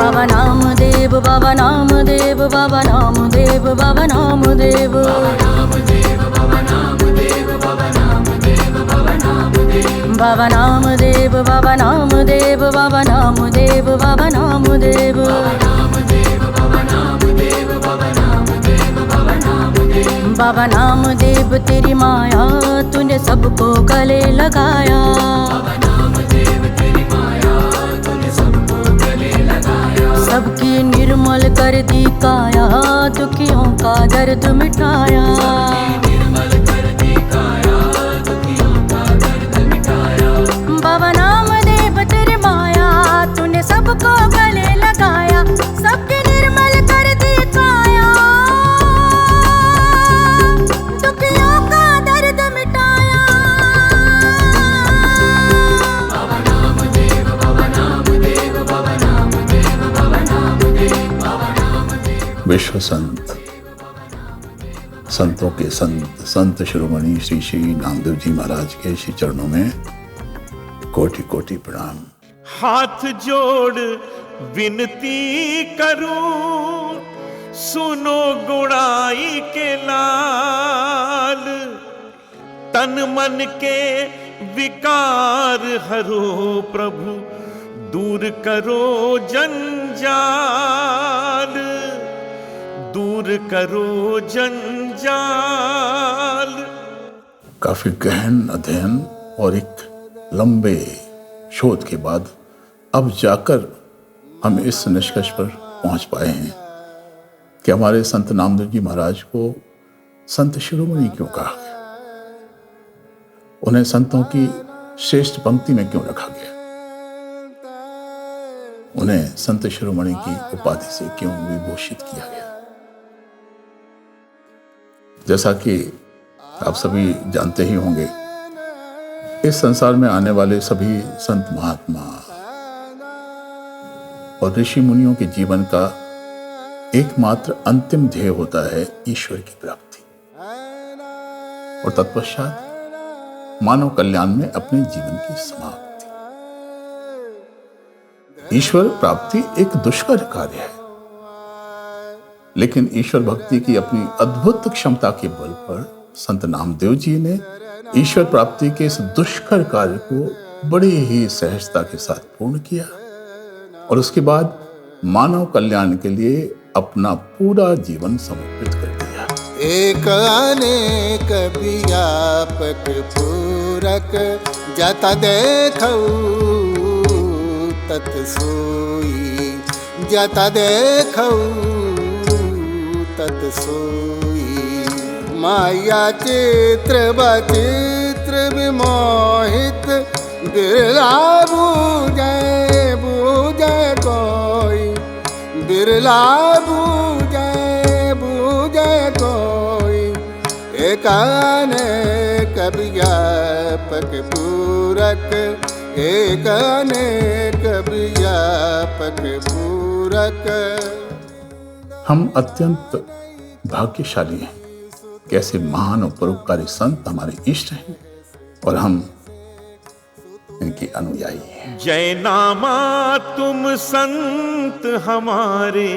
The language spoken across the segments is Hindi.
बाबा नामदेव, बाबा नामदेव, बाबा नामदेव, बाबा नामदेव, बाबा नामदेव, बाबा नामदेव, बाबा नामदेव, बाबा नामदेव, बाबा नामदेव, बाबा नामदेव, बाबा नामदेव, बाबा नामदेव, बाबा नामदेव, बाबा नामदेव, बाबा नामदेव, बाबा नामदेव, बाबा नामदेव तेरी माया तूने सबको गले लगाया, बाबा नामदेव तेरी माया तूने सबको गले लगाया, सबकी निर्मल कर दी काया, दुखियों का दर्द मिटाया, सबकी निर्मल कर दी काया, दुखियों का दर्द मिटाया, बाबा नामदेव तेरी माया तूने सबको गले लगाया, सबकी निर्मल कर दी काया, दुखियों का दर्द मिटाया, बाबा नामदेव, बाबा नामदेव, बाबा नामदेव, बाबा नामदेव, बाबा नामदेव। विश्व संत, संतों के संत, संत शिरोमणि श्री श्री नामदेव जी महाराज के श्री चरणों में कोटि कोटि प्रणाम। हाथ जोड़ विनती करूं, सुनो गुणाई के लाल, तन मन के विकार हरो प्रभु, दूर करो जंजाल, दूर करो जंजाल। काफी गहन अध्ययन और एक लंबे शोध के बाद अब जाकर हम इस निष्कर्ष पर पहुंच पाए हैं कि हमारे संत नामदेव जी महाराज को संत शिरोमणि क्यों कहा गया, उन्हें संतों की श्रेष्ठ पंक्ति में क्यों रखा गया, उन्हें संत शिरोमणि की उपाधि से क्यों विभूषित किया गया। जैसा कि आप सभी जानते ही होंगे, इस संसार में आने वाले सभी संत महात्मा और ऋषि मुनियों के जीवन का एकमात्र अंतिम ध्येय होता है ईश्वर की प्राप्ति, और तत्पश्चात मानव कल्याण में अपने जीवन की समाप्ति। ईश्वर प्राप्ति एक दुष्कर कार्य है, लेकिन ईश्वर भक्ति की अपनी अद्भुत क्षमता के बल पर संत नामदेव जी ने ईश्वर प्राप्ति के इस दुष्कर कार्य को बड़ी ही सहजता के साथ पूर्ण किया, और उसके बाद मानव कल्याण के लिए अपना पूरा जीवन समर्पित कर दिया। एक अनेक व्यापक पूरक, जत देखऊ तत सोई, जत देखऊ तत सोई, माया चित्र बचित्र विमोहित, बिरला बूझे बूझे कोई, बिरला बूझे बूझे कोई, एक अनेक व्यापक पूरक, एक अनेक व्यापक पूरक। हम अत्यंत भाग्यशाली हैं कि ऐसे महान और परोपकारी संत हमारे इष्ट हैं और हम इनके अनुयायी हैं। जय नामा तुम संत हमारे,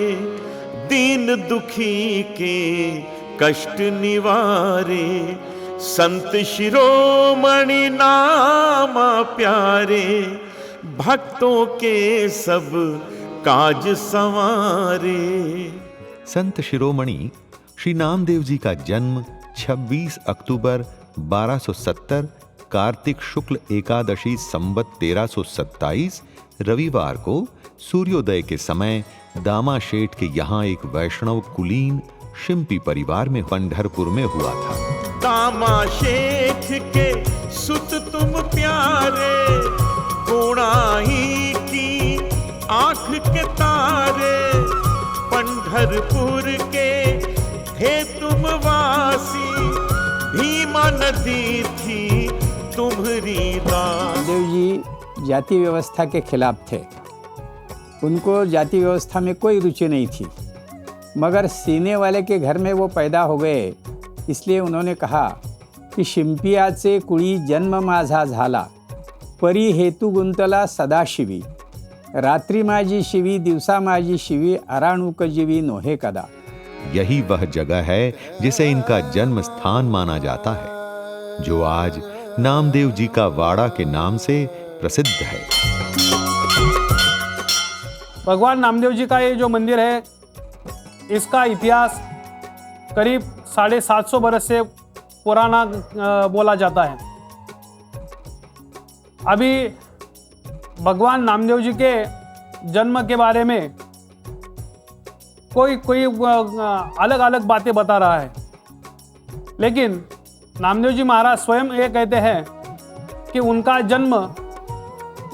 दीन दुखी के कष्ट निवारे, संत शिरोमणि नामा प्यारे, भक्तों के सब काज संवारे। संत शिरोमणि श्री नामदेव जी का जन्म 26 अक्टूबर 1270 कार्तिक शुक्ल एकादशी संवत 1327 रविवार को सूर्योदय के समय दामा शेठ के यहाँ एक वैष्णव कुलीन शिंपी परिवार में पंढरपुर में हुआ था। दामा शेठ के सुत तुम प्यारे, गुणाई की आंख के तारे, पंढरपुर के थे तुम वासी, भीमा नदी थी तुम्हारी दास। नामदेव जी जाति व्यवस्था के खिलाफ थे। उनको जाति व्यवस्था में कोई रुचि नहीं थी, मगर सीने वाले के घर में वो पैदा हो गए, इसलिए उन्होंने कहा की शिंपियाचे कुळी जन्म माझा झाला, परी हेतू गुंतला सदाशिवी, रात्रि माझी शिवी दिवसा माझी शिवी, अराणुक जीवी नोहे कदा। यही वह जगह है जिसे इनका जन्म स्थान माना जाता है, जो आज नामदेव जी का वाड़ा के नाम से प्रसिद्ध है। भगवान नामदेव जी का ये जो मंदिर है, इसका इतिहास करीब 750 बरस से पुराना बोला जाता है। अभी भगवान नामदेव जी के जन्म के बारे में कोई अलग अलग बातें बता रहा है, लेकिन नामदेव जी महाराज स्वयं ये कहते हैं कि उनका जन्म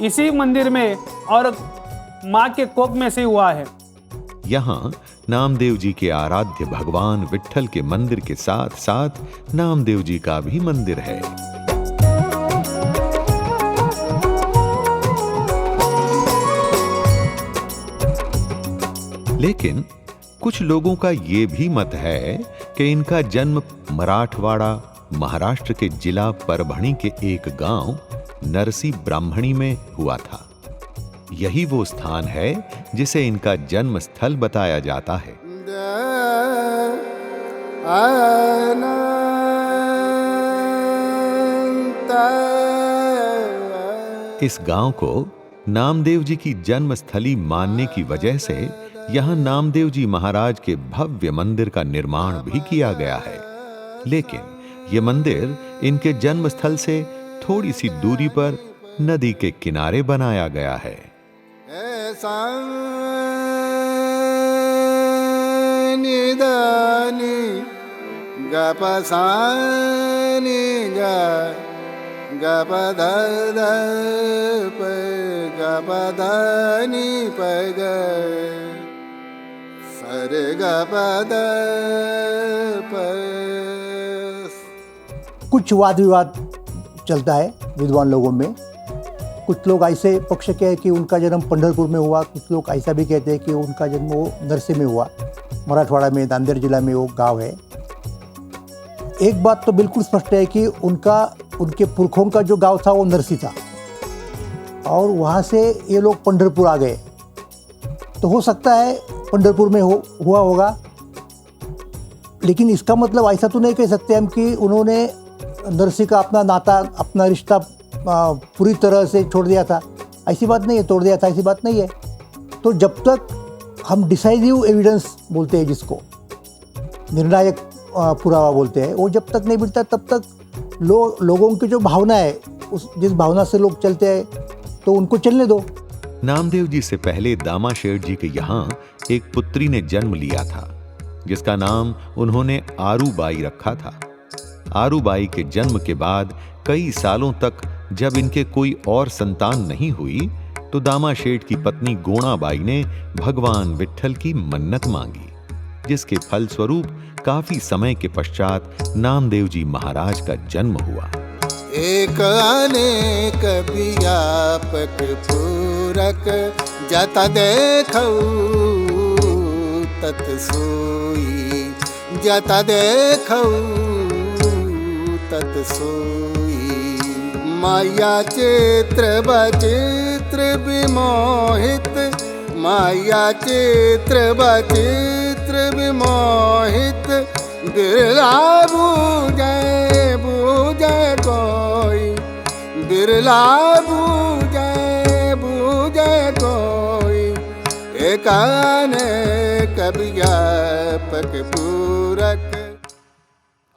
इसी मंदिर में और माँ के कोख में से हुआ है। यहाँ नामदेव जी के आराध्य भगवान विट्ठल के मंदिर के साथ साथ नामदेव जी का भी मंदिर है। लेकिन कुछ लोगों का ये भी मत है कि इनका जन्म मराठवाड़ा महाराष्ट्र के जिला परभणी के एक गांव नरसी ब्राह्मणी में हुआ था। यही वो स्थान है जिसे इनका जन्म स्थल बताया जाता है। इस गांव को नामदेव जी की जन्मस्थली मानने की वजह से यहाँ नामदेव जी महाराज के भव्य मंदिर का निर्माण भी किया गया है। लेकिन ये मंदिर इनके जन्मस्थल से थोड़ी सी दूरी पर नदी के किनारे बनाया गया है। कुछ वाद विवाद चलता है विद्वान लोगों में। कुछ लोग ऐसे पक्ष के हैं कि उनका जन्म पंढरपुर में हुआ, कुछ लोग ऐसा भी कहते हैं कि उनका जन्म वो नरसी में हुआ, मराठवाड़ा में नांदेड़ जिला में वो गांव है। एक बात तो बिल्कुल स्पष्ट है कि उनके पुरखों का जो गांव था वो नरसी था और वहाँ से ये लोग पंढरपुर आ गए। तो हो सकता है पंढरपुर में हुआ होगा, लेकिन इसका मतलब ऐसा तो नहीं कह सकते हम कि उन्होंने नरसी का अपना नाता, अपना रिश्ता पूरी तरह से छोड़ दिया था। ऐसी बात नहीं है, तोड़ दिया था, ऐसी बात नहीं है। तो जब तक हम डिसाइसिव एविडेंस बोलते हैं, जिसको निर्णायक पुरावा बोलते हैं, वो जब तक नहीं मिलता तब तक लोगों की जो भावना है, जिस भावना से लोग चलते हैं तो उनको चलने दो। नामदेव जी से पहले दामा शेठ जी के यहाँ एक पुत्री ने जन्म लिया था, जिसका नाम उन्होंने आरूबाई रखा था। आरूबाई के जन्म के बाद कई सालों तक जब इनके कोई और संतान नहीं हुई, तो दामा शेठ की पत्नी गोणाबाई ने भगवान विट्ठल की मन्नत मांगी, जिसके फलस्वरूप काफी समय के पश्चात नामदेव जी महाराज का जन्म हुआ। एक अनेक व्यापक पूरक जत देखऊ तत सोई, जत देखऊ तत सोई। माया चित्र बचित्र विमोहित, माया चित्र बचित्र विमोहित। बिरला बूझे बूझे कोई, बिरला बूझे बूझे कोई। एक अनेक व्यापक पूरक।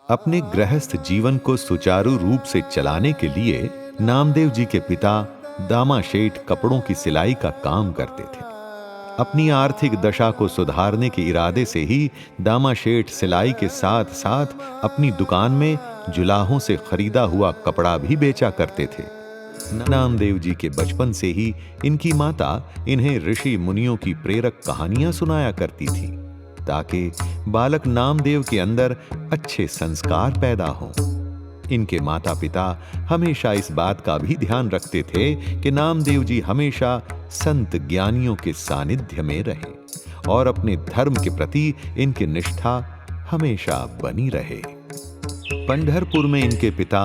अपने गृहस्थ जीवन को सुचारू रूप से चलाने के लिए नामदेव जी के पिता दामा शेठ कपड़ों की सिलाई का काम करते थे। अपनी आर्थिक दशा को सुधारने के इरादे से ही दामा शेठ सिलाई के साथ साथ अपनी दुकान में जुलाहों से खरीदा हुआ कपड़ा भी बेचा करते थे। नामदेव जी के बचपन से ही इनकी माता इन्हें ऋषि मुनियों की प्रेरक कहानियां सुनाया करती थी, ताकि बालक नामदेव के अंदर अच्छे संस्कार पैदा हों। इनके माता पिता हमेशा इस बात का भी ध्यान रखते थे कि नामदेव जी हमेशा संत ज्ञानियों के सानिध्य में रहे और अपने धर्म के प्रति इनकी निष्ठा हमेशा बनी रहे। पंढरपुर में इनके पिता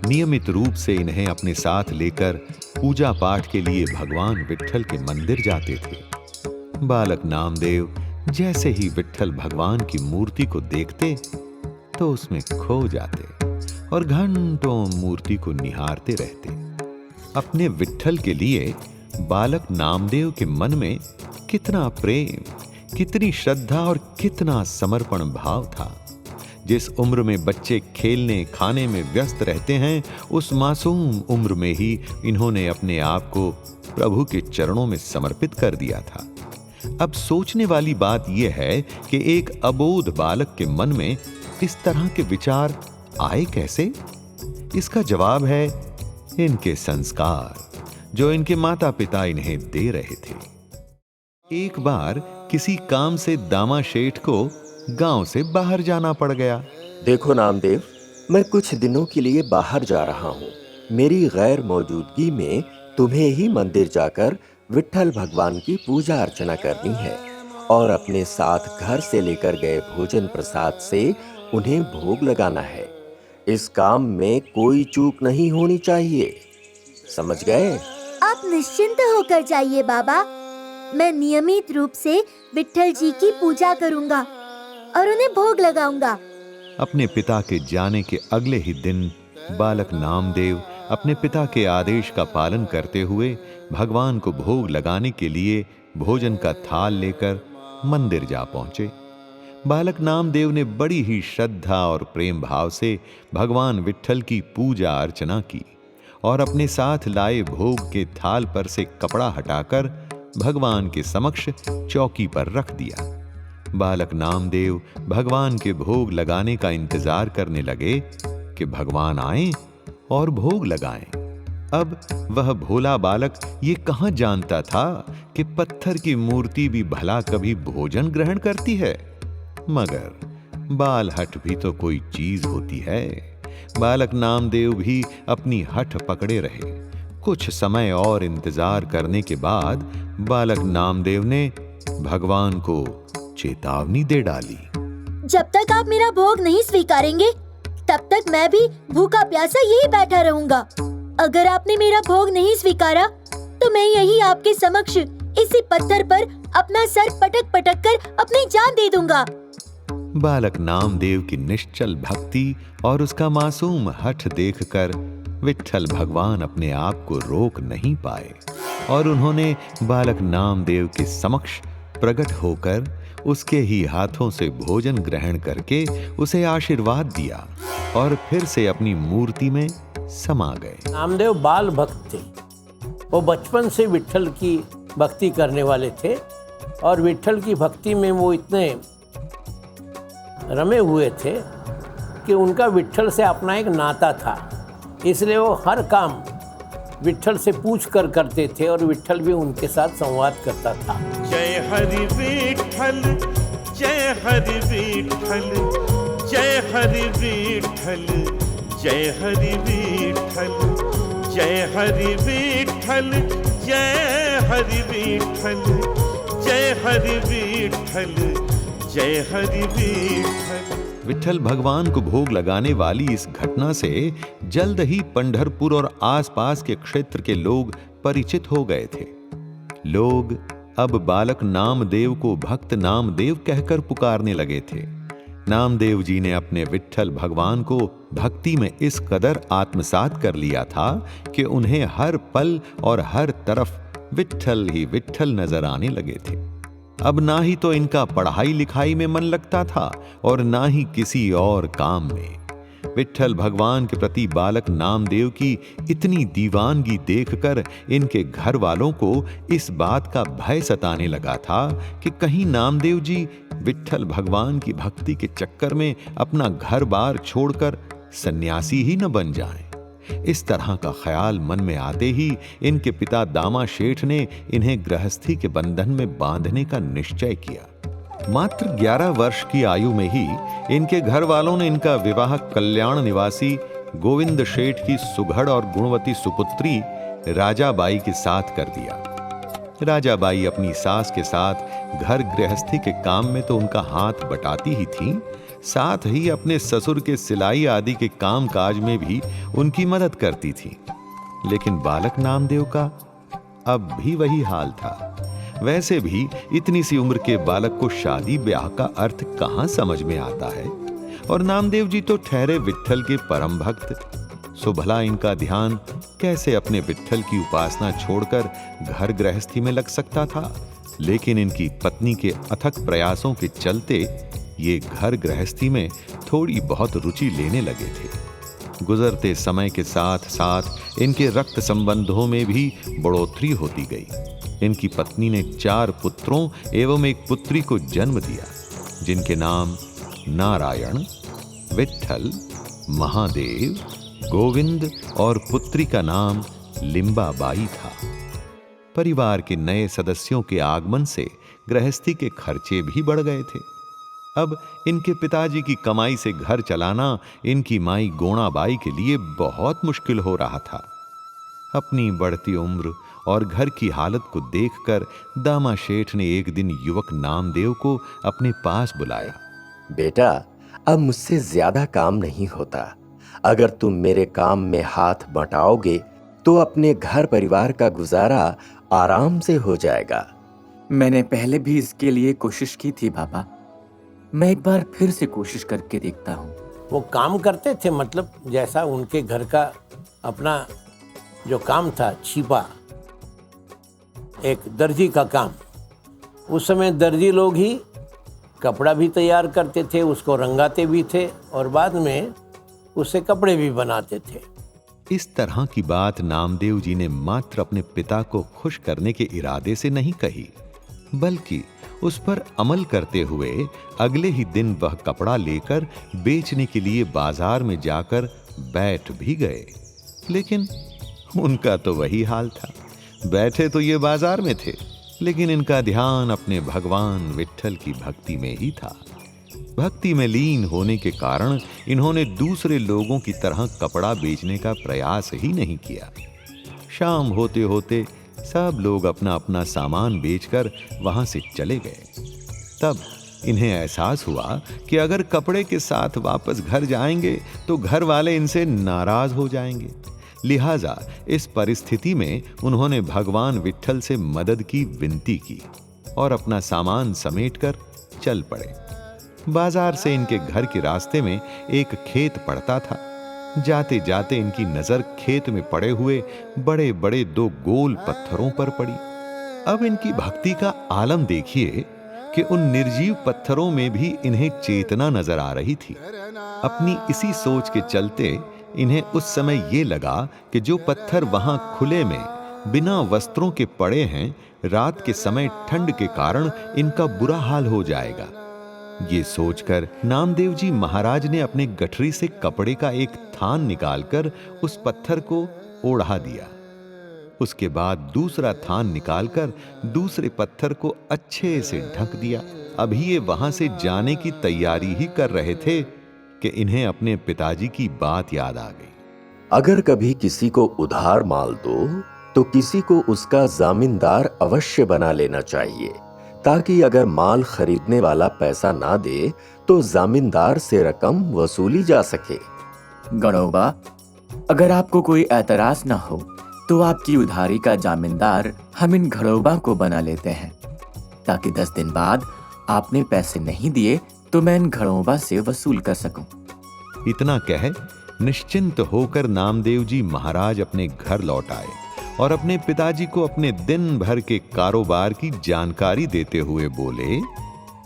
नियमित रूप से इन्हें अपने साथ लेकर पूजा पाठ के लिए भगवान विट्ठल के मंदिर जाते थे। बालक नामदेव जैसे ही विट्ठल भगवान की मूर्ति को देखते तो उसमें खो जाते और घंटों मूर्ति को निहारते रहते। अपने विट्ठल के लिए बालक नामदेव के मन में कितना प्रेम, कितनी श्रद्धा और कितना समर्पण भाव था। जिस उम्र में बच्चे खेलने खाने में व्यस्त रहते हैं, उस मासूम उम्र में ही इन्होंने अपने आप को प्रभु के चरणों में समर्पित कर दिया था। अब सोचने वाली बात यह है कि एक अबोध बालक के मन में इस तरह के विचार आए कैसे? इसका जवाब है इनके संस्कार जो इनके माता पिता इन्हें दे रहे थे। एक बार किसी काम से दामा शेठ को गांव से बाहर जाना पड़ गया। देखो नामदेव, मैं कुछ दिनों के लिए बाहर जा रहा हूँ। मेरी गैर मौजूदगी में तुम्हें ही मंदिर जाकर विट्ठल भगवान की पूजा अर्चना करनी है और अपने साथ घर से लेकर गए भोजन प्रसाद से उन्हें भोग लगाना है। इस काम में कोई चूक नहीं होनी चाहिए, समझ गए? आप निश्चिंत होकर जाइए बाबा। मैं नियमित रूप से विट्ठल जी की पूजा करूंगा और उन्हें भोग लगाऊंगा। अपने पिता के जाने के अगले ही दिन बालक नामदेव अपने पिता के आदेश का पालन करते हुए भगवान को भोग लगाने के लिए भोजन का थाल लेकर मंदिर जा पहुंचे। बालक नामदेव ने बड़ी ही श्रद्धा और प्रेम भाव से भगवान विट्ठल की पूजा अर्चना की और अपने साथ लाए भोग के थाल पर से कपड़ा हटाकर भगवान के समक्ष चौकी पर रख दिया। बालक नामदेव भगवान के भोग लगाने का इंतजार करने लगे कि भगवान आए और भोग लगाएं। अब वह भोला बालक ये कहां जानता था कि पत्थर की मूर्ति भी भला कभी भोजन ग्रहण करती है। मगर बालहठ भी तो कोई चीज होती है। बालक नामदेव भी अपनी हठ पकड़े रहे। कुछ समय और इंतजार करने के बाद बालक नामदेव ने भगवान को चेतावनी दे डाली। जब तक आप मेरा भोग नहीं स्वीकारेंगे तब तक मैं भी भूखा प्यासा यही बैठा रहूंगा। अगर आपने मेरा भोग नहीं स्वीकारा तो मैं यही आपके समक्ष इसी पत्थर पर अपना सर पटक पटक कर अपनी जान दे दूंगा। बालक नामदेव की निश्चल भक्ति और उसका मासूम हठ देखकर विट्ठल भगवान अपने आप को रोक नहीं पाए और उन्होंने बालक नामदेव के समक्ष प्रकट होकर उसके ही हाथों से भोजन ग्रहण करके उसे आशीर्वाद दिया और फिर से अपनी मूर्ति में समा गए। नामदेव बाल भक्त थे। वो बचपन से विट्ठल की भक्ति करने वाले थे और विट्ठल की भक्ति में वो इतने रमे हुए थे कि उनका विट्ठल से अपना एक नाता था। इसलिए वो हर काम विट्ठल से पूछ कर करते थे और विट्ठल भी उनके साथ संवाद करता था। जय हरि विट्ठल, जय हरि विट्ठल, जय हरि विट्ठल, जय हरि विट्ठल, जय हरि विट्ठल, जय हरि विट्ठल, जय हरि विट्ठल, जय हरि विट्ठल। विट्ठल भगवान को भोग लगाने वाली इस घटना से जल्द ही पंढरपुर और आसपास के क्षेत्र के लोग परिचित हो गए थे। लोग अब बालक नामदेव को भक्त नामदेव कहकर पुकारने लगे थे। नामदेव जी ने अपने विट्ठल भगवान को भक्ति में इस कदर आत्मसात कर लिया था कि उन्हें हर पल और हर तरफ विट्ठल ही विट्ठल नजर आने लगे थे। अब ना ही तो इनका पढ़ाई लिखाई में मन लगता था और ना ही किसी और काम में। विट्ठल भगवान के प्रति बालक नामदेव की इतनी दीवानगी देखकर इनके घर वालों को इस बात का भय सताने लगा था कि कहीं नामदेव जी विट्ठल भगवान की भक्ति के चक्कर में अपना घर बार छोड़कर सन्यासी ही न बन जाएं। इस तरह का ख्याल मन में आते ही इनके पिता दामा शेठ ने इन्हें गृहस्थी के बंधन में बांधने का निश्चय किया। मात्र 11 वर्ष की आयु में ही इनके घर वालों ने इनका विवाह कल्याण निवासी गोविंद शेठ की सुघड़ और गुणवती सुपुत्री राजाबाई के साथ कर दिया। राजाबाई अपनी सास के साथ घर गृहस्थी के काम में तो उनका हाथ बटाती ही थी, साथ ही अपने ससुर के सिलाई आदि के काम काज में भी उनकी मदद करती थी। लेकिन बालक नामदेव का अब भी वही हाल था। वैसे भी इतनी सी उम्र के बालक को शादी ब्याह का अर्थ कहां समझ में आता है, और नामदेव जी तो ठहरे विट्ठल के परम भक्त। सो भला इनका ध्यान कैसे अपने विट्ठल की उपासना छोड़कर घर गृहस्थी में लग सकता था। लेकिन इनकी पत्नी के अथक प्रयासों के चलते ये घर गृहस्थी में थोड़ी बहुत रुचि लेने लगे थे। गुजरते समय के साथ साथ इनके रक्त संबंधों में भी बढ़ोतरी होती गई। इनकी पत्नी ने 4 पुत्रों एवं एक पुत्री को जन्म दिया, जिनके नाम नारायण, विट्ठल, महादेव, गोविंद और पुत्री का नाम लिंबाबाई था। परिवार के नए सदस्यों के आगमन से गृहस्थी के खर्चे भी बढ़ गए थे। अब इनके पिताजी की कमाई से घर चलाना इनकी माई गोणाबाई के लिए बहुत मुश्किल हो रहा था। अपनी बढ़ती उम्र और घर की हालत को देखकर दामा शेठ ने एक दिन युवक नामदेव को अपने पास बुलाया। बेटा, अब मुझसे ज्यादा काम नहीं होता। अगर तुम मेरे काम में हाथ बटाओगे तो अपने घर परिवार का गुजारा आराम से हो जाएगा। मैंने पहले भी इसके लिए कोशिश की थी बाबा। मैं एक बार फिर से कोशिश करके देखता हूँ। वो काम करते थे, मतलब जैसा उनके घर का अपना जो काम था, छिपा एक दर्जी का काम। उस समय दर्जी लोग ही कपड़ा भी तैयार करते थे, उसको रंगाते भी थे और बाद में उससे कपड़े भी बनाते थे। इस तरह की बात नामदेव जी ने मात्र अपने पिता को खुश करने के इरादे से नहीं कही, बल्कि उस पर अमल करते हुए अगले ही दिन वह कपड़ा लेकर बेचने के लिए बाजार में जाकर बैठ भी गए। लेकिन उनका तो वही हाल था। बैठे तो ये बाजार में थे, लेकिन इनका ध्यान अपने भगवान विट्ठल की भक्ति में ही था। भक्ति में लीन होने के कारण इन्होंने दूसरे लोगों की तरह कपड़ा बेचने का प्रयास ही नहीं किया। शाम होते होते सब लोग अपना अपना सामान बेचकर वहां से चले गए। तब इन्हें एहसास हुआ कि अगर कपड़े के साथ वापस घर जाएंगे तो घर वाले इनसे नाराज हो जाएंगे। लिहाजा इस परिस्थिति में उन्होंने भगवान विट्ठल से मदद की विनती की और अपना सामान समेटकर चल पड़े। बाजार से इनके घर के रास्ते में एक खेत पड़ता था। जाते जाते इनकी नजर खेत में पड़े हुए बड़े बड़े 2 गोल पत्थरों पर पड़ी। अब इनकी भक्ति का आलम देखिए कि उन निर्जीव पत्थरों में भी इन्हें चेतना नजर आ रही थी। अपनी इसी सोच के चलते इन्हें उस समय ये लगा कि जो पत्थर वहां खुले में बिना वस्त्रों के पड़े हैं, रात के समय ठंड के कारण इनका बुरा हाल हो जाएगा। ये सोचकर नामदेव जी महाराज ने अपने गठरी से कपड़े का एक थान निकालकर उस पत्थर को ओढ़ा दिया। उसके बाद दूसरा थान निकालकर दूसरे पत्थर को अच्छे से ढक दिया। अभी ये वहां से जाने की तैयारी ही कर रहे थे कि इन्हें अपने पिताजी की बात याद आ गई। अगर कभी किसी को उधार माल दो तो किसी को उसका जामींदार अवश्य बना लेना चाहिए, ताकि अगर माल खरीदने वाला पैसा ना दे तो जामींदार से रकम वसूली जा सके। गणोबा, अगर आपको कोई एतराज ना हो तो आपकी उधारी का जामींदार हम इन घड़ोबा को बना लेते हैं, ताकि 10 दिन बाद आपने पैसे नहीं दिए तो मैं इन घड़ोबा से वसूल कर सकूं। इतना कह निश्चिंत होकर नामदेव जी महाराज अपने घर लौट आए और अपने पिताजी को अपने दिन भर के कारोबार की जानकारी देते हुए बोले,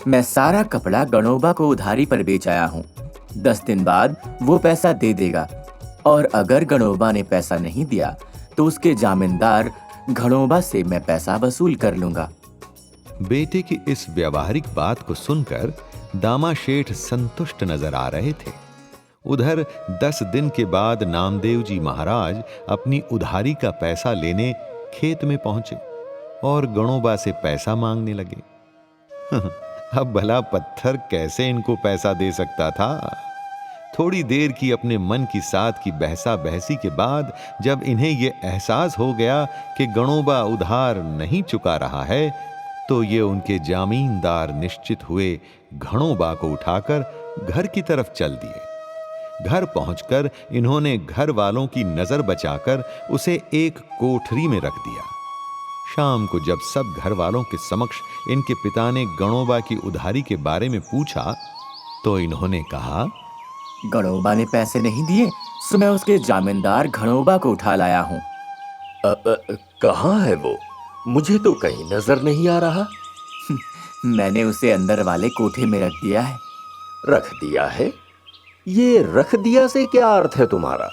मैं सारा कपड़ा गणोबा को उधारी पर बेच आया हूँ। 10 दिन बाद वो पैसा दे देगा, और अगर गणोबा ने पैसा नहीं दिया तो उसके जामींदार घड़ोबा से मैं पैसा वसूल कर लूंगा। बेटे की इस व्यावहारिक बात को सुनकर दामा शेठ संतुष्ट नजर आ रहे थे। उधर 10 दिन के बाद नामदेव जी महाराज अपनी उधारी का पैसा लेने खेत में पहुंचे और गणोबा से पैसा मांगने लगे। अब भला पत्थर कैसे इनको पैसा दे सकता था? थोड़ी देर की अपने मन की साथ की बहसा बहसी के बाद जब इन्हें यह एहसास हो गया कि गणोबा उधार नहीं चुका रहा है, तो ये उनके जामीनदार निश्चित हुए घणोबा को उठाकर घर की तरफ चल दिए। घर पहुंचकर इन्होंने घर वालों की नजर बचाकर उसे एक कोठरी में रख दिया। शाम को जब सब घर वालों के समक्ष इनके पिता ने गणोबा की उधारी के बारे में पूछा तो इन्होंने कहा, गणोबा ने पैसे नहीं दिए, सो मैं उसके जामीनदार घणोबा को उठा लाया हूँ। कहाँ है वो? मुझे तो कहीं नजर नहीं आ रहा। मैंने उसे अंदर वाले कोठे में रख दिया है। रख दिया है? ये रख दिया से क्या अर्थ है तुम्हारा?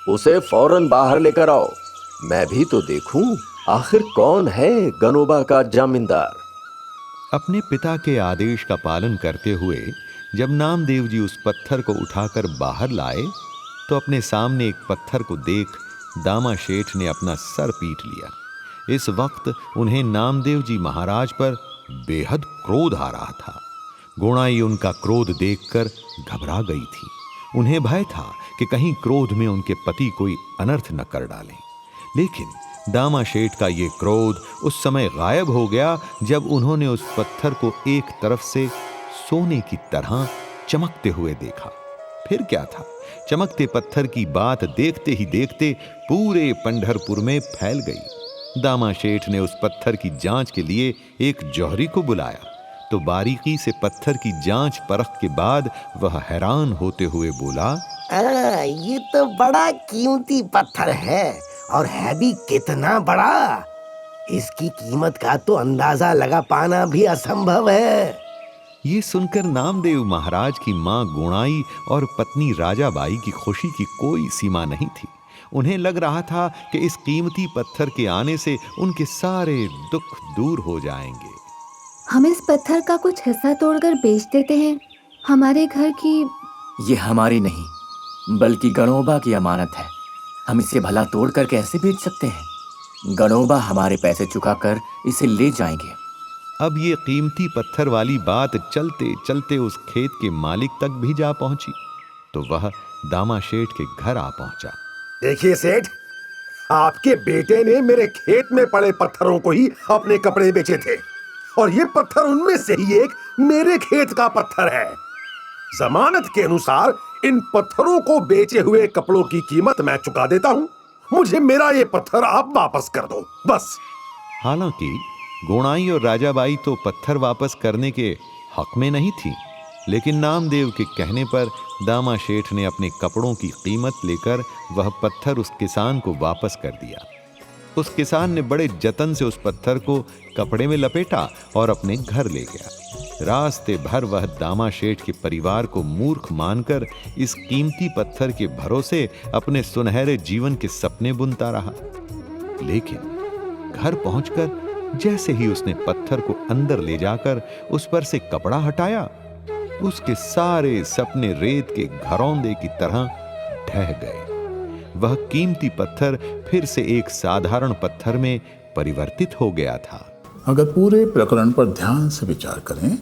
उसे फौरन बाहर लेकर आओ, मैं भी तो देखूं आखिर कौन है गणोबा का जामीनदार। अपने पिता के आदेश का पालन करते हुए जब नामदेव जी उस पत्थर को उठाकर बाहर लाए तो अपने सामने एक पत्थर को देख दामा शेठ ने अपना सर पीट लिया। इस वक्त उन्हें नामदेव जी महाराज पर बेहद क्रोध आ रहा था। गोणाई उनका क्रोध देखकर घबरा गई थी। उन्हें भय था कि कहीं क्रोध में उनके पति कोई अनर्थ न कर डालें। लेकिन दामा शेठ का ये क्रोध उस समय गायब हो गया जब उन्होंने उस पत्थर को एक तरफ से सोने की तरह चमकते हुए देखा। फिर क्या था, चमकते पत्थर की बात देखते ही देखते पूरे पंढरपुर में फैल गई। दामा शेठ ने उस पत्थर की जांच के लिए एक जौहरी को बुलाया तो बारीकी से पत्थर की जांच परख के बाद वह हैरान होते हुए बोला, ये तो बड़ा कीमती पत्थर है और है भी कितना बड़ा। इसकी कीमत का तो अंदाजा लगा पाना भी असंभव है। ये सुनकर नामदेव महाराज की मां गोणाई और पत्नी राजाबाई की खुशी की कोई सीमा नहीं थी। उन्हें लग रहा था कि इस कीमती पत्थर के आने से उनके सारे दुख दूर हो जाएंगे। हम इस पत्थर का कुछ हिस्सा तोड़कर बेच देते हैं, हमारे घर की। ये हमारी नहीं बल्कि गणोबा की अमानत है। हम इसे भला तोड़कर कैसे बेच सकते हैं? गणोबा हमारे पैसे चुकाकर इसे ले जाएंगे। अब ये कीमती पत्थर वाली बात चलते चलते उस खेत के मालिक तक भी जा पहुंची तो वह दामा शेठ के घर आ पहुंचा। देखिए सेठ, आपके बेटे ने मेरे खेत में पड़े पत्थरों को ही अपने कपड़े बेचे थे और ये पत्थर उनमें से ही एक मेरे खेत का पत्थर है। जमानत के अनुसार इन पत्थरों को बेचे हुए कपड़ों की कीमत मैं चुका देता हूँ। मुझे मेरा ये पत्थर आप वापस कर दो बस। हालांकि गोणाई और राजाबाई तो पत्थर वापस करने के हक में नहीं थी, लेकिन नामदेव के कहने पर दामा शेठ ने अपने कपड़ों की कीमत लेकर वह पत्थर उस किसान को वापस कर दिया। उस किसान ने बड़े जतन से उस पत्थर को कपड़े में लपेटा और अपने घर ले गया। रास्ते भर वह दामा शेठ के परिवार को मूर्ख मानकर इस कीमती पत्थर के भरोसे अपने सुनहरे जीवन के सपने बुनता रहा। लेकिन घर पहुंचकर जैसे ही उसने पत्थर को अंदर ले जाकर उस पर से कपड़ा हटाया, उसके सारे सपने रेत के घरौंदे की तरह ढह गए। वह कीमती पत्थर फिर से एक साधारण पत्थर में परिवर्तित हो गया था। अगर पूरे प्रकरण पर ध्यान से विचार करें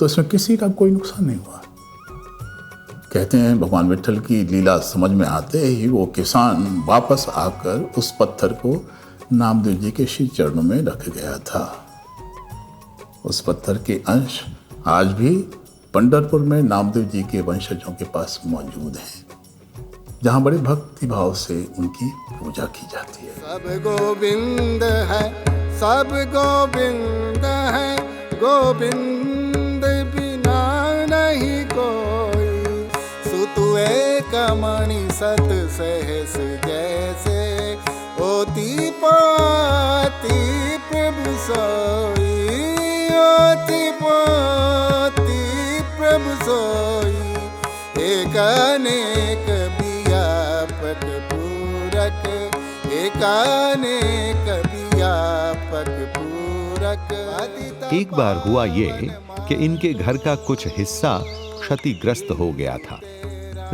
तो इसमें किसी का कोई नुकसान नहीं हुआ। कहते हैं भगवान विट्ठल की लीला समझ में आते ही वो किसान वापस आकर उस पत्थर को नामदेव जी के श्री चरणों में रख गया था। उस पत्थर के अंश आज भी पंढरपुर में नामदेव जी के वंशजों के पास मौजूद हैं, जहां बड़े भक्ति भाव से उनकी पूजा की जाती है। सब गोविंद है, सब गोविंद है, गोविंद बिना नहीं कोई। सुतुए कमणि सत सहस जैसे ओति पाति प्रभु सोई, ओति पाति प्रभु सोई। एक अनेक व्यापक पूरक, एक अनेक व्यापक पूरक। एक बार हुआ ये कि इनके घर का कुछ हिस्सा क्षतिग्रस्त हो गया था।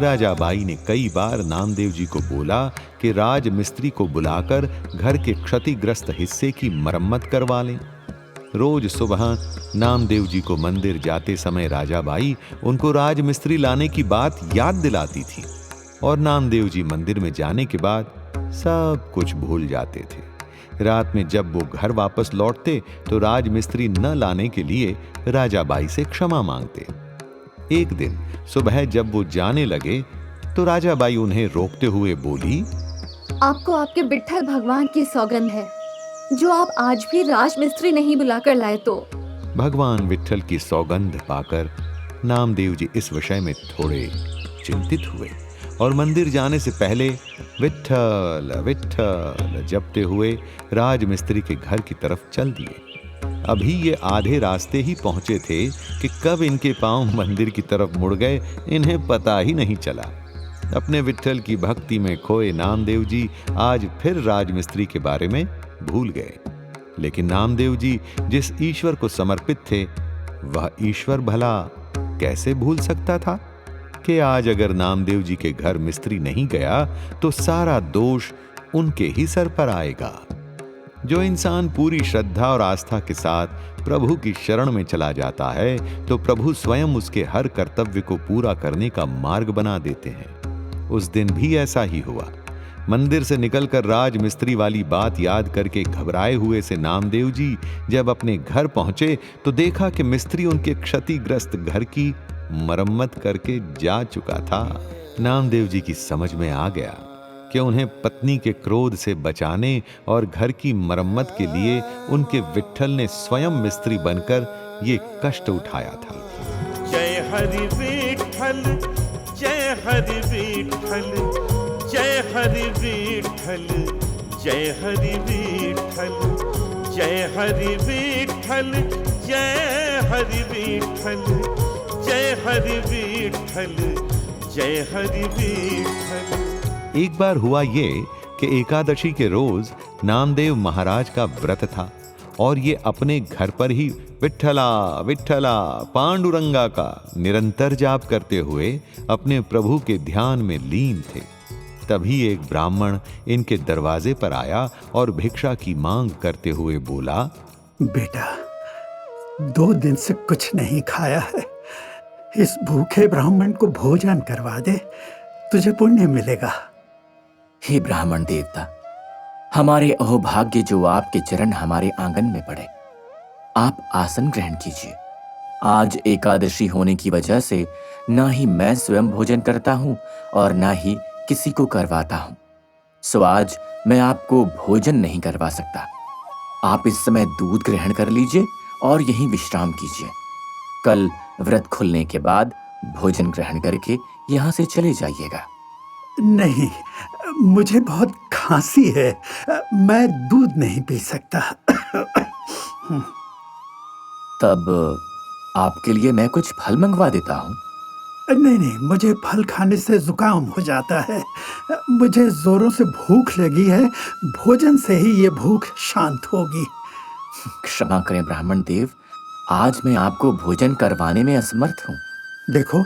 राजाबाई ने कई बार नामदेव जी को बोला कि राज मिस्त्री को बुलाकर घर के क्षतिग्रस्त हिस्से की मरम्मत करवा लें, रोज सुबह नामदेव जी को मंदिर जाते समय राजाबाई उनको राजमिस्त्री लाने की बात याद दिलाती थी और नामदेव जी मंदिर में जाने के बाद सब कुछ भूल जाते थे। रात में जब वो घर वापस लौटते तो राजमिस्त्री न लाने के लिए राजाबाई से क्षमा मांगते। एक दिन सुबह जब वो जाने लगे तो राजाबाई उन्हें रोकते हुए बोली, आपको आपके विट्ठल भगवान की सौगंध है, जो आप आज भी राजमिस्त्री नहीं बुलाकर लाए तो। भगवान विट्ठल की सौगंध पाकर नामदेव जी इस विषय में थोड़े चिंतित हुए और मंदिर जाने से पहले विट्ठल विट्ठल जपते हुए राजमिस्त्री के घर की तरफ चल दिए। अभी ये आधे रास्ते ही पहुंचे थे कि कब इनके पांव मंदिर की तरफ मुड़ गए, इन्हें पता ही नहीं चला। अपने विट्ठल की भक्ति में खोए नामदेव जी आज फिर राजमिस्त्री के बारे में भूल गए। लेकिन नामदेव जी जिस ईश्वर को समर्पित थे, वह ईश्वर भला कैसे भूल सकता था कि आज अगर नामदेव जी के घर मिस्त्री नहीं गया तो सारा दोष उनके ही सर पर आएगा। जो इंसान पूरी श्रद्धा और आस्था के साथ प्रभु की शरण में चला जाता है तो प्रभु स्वयं उसके हर कर्तव्य को पूरा करने का मार्ग बना देते हैं। उस दिन भी ऐसा ही हुआ। मंदिर से निकलकर राजमिस्त्री वाली बात याद करके घबराए हुए से नामदेव जी जब अपने घर पहुंचे तो देखा कि मिस्त्री उनके क्षतिग्रस्त घर की मरम्मत करके जा चुका था। नामदेव जी की समझ में आ गया कि उन्हें पत्नी के क्रोध से बचाने और घर की मरम्मत के लिए उनके विट्ठल ने स्वयं मिस्त्री बनकर ये कष्ट उठाया था। जय हरि विट्ठल, जय हरि विट्ठल, जय हरि विट्ठल, जय हरि विट्ठल, जय हरि विट्ठल, जय हरि विट्ठल, जय हरि विट्ठल, जय हरि विट्ठल। एक बार हुआ ये कि एकादशी के रोज नामदेव महाराज का व्रत था और ये अपने घर पर ही विट्ठला विट्ठला पांडुरंगा का निरंतर जाप करते हुए अपने प्रभु के ध्यान में लीन थे। तभी एक ब्राह्मण इनके दरवाजे पर आया और भिक्षा की मांग करते हुए बोला, बेटा 2 दिन से कुछ नहीं खाया है, इस भूखे ब्राह्मण को भोजन करवा दे, तुझे पुण्य मिलेगा। हे ब्राह्मण देवता, हमारे अहोभाग्य जो आपके चरण हमारे आंगन में पड़े। आप आसन ग्रहण कीजिए। आज एकादशी होने की वजह से ना ही मैं स्वयं भोजन करता हूं और ना ही किसी को करवाता हूं, सो आज मैं आपको भोजन नहीं करवा सकता। आप इस समय दूध ग्रहण कर लीजिए और यहीं विश्राम कीजिए। कल व्रत खुलने के बाद भोजन ग्रहण करके यहां से चले जाइएगा। नहीं, मुझे बहुत खांसी है, मैं दूध नहीं पी सकता। तब आपके लिए मैं कुछ फल मंगवा देता हूं। नहीं, मुझे फल खाने से जुकाम हो जाता है। मुझे जोरों से भूख लगी है, भोजन से ही ये भूख शांत होगी। क्षमा करें ब्राह्मण देव, आज मैं आपको भोजन करवाने में असमर्थ हूं। देखो,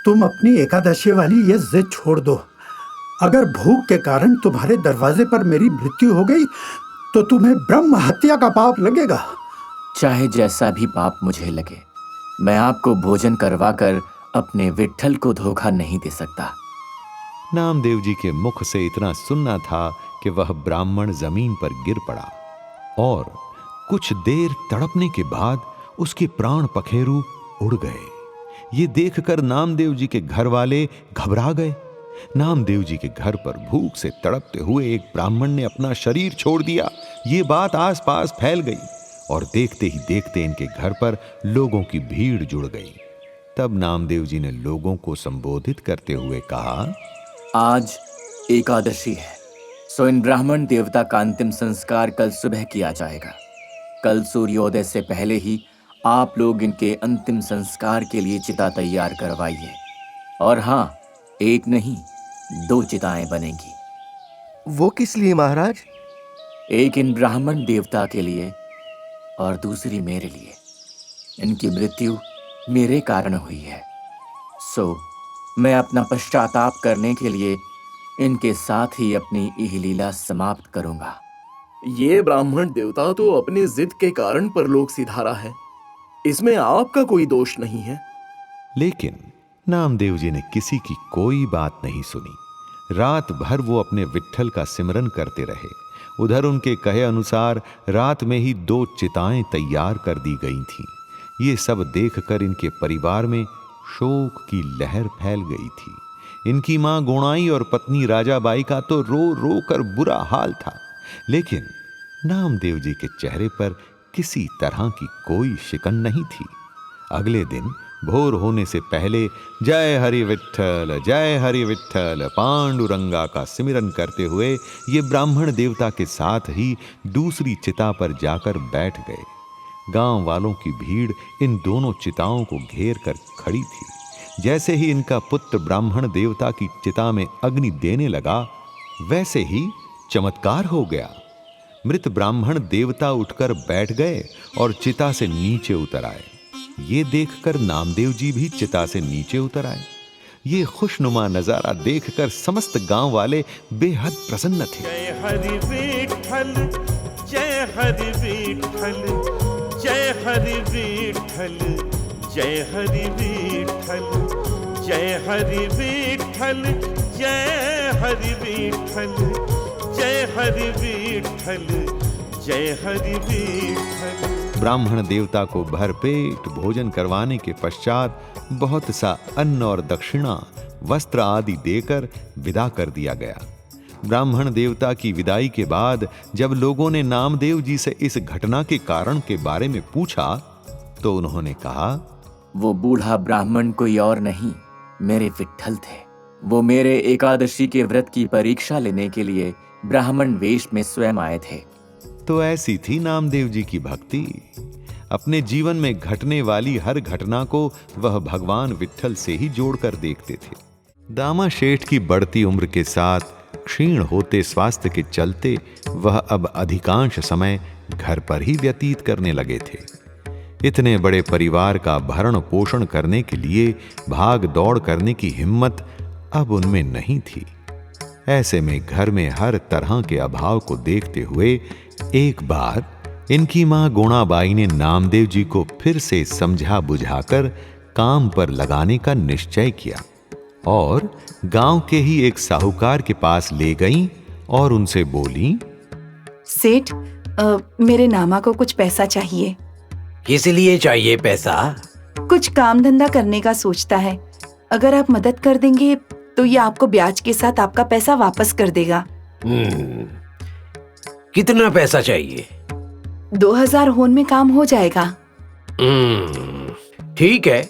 तुम अपनी एकादशी वाली ये जिद छोड़ दो। अगर भूख के कारण तुम्हारे दरवाजे पर मेरी मृत्यु हो गई तो तुम्हें ब्रह्म हत्या का पाप लगेगा। चाहे जैसा भी पाप मुझे लगे, मैं आपको भोजन करवाकर अपने विट्ठल को धोखा नहीं दे सकता। नामदेव जी के मुख से इतना सुनना था कि वह ब्राह्मण जमीन पर गिर पड़ा और कुछ देर तड़पने के बाद उसके प्राण पखेरु उड़ गए। ये देखकर नामदेव जी के घर वाले घबरा गए। नामदेव जी के घर पर भूख से तड़पते हुए एक ब्राह्मण ने अपना शरीर छोड़ दिया। ये बात आसपास फैल गई और देखते ही देखते इनके घर पर लोगों की भीड़ जुड़ गई। तब नामदेव जी ने लोगों को संबोधित करते हुए कहा, आज एकादशी है, सो इन ब्राह्मण देवता का अंतिम संस्कार कल सुबह किया जाएगा। कल सूर्योदय से पहले ही आप लोग इनके अंतिम संस्कार के लिए चिता तैयार करवाइए। और हाँ, एक नहीं 2 चिताएं बनेंगी। वो किस लिए महाराज? एक इन ब्राह्मण देवता के लिए और दूसरी मेरे लिए। इनकी मृत्यु मेरे कारण हुई है, सो मैं अपना पश्चाताप करने के लिए इनके साथ ही अपनी यह लीला समाप्त करूंगा। ये ब्राह्मण देवता तो अपनी जिद के कारण परलोक सिधारा है, इसमें आपका कोई दोष नहीं है। लेकिन नामदेव जी ने किसी की कोई बात नहीं सुनी। रात भर वो अपने विट्ठल का सिमरन करते रहे। उधर उनके कहे अनुसार रात में ही 2 चिताएं तैयार कर दी गई थीं। ये सब देखकर इनके परिवार में शोक की लहर फैल गई थी। इनकी मां गोणाई और पत्नी राजाबाई का तो रो रो कर बुरा हाल था, लेकिन नामदेव जी के चेहरे पर किसी तरह की कोई शिकन नहीं थी। अगले दिन भोर होने से पहले जय हरि विट्ठल पांडुरंगा का सिमरन करते हुए ये ब्राह्मण देवता के साथ ही दूसरी चिता पर जाकर बैठ गए। गांव वालों की भीड़ इन दोनों चिताओं को घेर कर खड़ी थी। जैसे ही इनका पुत्र ब्राह्मण देवता की चिता में अग्नि देने लगा, वैसे ही चमत्कार हो गया। मृत ब्राह्मण देवता उठकर बैठ गए और चिता से नीचे उतर आए। ये देखकर नामदेव जी भी चिता से नीचे उतर आए। ये खुशनुमा नजारा देखकर समस्त गांव वाले बेहद प्रसन्न थे। जय हरि विट्ठल, जय हरि विट्ठल, जय हरि विट्ठल, जय हरि विट्ठल, जय हरि विट्ठल, जय हरि विट्ठल, जय हरि विट्ठल, जय हरि विट्ठल। ब्राह्मण देवता को भरपेट भोजन करवाने के पश्चात बहुत सा अन्न और दक्षिणा, वस्त्र आदि देकर विदा कर दिया गया। ब्राह्मण देवता की विदाई के बाद जब लोगों ने नामदेव जी से इस घटना के कारण के बारे में पूछा, तो उन्होंने कहा, वो बूढ़ा ब्राह्मण कोई और नहीं, मेरे विट्ठल थे। वो मेरे एकादशी के व्रत की परीक्षा लेने के लिए ब्राह्मण वेश में स्वयं आए थे। तो ऐसी थी नामदेव जी की भक्ति। अपने जीवन में घटने वाली हर घटना को वह भगवान विट्ठल से ही जोड़कर देखते थे। दामा शेठ की बढ़ती उम्र के साथ क्षीण होते स्वास्थ्य के चलते वह अब अधिकांश समय घर पर ही व्यतीत करने लगे थे। इतने बड़े परिवार का भरण पोषण करने के लिए भाग दौड़ करने की हिम्मत अब उनमें नहीं थी। ऐसे में घर में हर तरह के अभाव को देखते हुए एक बार इनकी मां गोणाबाई ने नामदेव जी को फिर से समझा बुझाकर काम पर लगाने का निश्चय किया और गांव के ही एक साहूकार के पास ले गईं और उनसे बोली, सेठ, मेरे नामा को कुछ पैसा चाहिए। किस लिए चाहिए पैसा? कुछ काम धंधा करने का सोचता है। अगर आप मदद कर देंगे तो ये आपको ब्याज के साथ आपका पैसा वापस कर देगा। कितना पैसा चाहिए? 2000 होन में काम हो जाएगा। ठीक है,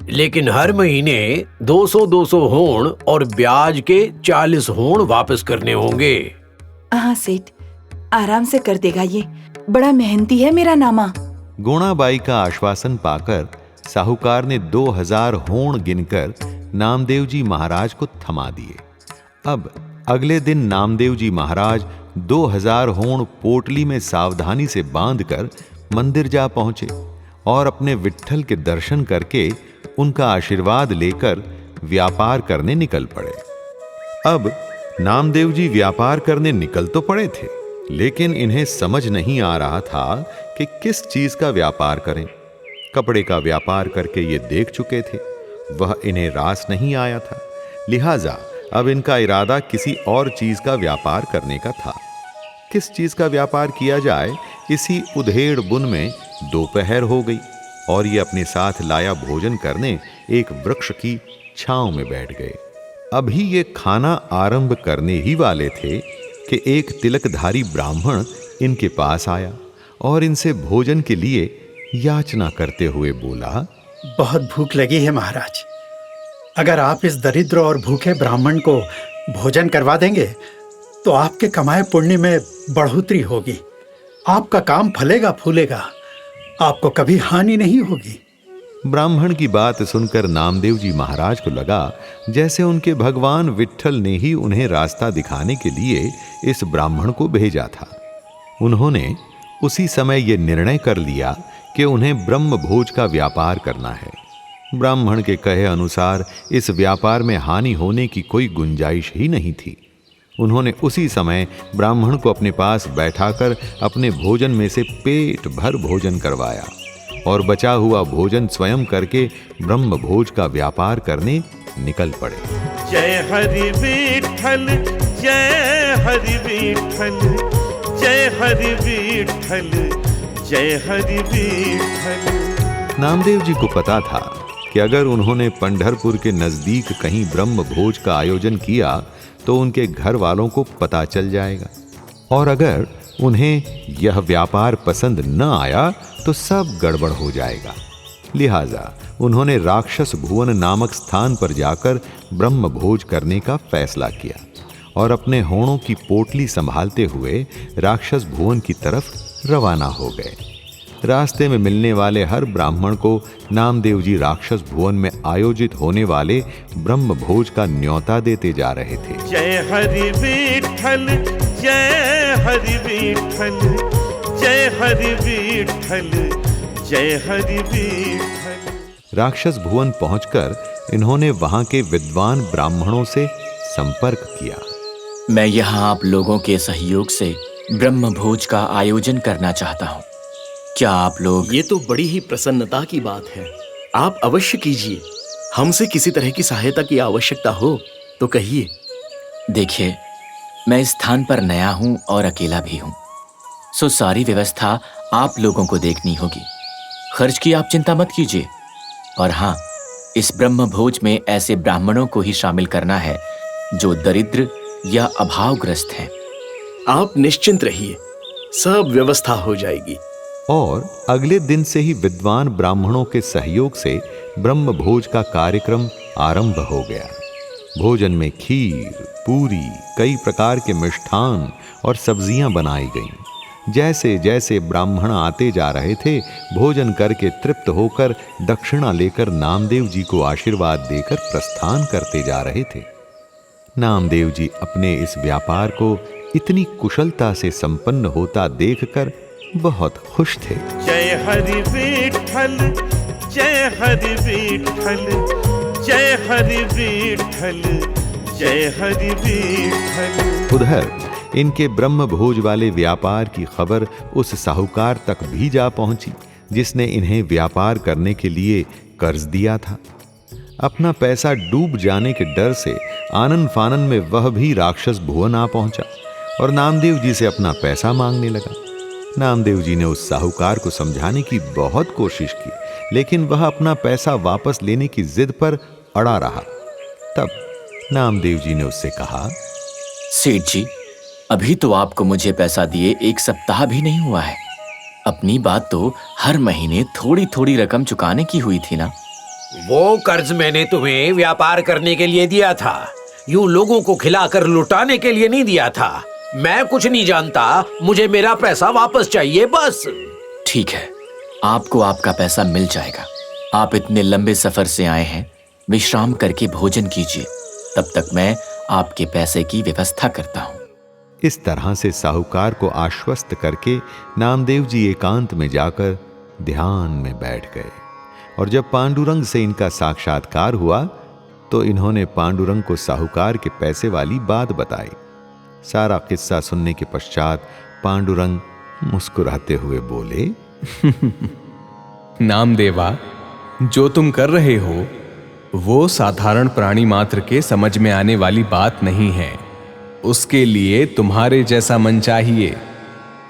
लेकिन हर महीने 200 होन और ब्याज के 40 होन वापस करने होंगे। हाँ सेठ, आराम से कर देगा। ये बड़ा मेहनती है मेरा नामा। गोणाबाई का आश्वासन पाकर साहूकार ने 2000 होन गिनकर नामदेव जी महाराज को थमा दिए। अब अगले दिन नामदेव जी महाराज 2000 होन पोटली में सावधानी से बांधकर मंदिर जा पहुंचे और अपने विट्ठल के दर्शन करके उनका आशीर्वाद लेकर व्यापार करने निकल पड़े। अब नामदेव जी व्यापार करने निकल तो पड़े थे, लेकिन इन्हें समझ नहीं आ रहा था कि किस चीज का व्यापार करें। कपड़े का व्यापार करके ये देख चुके थे, वह इन्हें रास नहीं आया था। लिहाजा अब इनका इरादा किसी और चीज का व्यापार करने का था। किस चीज का व्यापार किया जाए, इसी उधेड़ बुन में दोपहर हो गई और ये अपने साथ लाया भोजन करने एक वृक्ष की छांव में बैठ गए। अभी ये खाना आरंभ करने ही वाले थे कि एक तिलकधारी ब्राह्मण इनके पास आया और इनसे भोजन के लिए याचना करते हुए बोला, बहुत भूख लगी है महाराज। अगर आप इस दरिद्र और भूखे ब्राह्मण को भोजन करवा देंगे तो आपके कमाए पुण्य में बढ़ोतरी होगी। आपका काम फलेगा फूलेगा, आपको कभी हानि नहीं होगी। ब्राह्मण की बात सुनकर नामदेव जी महाराज को लगा जैसे उनके भगवान विट्ठल ने ही उन्हें रास्ता दिखाने के लिए इस ब्राह्मण को भेजा था। उन्होंने उसी समय यह निर्णय कर लिया कि उन्हें ब्रह्म भोज का व्यापार करना है। ब्राह्मण के कहे अनुसार इस व्यापार में हानि होने की कोई गुंजाइश ही नहीं थी। उन्होंने उसी समय ब्राह्मण को अपने पास बैठाकर अपने भोजन में से पेट भर भोजन करवाया और बचा हुआ भोजन स्वयं करके ब्रह्म भोज का व्यापार करने निकल पड़े। जय हरि विठ्ठल, जय हरि विठ्ठल, जय हरि विठ्ठल, जय हरि विठ्ठल। नामदेव जी को पता था कि अगर उन्होंने पंढरपुर के नजदीक कहीं ब्रह्म भोज का आयोजन किया तो उनके घर वालों को पता चल जाएगा, और अगर उन्हें यह व्यापार पसंद न आया तो सब गड़बड़ हो जाएगा। लिहाजा उन्होंने राक्षस भुवन नामक स्थान पर जाकर ब्रह्म भोज करने का फैसला किया और अपने होंठों की पोटली संभालते हुए राक्षस भुवन की तरफ रवाना हो गए। रास्ते में मिलने वाले हर ब्राह्मण को नामदेव जी राक्षस भुवन में आयोजित होने वाले ब्रह्म भोज का न्योता देते जा रहे थे। जय हरि विठ्ठल, जय हरि विठ्ठल, जय हरि विठ्ठल, जय हरि विठ्ठल। राक्षस भुवन पहुंचकर इन्होंने वहां के विद्वान ब्राह्मणों से संपर्क किया। मैं यहाँ आप लोगों के सहयोग से ब्रह्म भोज का आयोजन करना चाहता हूँ। क्या आप लोग? ये तो बड़ी ही प्रसन्नता की बात है, आप अवश्य कीजिए। हमसे किसी तरह की सहायता की आवश्यकता हो तो कहिए। देखिए, मैं इस स्थान पर नया हूँ और अकेला भी हूँ, सो सारी व्यवस्था आप लोगों को देखनी होगी। खर्च की आप चिंता मत कीजिए, और हाँ, इस ब्रह्म भोज में ऐसे ब्राह्मणों को ही शामिल करना है जो दरिद्र या अभावग्रस्त हैं। आप निश्चिंत रहिए, सब व्यवस्था हो जाएगी। और अगले दिन से ही विद्वान ब्राह्मणों के सहयोग से ब्रह्म भोज का कार्यक्रम आरंभ हो गया। भोजन में खीर, पूरी, कई प्रकार के मिष्ठान और सब्जियां बनाई गईं। जैसे जैसे ब्राह्मण आते जा रहे थे, भोजन करके तृप्त होकर दक्षिणा लेकर नामदेव जी को आशीर्वाद देकर प्रस्थान करते जा रहे थे। नामदेव जी अपने इस व्यापार को इतनी कुशलता से संपन्न होता देखकर बहुत खुश थे। जय हरि विठ्ठल, जय हरि विठ्ठल, जय हरि विठ्ठल, जय हरि विठ्ठल। उधर इनके ब्रह्म भोज वाले व्यापार की खबर उस साहूकार तक भी जा पहुंची जिसने इन्हें व्यापार करने के लिए कर्ज दिया था। अपना पैसा डूब जाने के डर से आनन फानन में वह भी राक्षस भुवन आ पहुंचा और नामदेव जी से अपना पैसा मांगने लगा। नामदेव जी ने उस साहूकार को समझाने की बहुत कोशिश की, लेकिन वह अपना पैसा वापस लेने की जिद पर अड़ा रहा। तब नामदेव जी ने उससे कहा, सेठ जी, अभी तो आपको मुझे पैसा दिए 1 सप्ताह भी नहीं हुआ है। अपनी बात तो हर महीने थोड़ी थोड़ी रकम चुकाने की हुई थी ना। वो कर्ज मैंने तुम्हें व्यापार करने के लिए दिया था, यूं लोगों को खिलाकर लुटाने के लिए नहीं दिया था। मैं कुछ नहीं जानता, मुझे मेरा पैसा वापस चाहिए बस। ठीक है, आपको आपका पैसा मिल जाएगा। आप इतने लंबे सफर से आए हैं, विश्राम करके भोजन कीजिए, तब तक मैं आपके पैसे की व्यवस्था करता हूँ। इस तरह से साहूकार को आश्वस्त करके नामदेव जी एकांत में जाकर ध्यान में बैठ गए, और जब पांडुरंग से इनका साक्षात्कार हुआ तो इन्होंने पांडुरंग को साहूकार के पैसे वाली बात बताई। सारा किस्सा सुनने के पश्चात पांडुरंग मुस्कुराते हुए बोले, नामदेवा, जो तुम कर रहे हो वो साधारण प्राणी मात्र के समझ में आने वाली बात नहीं है। उसके लिए तुम्हारे जैसा मन चाहिए,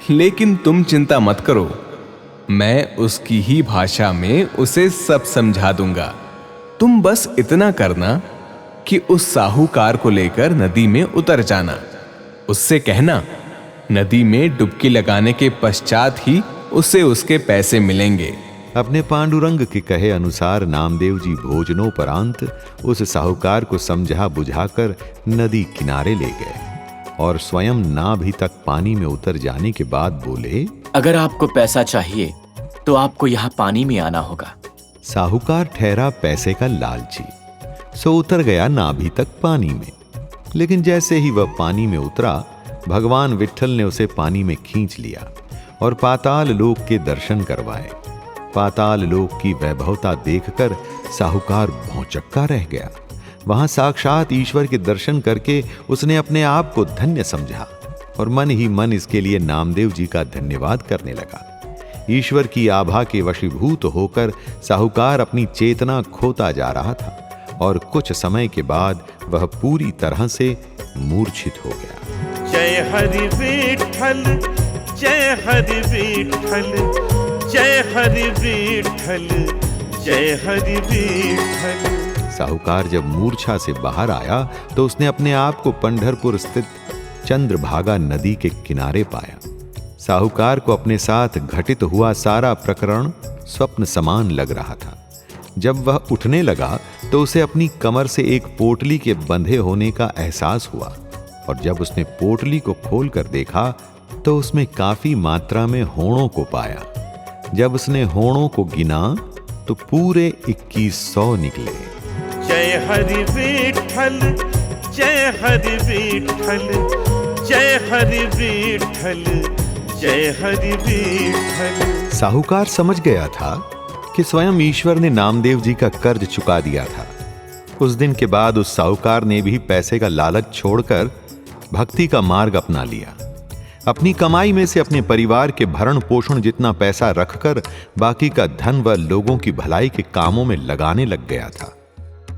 लेकिन तुम चिंता मत करो, मैं उसकी ही भाषा में उसे सब समझा दूंगा। तुम बस इतना करना कि उस साहूकार को लेकर नदी में उतर जाना। उससे कहना, नदी में डुबकी लगाने के पश्चात ही उसे उसके पैसे मिलेंगे। अपने पांडुरंग के कहे अनुसार नामदेव जी भोजनोपरांत उस साहूकार को समझा बुझाकर नदी किनारे ले गए और स्वयं नाभि तक पानी में उतर जाने के बाद बोले, अगर आपको पैसा चाहिए तो आपको यहाँ पानी में आना होगा। साहूकार ठहरा पैसे का लालची, सो उतर गया नाभि तक पानी में। लेकिन जैसे ही वह पानी में उतरा, भगवान विट्ठल ने उसे पानी में खींच लिया और पाताल लोक के दर्शन करवाए। पाताल लोक की वैभवता देखकर साहूकार भौचक्का रह गया। वहां साक्षात ईश्वर के दर्शन करके उसने अपने आप को धन्य समझा और मन ही मन इसके लिए नामदेव जी का धन्यवाद करने लगा। ईश्वर की आभा के वशीभूत होकर साहूकार अपनी चेतना खोता जा रहा था और कुछ समय के बाद वह पूरी तरह से मूर्छित हो गया। जय हरि विठ्ठल, जय हरि विठ्ठल, जय हरि विठ्ठल, जय हरि विठ्ठल। साहूकार जब मूर्छा से बाहर आया तो उसने अपने आप को पंढरपुर स्थित चंद्रभागा नदी के किनारे पाया। साहूकार को अपने साथ घटित हुआ सारा प्रकरण स्वप्न समान लग रहा था। जब वह उठने लगा तो उसे अपनी कमर से एक पोटली के बंधे होने का एहसास हुआ और जब उसने पोटली को खोलकर देखा तो उसमें काफी मात्रा में होड़ों को पाया। जब उसने होड़ों को गिना तो पूरे 2100 निकले। जय हरि विठ्ठल, जय हरि विठ्ठल, जय हरि विठ्ठल, जय हरि विठ्ठल। साहूकार समझ गया था कि स्वयं ईश्वर ने नामदेव जी का कर्ज चुका दिया था। उस दिन के बाद उस साहूकार ने भी पैसे का लालच छोड़कर भक्ति का मार्ग अपना लिया। अपनी कमाई में से अपने परिवार के भरण पोषण जितना पैसा रखकर बाकी का धन व लोगों की भलाई के कामों में लगाने लग गया था।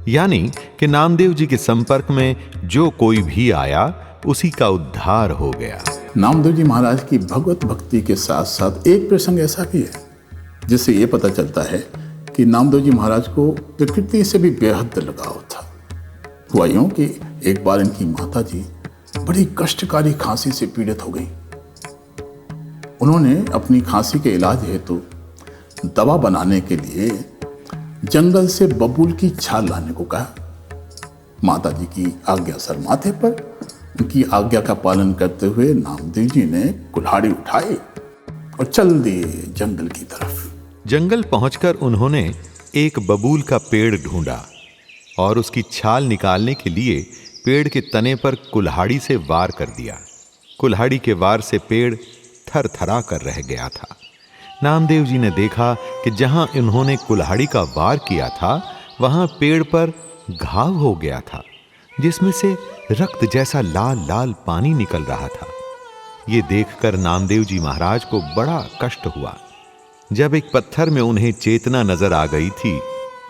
यानी कि नामदेव जी के संपर्क में जो कोई भी आया उसी का उद्धार हो गया। नामदेव जी महाराज की भगवत भक्ति के साथ साथ एक प्रसंग ऐसा भी है जिससे ये पता चलता है कि नामदेव जी महाराज को प्रकृति से भी बेहद लगाव था। हुआ यूं कि एक बार इनकी माता जी बड़ी कष्टकारी खांसी से पीड़ित हो गई। उन्होंने अपनी खांसी के इलाज हेतु दवा बनाने के लिए जंगल से बबूल की छाल लाने को कहा। माता जी की आज्ञा सर माथे पर, उनकी आज्ञा का पालन करते हुए नामदेव जी ने कुल्हाड़ी उठाई और चल दिए जंगल की तरफ। जंगल पहुंचकर उन्होंने एक बबूल का पेड़ ढूंढा और उसकी छाल निकालने के लिए पेड़ के तने पर कुल्हाड़ी से वार कर दिया। कुल्हाड़ी के वार से पेड़ थरथरा कर रह गया था। नामदेव जी ने देखा कि जहां इन्होंने कुल्हाड़ी का वार किया था वहां पेड़ पर घाव हो गया था जिसमें से रक्त जैसा लाल लाल पानी निकल रहा था। ये देखकर नामदेव जी महाराज को बड़ा कष्ट हुआ। जब एक पत्थर में उन्हें चेतना नजर आ गई थी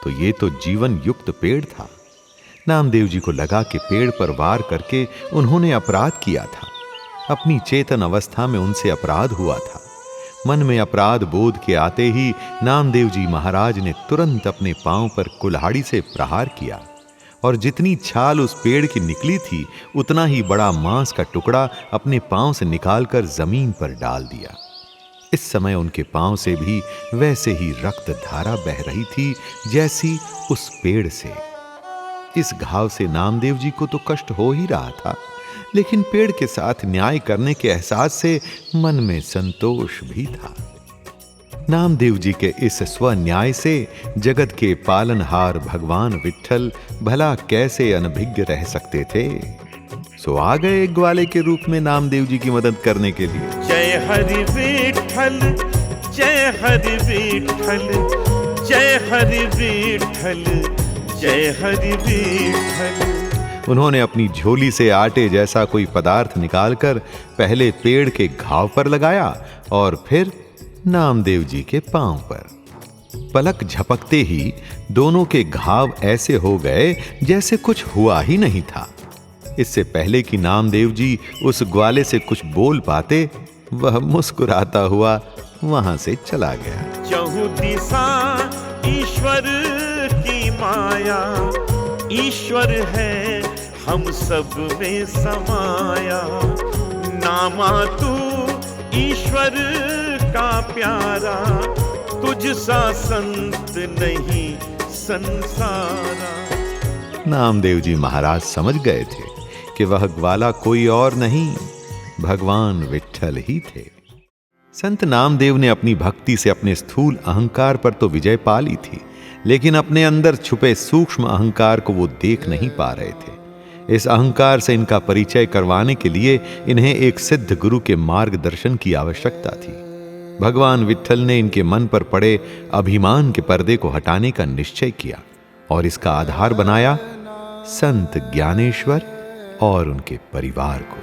तो ये तो जीवन युक्त पेड़ था। नामदेव जी को लगा कि पेड़ पर वार करके उन्होंने अपराध किया था। अपनी चेतन अवस्था में उनसे अपराध हुआ था। मन में अपराध बोध के आते ही नामदेव जी महाराज ने तुरंत अपने पांव पर कुल्हाड़ी से प्रहार किया और जितनी छाल उस पेड़ की निकली थी उतना ही बड़ा मांस का टुकड़ा अपने पांव से निकालकर जमीन पर डाल दिया। इस समय उनके पांव से भी वैसे ही रक्त धारा बह रही थी जैसी उस पेड़ से। इस घाव से नामदेव जी को तो कष्ट हो ही रहा था, लेकिन पेड़ के साथ न्याय करने के एहसास से मन में संतोष भी था। नामदेव जी के इस स्वन्याय से जगत के पालनहार भगवान विट्ठल भला कैसे अनभिज्ञ रह सकते थे। सो आ गए एक ग्वाले के रूप में नामदेव जी की मदद करने के लिए। जय हरि विट्ठल, जय हरि विट्ठल, जय हरि विट्ठल, जय हरि विट्ठल। उन्होंने अपनी झोली से आटे जैसा कोई पदार्थ निकालकर पहले पेड़ के घाव पर लगाया और फिर नामदेव जी के पांव पर। पलक झपकते ही दोनों के घाव ऐसे हो गए जैसे कुछ हुआ ही नहीं था। इससे पहले कि नामदेव जी उस ग्वाले से कुछ बोल पाते, वह मुस्कुराता हुआ वहां से चला गया। चहु दिशा ईश्वर की माया, ईश्वर है हम सब में समाया। नामा तू ईश्वर का प्यारा, तुझ सा संत नहीं संसारा। नामदेव जी महाराज समझ गए थे कि वह ग्वाला कोई और नहीं, भगवान विट्ठल ही थे। संत नामदेव ने अपनी भक्ति से अपने स्थूल अहंकार पर तो विजय पा ली थी, लेकिन अपने अंदर छुपे सूक्ष्म अहंकार को वो देख नहीं पा रहे थे। इस अहंकार से इनका परिचय करवाने के लिए इन्हें एक सिद्ध गुरु के मार्गदर्शन की आवश्यकता थी। भगवान विट्ठल ने इनके मन पर पड़े अभिमान के पर्दे को हटाने का निश्चय किया और इसका आधार बनाया संत ज्ञानेश्वर और उनके परिवार को।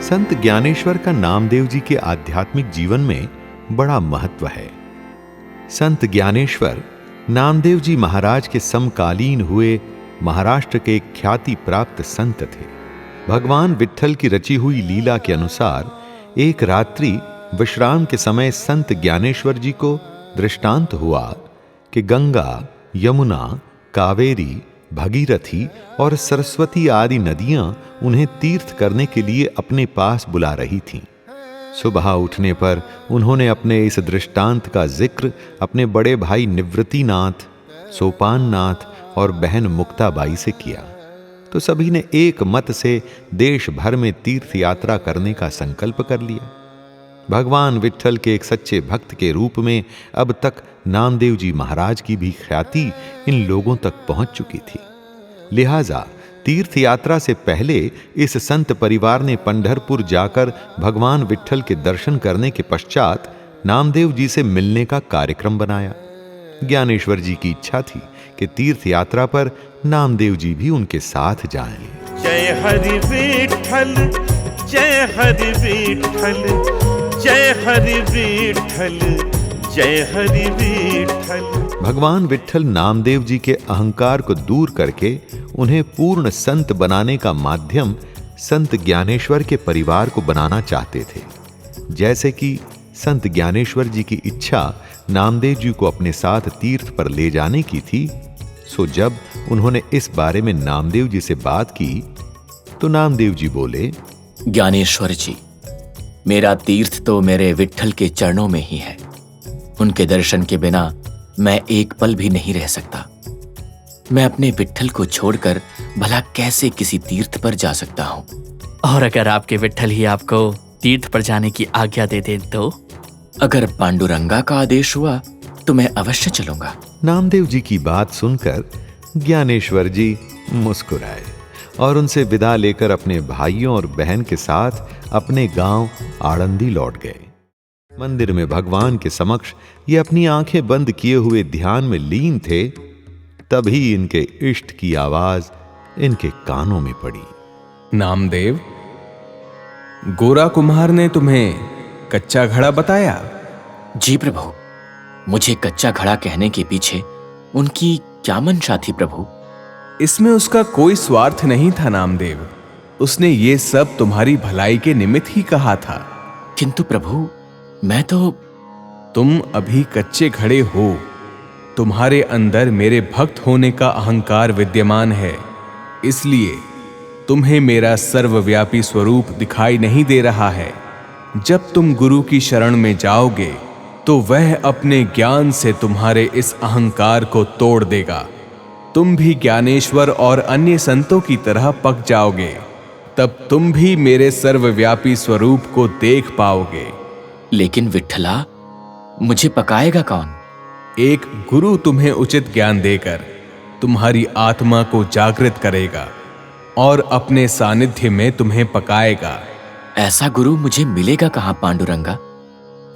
संत ज्ञानेश्वर का नामदेव जी के आध्यात्मिक जीवन में बड़ा महत्व है। संत ज्ञानेश्वर नामदेव जी महाराज के समकालीन हुए महाराष्ट्र के एक ख्याति प्राप्त संत थे। भगवान विट्ठल की रची हुई लीला के अनुसार एक रात्रि विश्राम के समय संत ज्ञानेश्वर जी को दृष्टांत हुआ कि गंगा, यमुना, कावेरी, भगीरथी और सरस्वती आदि नदियां उन्हें तीर्थ करने के लिए अपने पास बुला रही थीं। सुबह उठने पर उन्होंने अपने इस दृष्टांत का जिक्र अपने बड़े भाई निवृत्तिनाथ, सोपाननाथ और बहन मुक्ताबाई से किया, तो सभी ने एक मत से देश भर में तीर्थ यात्रा करने का संकल्प कर लिया। भगवान विट्ठल के एक सच्चे भक्त के रूप में अब तक नामदेव जी महाराज की भी ख्याति इन लोगों तक पहुंच चुकी थी। लिहाजा तीर्थ यात्रा से पहले इस संत परिवार ने पंढरपुर जाकर भगवान विट्ठल के दर्शन करने के पश्चात नामदेव जी से मिलने का कार्यक्रम बनाया। ज्ञानेश्वर जी की इच्छा थी कि तीर्थ यात्रा पर नामदेव जी भी उनके साथ जाएं। जय हरि विट्ठल, जय हरि विट्ठल, जय हरि विट्ठल, जय हरि विट्ठल। भगवान विट्ठल नामदेव जी के अहंकार को दूर करके उन्हें पूर्ण संत बनाने का माध्यम संत ज्ञानेश्वर के परिवार को बनाना चाहते थे। जैसे कि संत ज्ञानेश्वर जी की इच्छा नामदेव जी को अपने साथ तीर्थ पर ले जाने की थी, सो जब उन्होंने इस बारे में नामदेव जी से बात की तो नामदेव जी बोले, ज्ञानेश्वर जी, मेरा तीर्थ तो मेरे विट्ठल के चरणों में ही है। उनके दर्शन के बिना मैं एक पल भी नहीं रह सकता। मैं अपने विट्ठल को छोड़कर भला कैसे किसी तीर्थ पर जा सकता हूँ? और अगर आपके विट्ठल ही आपको तीर्थ पर जाने की आज्ञा दे दें तो? अगर पांडुरंगा का आदेश हुआ तो मैं अवश्य चलूंगा। नामदेव जी की बात सुनकर ज्ञानेश्वर जी मुस्कुराए और उनसे विदा लेकर अपने भाइयों और बहन के साथ अपने गांव आड़ंदी लौट गए। मंदिर में भगवान के समक्ष ये अपनी आंखें बंद किए हुए ध्यान में लीन थे, तभी इनके इष्ट की आवाज इनके कानों में पड़ी। नामदेव, गोरा कुम्हार ने तुम्हें कच्चा घड़ा बताया? जी प्रभु, मुझे कच्चा घड़ा कहने के पीछे उनकी क्या मंशा थी प्रभु? इसमें उसका कोई स्वार्थ नहीं था नामदेव। उसने ये सब तुम्हारी भलाई के निमित्त ही कहा था। किंतु प्रभु, मैं तो... तुम अभी कच्चे घड़े हो। तुम्हारे अंदर मेरे भक्त होने का अहंकार विद्यमान है, इसलिए तुम्हें मेरा सर्वव्यापी स्वरूप दिखाई नहीं दे रहा है। जब तुम गुरु की शरण में जाओगे तो वह अपने ज्ञान से तुम्हारे इस अहंकार को तोड़ देगा। तुम भी ज्ञानेश्वर और अन्य संतों की तरह पक जाओगे। तब तुम भी मेरे सर्वव्यापी स्वरूप को देख पाओगे। लेकिन विट्ठला, मुझे पकाएगा कौन? एक गुरु तुम्हें उचित ज्ञान देकर तुम्हारी आत्मा को जागृत करेगा और अपने सानिध्य में तुम्हें पकाएगा। ऐसा गुरु मुझे मिलेगा कहां पांडुरंगा?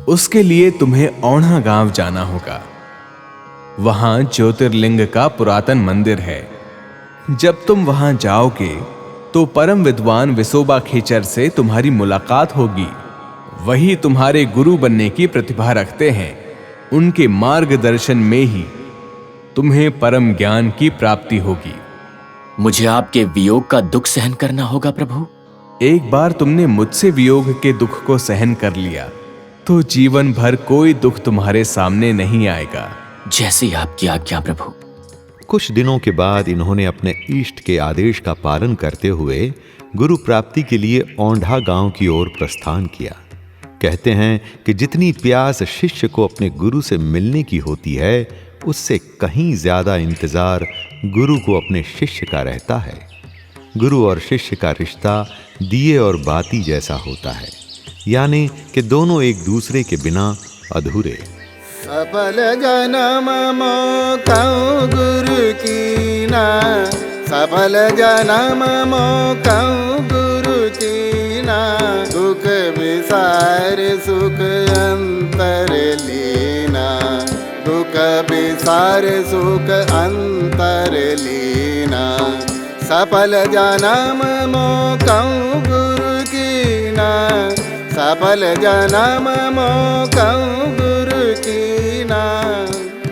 उसके लिए तुम्हें औढ़ा गांव जाना होगा। वहां ज्योतिर्लिंग का पुरातन मंदिर है। जब तुम वहां जाओगे तो परम विद्वान विसोबा खेचर से तुम्हारी मुलाकात होगी। वही तुम्हारे गुरु बनने की प्रतिभा रखते हैं। उनके मार्गदर्शन में ही तुम्हें परम ज्ञान की प्राप्ति होगी। मुझे आपके वियोग का दुख सहन करना होगा प्रभु? एक बार तुमने मुझसे वियोग के दुख को सहन कर लिया तो जीवन भर कोई दुख तुम्हारे सामने नहीं आएगा। जैसी आपकी आज्ञा प्रभु। कुछ दिनों के बाद इन्होंने अपने इष्ट के आदेश का पालन करते हुए गुरु प्राप्ति के लिए औंढा गांव की ओर प्रस्थान किया। कहते हैं कि जितनी प्यास शिष्य को अपने गुरु से मिलने की होती है, उससे कहीं ज्यादा इंतजार गुरु को अपने शिष्य का रहता है। गुरु और शिष्य का रिश्ता दिए और बाती जैसा होता है, यानी कि दोनों एक दूसरे के बिना अधूरे। सफल जन्म मोकौ गुरु कीना, सफल जन्म मोकौ गुरु कीना, दुख विसार सुख अंतर लीना, दुख विसार सुख अंतर लीना, सफल जन्म मोकऊ गुरु कीना, सफल जन्म मोकऊ गुरु कीना।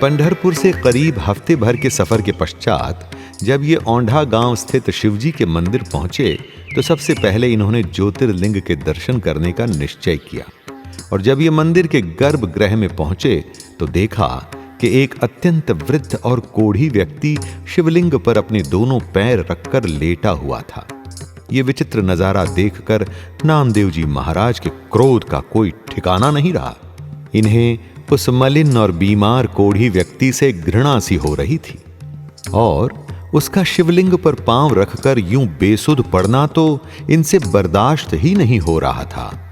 पंढरपुर से करीब हफ्ते भर के सफर के पश्चात जब ये औंढा गांव स्थित शिवजी के मंदिर पहुंचे तो सबसे पहले इन्होंने ज्योतिर्लिंग के दर्शन करने का निश्चय किया। और जब ये मंदिर के गर्भगृह में पहुंचे तो देखा कि एक अत्यंत वृद्ध और कोढ़ी व्यक्ति शिवलिंग पर अपने दोनों पैर रखकर लेटा हुआ था। ये विचित्र नजारा देखकर नामदेव जी महाराज के क्रोध का कोई ठिकाना नहीं रहा। इन्हें उस मलिन और बीमार कोढ़ी व्यक्ति से घृणा सी हो रही थी और उसका शिवलिंग पर पांव रखकर यूं बेसुध पड़ना तो इनसे बर्दाश्त ही नहीं हो रहा था।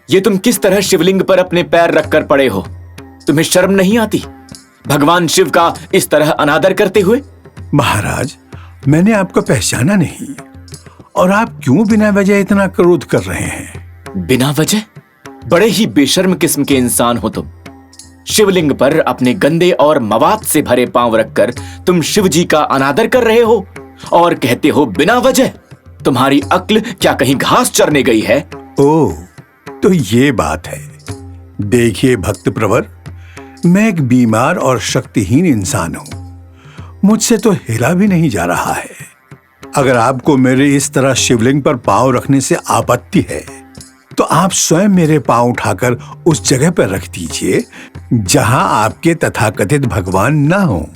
ये तुम किस तरह शिवलिंग पर अपने पैर रखकर पड़े हो? तुम्हें शर्म नहीं आती भगवान शिव का इस तरह अनादर करते हुए? महाराज, मैंने आपको पहचाना नहीं और आप क्यों बिना वजह इतना क्रोध कर रहे हैं? बिना वजह? बड़े ही बेशर्म किस्म के इंसान हो तुम। शिवलिंग पर अपने गंदे और मवाद से भरे पांव रखकर तुम शिव जी का अनादर कर रहे हो और कहते हो बिना वजह। तुम्हारी अक्ल क्या कहीं घास चरने गई है? ओह, तो ये बात है। देखिए भक्त प्रवर, मैं एक बीमार और शक्तिहीन इंसान हूं। मुझसे तो हिला भी नहीं जा रहा है। अगर आपको मेरे इस तरह शिवलिंग पर पांव रखने से आपत्ति है तो आप स्वयं मेरे पांव उठाकर उस जगह पर रख दीजिए जहां आपके तथाकथित भगवान ना हो।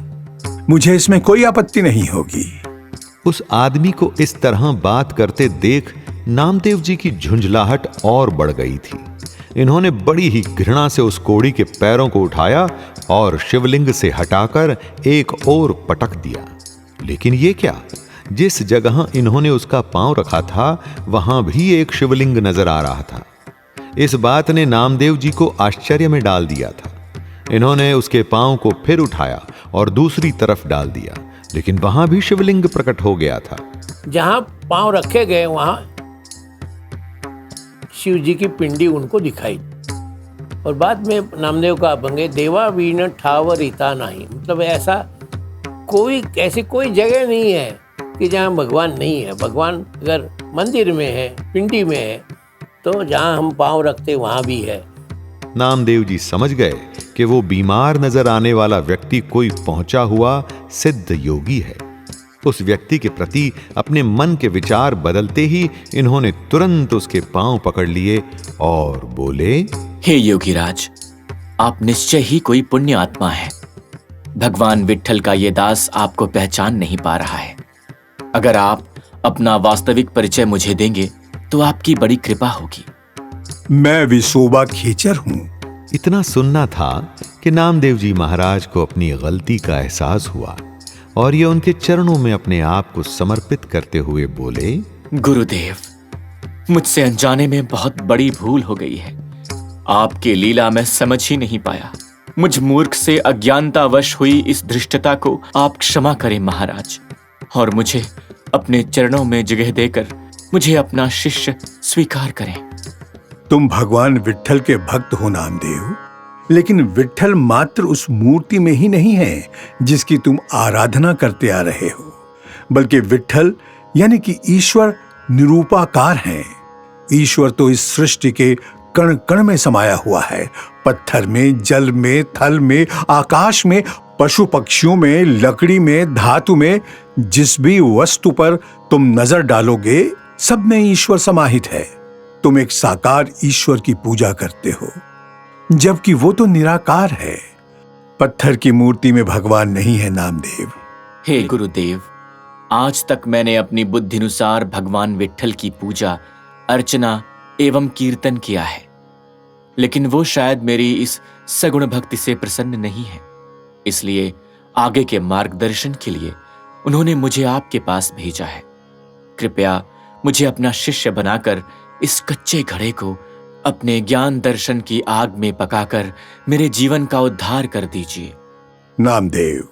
मुझे इसमें कोई आपत्ति नहीं होगी। उस आदमी को इस तरह बात करते देख नामदेव जी की झुंझलाहट और बढ़ गई थी। इन्होंने बड़ी ही घृणा से उस कोढ़ी के पैरों को उठाया और शिवलिंग से हटाकर एक और पटक दिया। लेकिन ये क्या, जिस जगह इन्होंने उसका पांव रखा था वहां भी एक शिवलिंग नजर आ रहा था। इस बात ने नामदेव जी को आश्चर्य में डाल दिया था। इन्होंने उसके पांव को फिर उठाया और दूसरी तरफ डाल दिया, लेकिन वहां भी शिवलिंग प्रकट हो गया था। जहां पांव रखे गए वहां शिव जी की पिंडी उनको दिखाई और बाद में नामदेव का बंगे देवा वीण ठावर रीता नहीं, मतलब ऐसी कोई जगह नहीं है कि जहाँ भगवान नहीं है। भगवान अगर मंदिर में है, पिंडी में है, तो जहाँ हम पांव रखते वहां भी है। नामदेव जी समझ गए कि वो बीमार नजर आने वाला व्यक्ति कोई पहुंचा हुआ सिद्ध योगी है। उस व्यक्ति के प्रति अपने मन के विचार बदलते ही इन्होंने तुरंत उसके पांव पकड़ लिए और बोले, हे योगीराज, आप निश्चय ही कोई पुण्य आत्मा है। भगवान विट्ठल का ये दास आपको पहचान नहीं पा रहा है। अगर आप अपना वास्तविक परिचय मुझे देंगे तो आपकी बड़ी कृपा होगी। मैं विसोबा खेचर हूं। इतना सुनना था कि नामदेव जी महाराज को अपनी गलती का एहसास हुआ और ये उनके चरणों में अपने आप को समर्पित करते हुए बोले, गुरुदेव, मुझसे अनजाने में बहुत बड़ी भूल हो गई है। आपकी लीला मैं समझ ही नहीं पाया। मुझ मूर्ख से अज्ञानतावश हुई इस धृष्टता को आप क्षमा करें महाराज, और मुझे अपने चरणों में जगह देकर मुझे अपना शिष्य स्वीकार करें। तुम भगवान विट्ठल के भक्त हो नामदेव, लेकिन विट्ठल मात्र उस मूर्ति में ही नहीं है जिसकी तुम आराधना करते आ रहे हो, बल्कि विट्ठल यानी कि ईश्वर निरूपाकार हैं। ईश्वर तो इस सृष्टि के कण कण में समाया हुआ है। पत्थर में, जल में, थल में, आकाश में, पशु पक्षियों में, लकड़ी में, धातु में, जिस भी वस्तु पर तुम नजर डालोगे सब में ईश्वर समाहित है। तुम एक साकार ईश्वर की पूजा करते हो, जबकि वो तो निराकार है। पत्थर की मूर्ति में भगवान नहीं है नामदेव। हे गुरुदेव, आज तक मैंने अपनी बुद्धिनुसार भगवान विट्ठल की पूजा, अर्चना एवं कीर्तन किया है, लेकिन वो शायद मेरी इस सगुण भक्ति से प्रसन्न नहीं है। इसलिए आगे के मार्गदर्शन के लिए उन्होंने मुझे आपके पास भेजा है। कृपया मुझे अपना शिष्य बनाकर इस कच्चे घड़े को अपने ज्ञान दर्शन की आग में पकाकर मेरे जीवन का उद्धार कर दीजिए। नामदेव,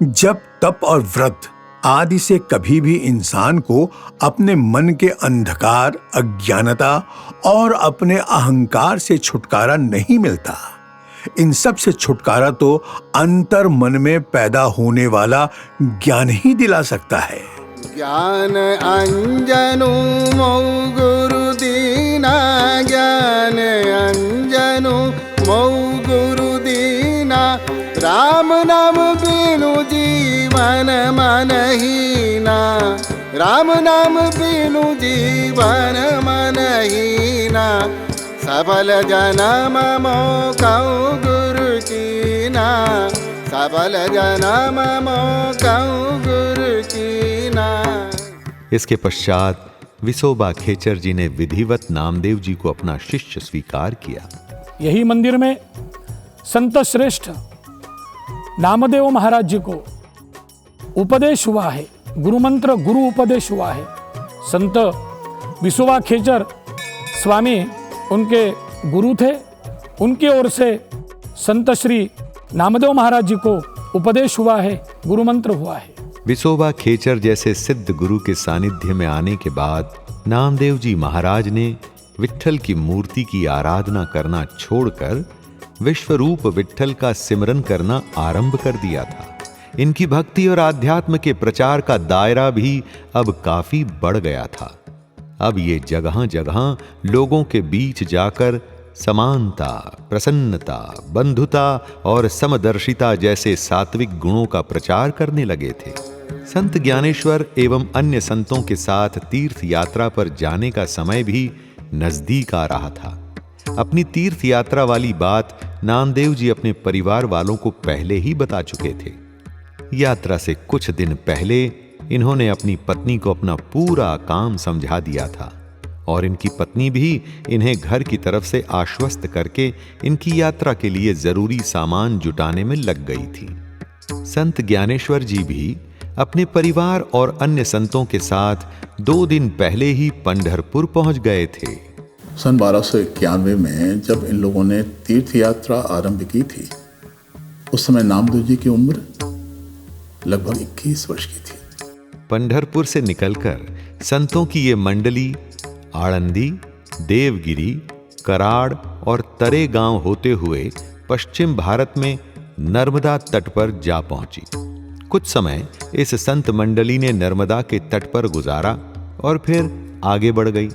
जब तप और व्रत आदि से कभी भी इंसान को अपने मन के अंधकार, अज्ञानता और अपने अहंकार से छुटकारा नहीं मिलता। इन सब से छुटकारा तो अंतर मन में पैदा होने वाला ज्ञान ही दिला सकता है। ज्ञान अंजनु मौ गुरु दीना, ज्ञान अंजनु मौ गुरु दीना, राम नाम बिनु जीवन मन हीना, राम नाम बिनु जीवन मन हीना, सबल जनम मोकौ गुरु कीना, सबल जनम मोकौ गुरु कीना। इसके पश्चात विसोबा खेचर जी ने विधिवत नामदेव जी को अपना शिष्य स्वीकार किया। यही मंदिर में संत श्रेष्ठ नामदेव महाराज जी को उपदेश हुआ है, गुरु मंत्र गुरु उपदेश हुआ है। संत विसोबा खेचर स्वामी उनके गुरु थे, उनकी ओर से संत श्री नामदेव महाराज जी को उपदेश हुआ है, गुरु मंत्र हुआ है। विसोबा खेचर जैसे सिद्ध गुरु के सानिध्य में आने के बाद नामदेव जी महाराज ने विट्ठल की मूर्ति की आराधना करना छोड़कर विश्वरूप विट्ठल का सिमरन करना आरंभ कर दिया था। इनकी भक्ति और आध्यात्म के प्रचार का दायरा भी अब काफी बढ़ गया था। अब ये जगह जगह लोगों के बीच जाकर समानता, प्रसन्नता, बंधुता और समदर्शिता जैसे सात्विक गुणों का प्रचार करने लगे थे। संत ज्ञानेश्वर एवं अन्य संतों के साथ तीर्थ यात्रा पर जाने का समय भी नजदीक आ रहा था। अपनी तीर्थ यात्रा वाली बात नामदेव जी अपने परिवार वालों को पहले ही बता चुके थे। यात्रा से कुछ दिन पहले इन्होंने अपनी पत्नी को अपना पूरा काम समझा दिया था और इनकी पत्नी भी इन्हें घर की तरफ से आश्वस्त करके इनकी यात्रा के लिए जरूरी सामान जुटाने में लग गई थी। संत ज्ञानेश्वर जी भी अपने परिवार और अन्य संतों के साथ 2 दिन पहले ही पंढरपुर पहुंच गए थे। सन 1291 में जब इन लोगों ने तीर्थ यात्रा आरंभ की थी, उस समय नामदेव जी की उम्र लगभग 21 वर्ष की थी। पंढरपुर से निकलकर संतों की ये मंडली आळंदी, देवगिरी, कराड़ और तरे गांव होते हुए पश्चिम भारत में नर्मदा तट पर जा पहुंची। कुछ समय इस संत मंडली ने नर्मदा के तट पर गुजारा और फिर आगे बढ़ गई।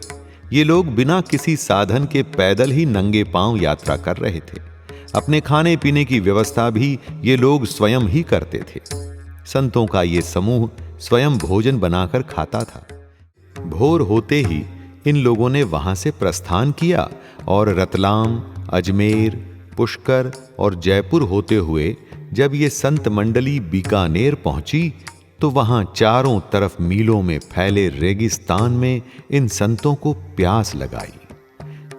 ये लोग बिना किसी साधन के पैदल ही नंगे पांव यात्रा कर रहे थे। अपने खाने पीने की व्यवस्था भी ये लोग स्वयं ही करते थे। संतों का ये समूह स्वयं भोजन बनाकर खाता था। भोर होते ही इन लोगों ने वहां से प्रस्थान किया और रतलाम, अजमेर, पुष्कर और जयपुर होते हुए जब ये संत मंडली बीकानेर पहुंची तो वहां चारों तरफ मीलों में फैले रेगिस्तान में इन संतों को प्यास लगाई।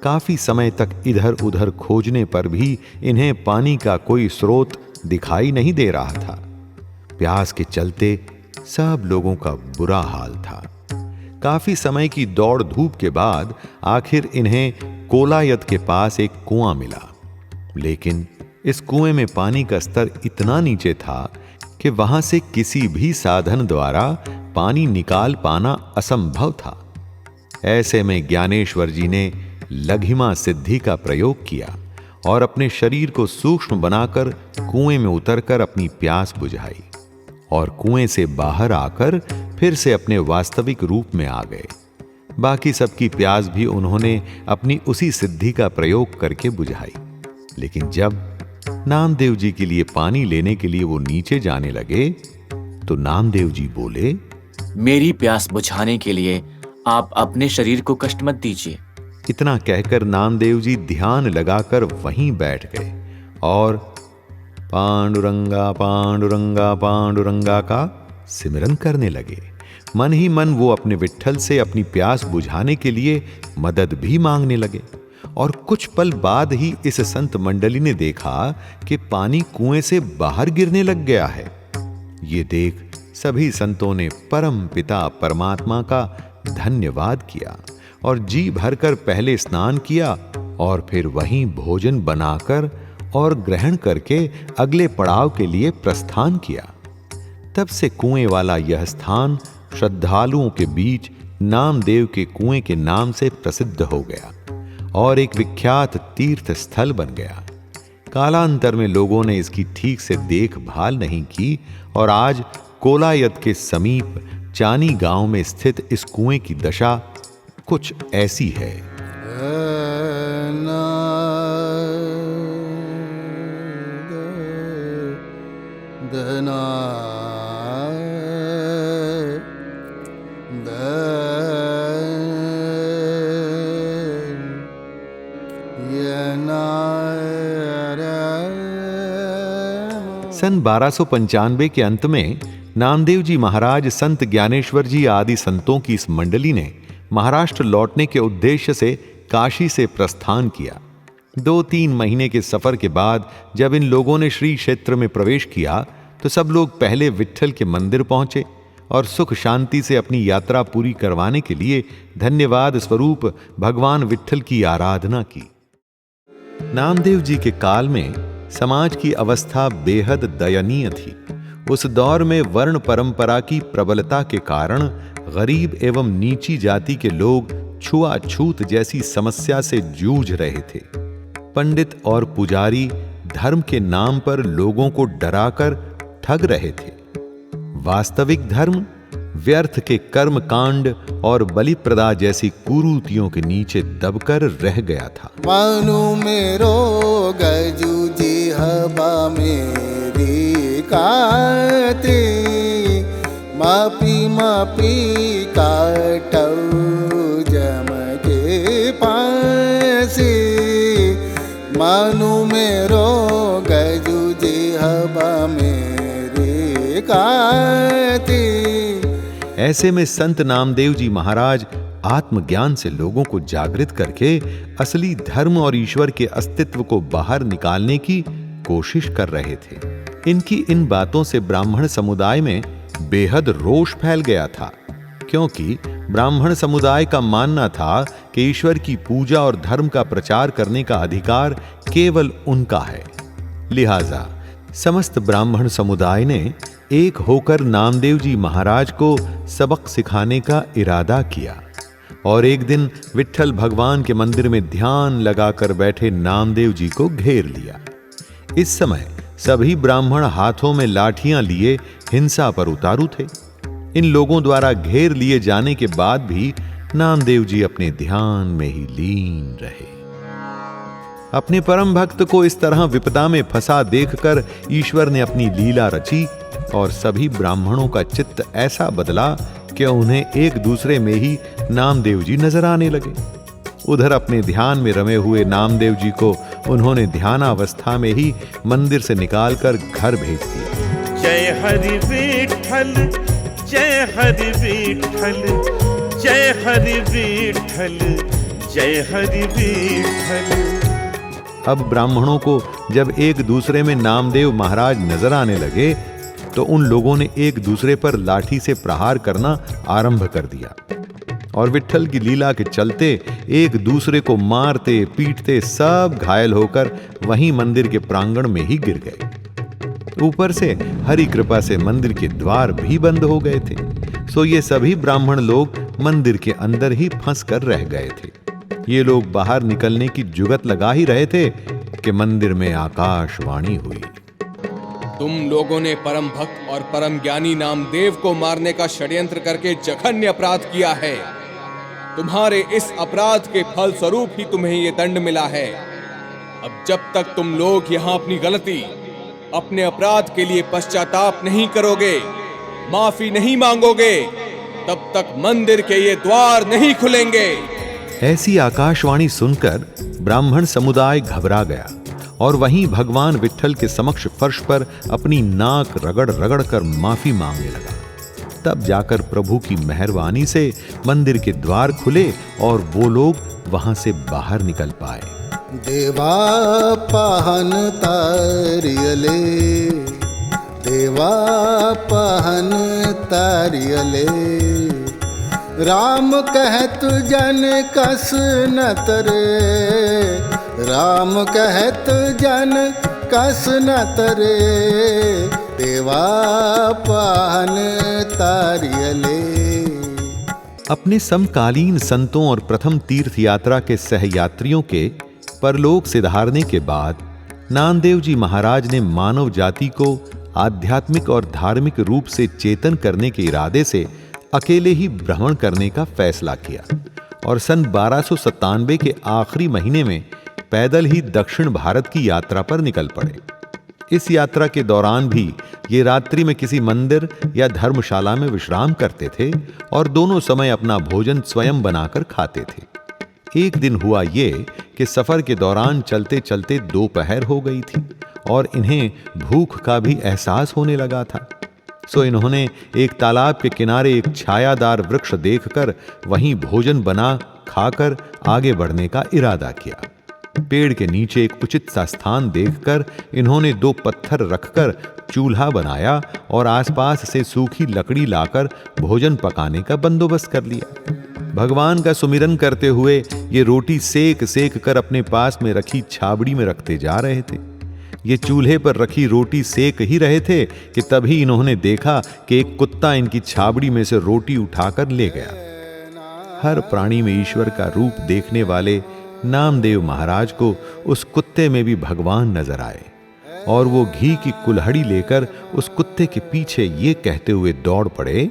काफी समय तक इधर उधर खोजने पर भी इन्हें पानी का कोई स्रोत दिखाई नहीं दे रहा था। प्यास के चलते सब लोगों का बुरा हाल था। काफी समय की दौड़ धूप के बाद आखिर इन्हें कोलायत के पास एक कुआं मिला, लेकिन इस कुएं में पानी का स्तर इतना नीचे था कि वहां से किसी भी साधन द्वारा पानी निकाल पाना असंभव था। ऐसे में ज्ञानेश्वर जी ने लघिमा सिद्धि का प्रयोग किया और अपने शरीर को सूक्ष्म बनाकर कुएं में उतरकर अपनी प्यास बुझाई और कुएं से बाहर आकर फिर से अपने वास्तविक रूप में आ गए। बाकी सबकी प्यास भी उन्होंने अपनी उसी सिद्धि का प्रयोग करके बुझाई। लेकिन जब नामदेव जी के लिए पानी लेने के लिए वो नीचे जाने लगे तो नामदेव जी बोले, मेरी प्यास बुझाने के लिए आप अपने शरीर को कष्ट मत दीजिए। इतना कहकर नामदेव जी ध्यान लगाकर वहीं बैठ गए और पांडुरंगा पांडुरंगा पांडुरंगा का सिमरन करने लगे। मन ही मन वो अपने विट्ठल से अपनी प्यास बुझाने के लिए मदद भी मांगने लगे। और कुछ पल बाद ही इस संत मंडली ने देखा कि पानी कुएं से बाहर गिरने लग गया है। ये देख सभी संतों ने परम पिता परमात्मा का धन्यवाद किया और जी भरकर पहले स्नान किया और फिर वहीं भोजन बनाकर और ग्रहण करके अगले पड़ाव के लिए प्रस्थान किया। तब से कुएं वाला यह स्थान श्रद्धालुओं के बीच नामदेव के कुएं के नाम से प्रसिद्ध हो गया और एक विख्यात तीर्थ स्थल बन गया। कालांतर में लोगों ने इसकी ठीक से देखभाल नहीं की और आज कोलायत के समीप चानी गांव में स्थित इस कुएं की दशा कुछ ऐसी है। सन 1295 के अंत में नामदेव जी महाराज, संत ज्ञानेश्वर जी आदि संतों की इस मंडली ने महाराष्ट्र लौटने के उद्देश्य से काशी से प्रस्थान किया। 2-3 महीने के सफर के बाद जब इन लोगों ने श्री क्षेत्र में प्रवेश किया तो सब लोग पहले विट्ठल के मंदिर पहुंचे और सुख शांति से अपनी यात्रा पूरी करवाने के लिए धन्यवाद स्वरूप भगवान विट्ठल की आराधना की। नामदेव जी के काल में समाज की अवस्था बेहद दयनीय थी। उस दौर में वर्ण परंपरा की प्रबलता के कारण गरीब एवं नीची जाति के लोग छुआछूत जैसी समस्या से जूझ रहे थे। पंडित और पुजारी धर्म के नाम पर लोगों को डराकर ठग रहे थे। वास्तविक धर्म व्यर्थ के कर्म कांड और बलि प्रदा जैसी कुरीतियों के नीचे दबकर रह गया था। मनु मेरो गजुजी हवा मेरी काती, मापी मापी काटौ जम के पासी। मनु मेरो गजुजी हवा मेरी काती। ऐसे में संत नामदेव जी महाराज आत्मज्ञान से लोगों को जागृत करके असली धर्म और ईश्वर के अस्तित्व को बाहर निकालने की कोशिश कर रहे थे। इनकी इन बातों से ब्राह्मण समुदाय में बेहद रोष फैल गया था, क्योंकि ब्राह्मण समुदाय का मानना था कि ईश्वर की पूजा और धर्म का प्रचार करने का अधिकार केवल उनका है। लिहाजा समस्त ब्राह्मण समुदाय ने एक होकर नामदेव जी महाराज को सबक सिखाने का इरादा किया और एक दिन विट्ठल भगवान के मंदिर में ध्यान लगाकर बैठे नामदेव जी को घेर लिया। इस समय सभी ब्राह्मण हाथों में लाठियां लिए हिंसा पर उतारू थे। इन लोगों द्वारा घेर लिए जाने के बाद भी नामदेव जी अपने ध्यान में ही लीन रहे। अपने परम भक्त को इस तरह विपदा में फंसा देखकर ईश्वर ने अपनी लीला रची और सभी ब्राह्मणों का चित्त ऐसा बदला कि उन्हें एक दूसरे में ही नामदेव जी नजर आने लगे। उधर अपने ध्यान में रमे हुए नामदेव जी को उन्होंने ध्यानावस्था में ही मंदिर से निकालकर घर भेज दिया। जय हरि विठ्ठल, जय हरि विठ्ठल, जय हरि विठ्ठल, जय हरि विठ्ठल। अब ब्राह्मणों को जब एक दूसरे में नामदेव महाराज नजर आने लगे तो उन लोगों ने एक दूसरे पर लाठी से प्रहार करना आरंभ कर दिया और विट्ठल की लीला के चलते एक दूसरे को मारते पीटते सब घायल होकर वहीं मंदिर के प्रांगण में ही गिर गए। ऊपर से हरि कृपा से मंदिर के द्वार भी बंद हो गए थे, सो ये सभी ब्राह्मण लोग मंदिर के अंदर ही फंस कर रह गए थे। ये लोग बाहर निकलने की जुगत लगा ही रहे थे कि मंदिर में आकाशवाणी हुई। तुम लोगों ने परम भक्त और परम ज्ञानी नामदेव को मारने का षड्यंत्र करके जघन्य अपराध किया है। तुम्हारे इस अपराध के फल स्वरूप ही तुम्हें ये दंड मिला है। अब जब तक तुम लोग यहाँ अपनी गलती, अपने अपराध के लिए पश्चाताप नहीं करोगे, माफी नहीं मांगोगे, तब तक मंदिर के ये द्वार नहीं खुलेंगे। ऐसी आकाशवाणी सुनकर ब्राह्मण समुदाय घबरा गया और वहीं भगवान विट्ठल के समक्ष फर्श पर अपनी नाक रगड़ रगड़ कर माफी मांगने लगा। तब जाकर प्रभु की मेहरबानी से मंदिर के द्वार खुले और वो लोग वहां से बाहर निकल पाए। देवा पहन तारियले, देवा पहन तारियले, राम कहत जन कस न तरे, राम कहत जन कस न तरे, देवा पाहन तारियले। अपने समकालीन संतों और प्रथम तीर्थ यात्रा के सहयात्रियों के परलोक सिधारने के बाद नामदेव जी महाराज ने मानव जाति को आध्यात्मिक और धार्मिक रूप से चेतन करने के इरादे से अकेले ही भ्रमण करने का फैसला किया और सन 1297 के आखिरी महीने में पैदल ही दक्षिण भारत की यात्रा पर निकल पड़े। इस यात्रा के दौरान भी ये रात्रि में किसी मंदिर या धर्मशाला में विश्राम करते थे और दोनों समय अपना भोजन स्वयं बनाकर खाते थे। एक दिन हुआ ये कि सफर के दौरान चलते चलते दोपहर हो गई थी और इन्हें भूख का भी एहसास होने लगा था। सो इन्होंने एक तालाब के किनारे एक छायादार वृक्ष देखकर वहीं भोजन बना खाकर आगे बढ़ने का इरादा किया। पेड़ के नीचे एक उचित सा स्थान देखकर इन्होंने 2 पत्थर रखकर चूल्हा बनाया और आसपास से सूखी लकड़ी लाकर भोजन पकाने का बंदोबस्त कर लिया। भगवान का सुमिरन करते हुए ये रोटी सेक सेक कर अपने पास में रखी छाबड़ी में रखते जा रहे थे। ये चूल्हे पर रखी रोटी सेक ही रहे थे कि तभी इन्होंने देखा कि एक कुत्ता इनकी छाबड़ी में से रोटी उठाकर ले गया। हर प्राणी में ईश्वर का रूप देखने वाले नामदेव महाराज को उस कुत्ते में भी भगवान नजर आए और वो घी की कुल्हड़ी लेकर उस कुत्ते के पीछे ये कहते हुए दौड़ पड़े,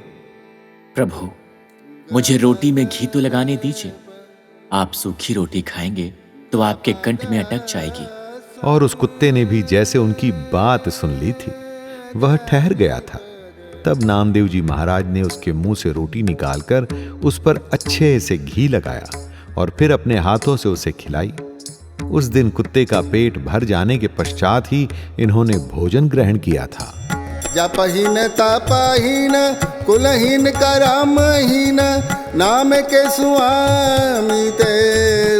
प्रभु मुझे रोटी में घी तो लगाने दीजिए, आप सूखी रोटी खाएंगे तो आपके कंठ में अटक जाएगी। और उस कुत्ते ने भी जैसे उनकी बात सुन ली थी, वह ठहर गया था। तब नामदेव जी महाराज ने उसके मुंह से रोटी निकालकर उस पर अच्छे से घी लगाया और फिर अपने हाथों से उसे खिलाई। उस दिन कुत्ते का पेट भर जाने के पश्चात ही इन्होंने भोजन ग्रहण किया था। जपहीन तपहीन कुलहीन करमहीन नाम के स्वामी ते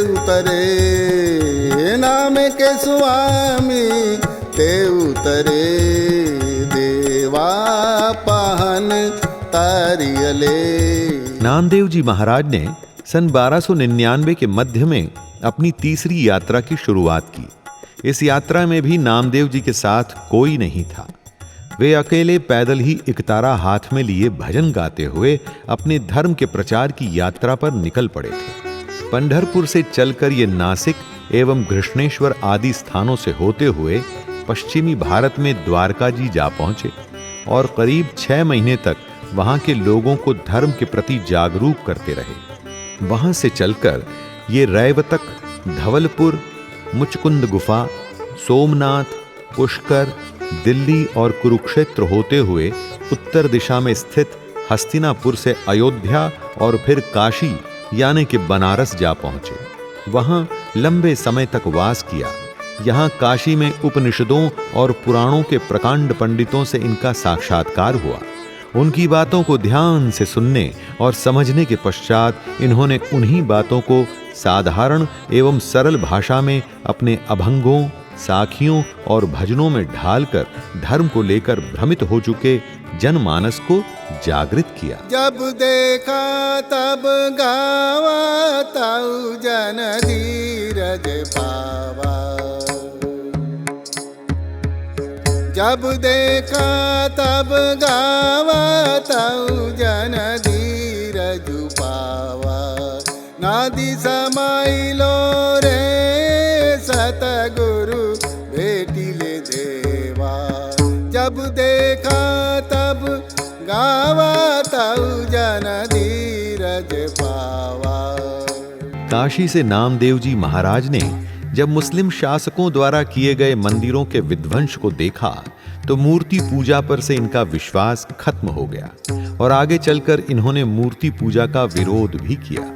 उतरे, नाम के स्वामी ते उतरे, देवा पाहन तारियले। नामदेव जी महाराज ने सन 1299 के मध्य में अपनी तीसरी यात्रा की शुरुआत की। इस यात्रा में भी नामदेव जी के साथ कोई नहीं था। वे अकेले पैदल ही इकतारा हाथ में लिए भजन गाते हुए अपने धर्म के प्रचार की यात्रा पर निकल पड़े थे। पंढरपुर से चलकर ये नासिक एवं घृष्णेश्वर आदि स्थानों से होते हुए पश्चिमी भारत में द्वारका जी जा पहुंचे और करीब 6 महीने तक वहां के लोगों को धर्म के प्रति जागरूक करते रहे। वहां से चलकर ये रैवतक, धवलपुर, मुचकुंद गुफा, सोमनाथ, पुष्कर, दिल्ली और कुरुक्षेत्र होते हुए उत्तर दिशा में स्थित हस्तिनापुर से अयोध्या और फिर काशी यानी कि बनारस जा पहुंचे। वहां लंबे समय तक वास किया। यहाँ काशी में उपनिषदों और पुराणों के प्रकांड पंडितों से इनका साक्षात्कार हुआ। उनकी बातों को ध्यान से सुनने और समझने के पश्चात इन्होंने उन्हीं बातों को साधारण एवं सरल भाषा में अपने अभंगों, साखियों और भजनों में ढालकर धर्म को लेकर भ्रमित हो चुके जनमानस को जागृत किया। जब देखा तब गावा ताऊ जन धीरज पावा, जब देखा तब गावा ताऊ जन धीरज पावा, नादी समाइलो रे सतगुरु भेटिले देवा, जब देखा तब गावा ताऊ जन धीरज पावा। काशी से नामदेव जी महाराज ने जब मुस्लिम शासकों द्वारा किए गए मंदिरों के विध्वंस को देखा तो मूर्ति पूजा पर से इनका विश्वास खत्म हो गया और आगे चलकर इन्होंने मूर्ति पूजा का विरोध भी किया।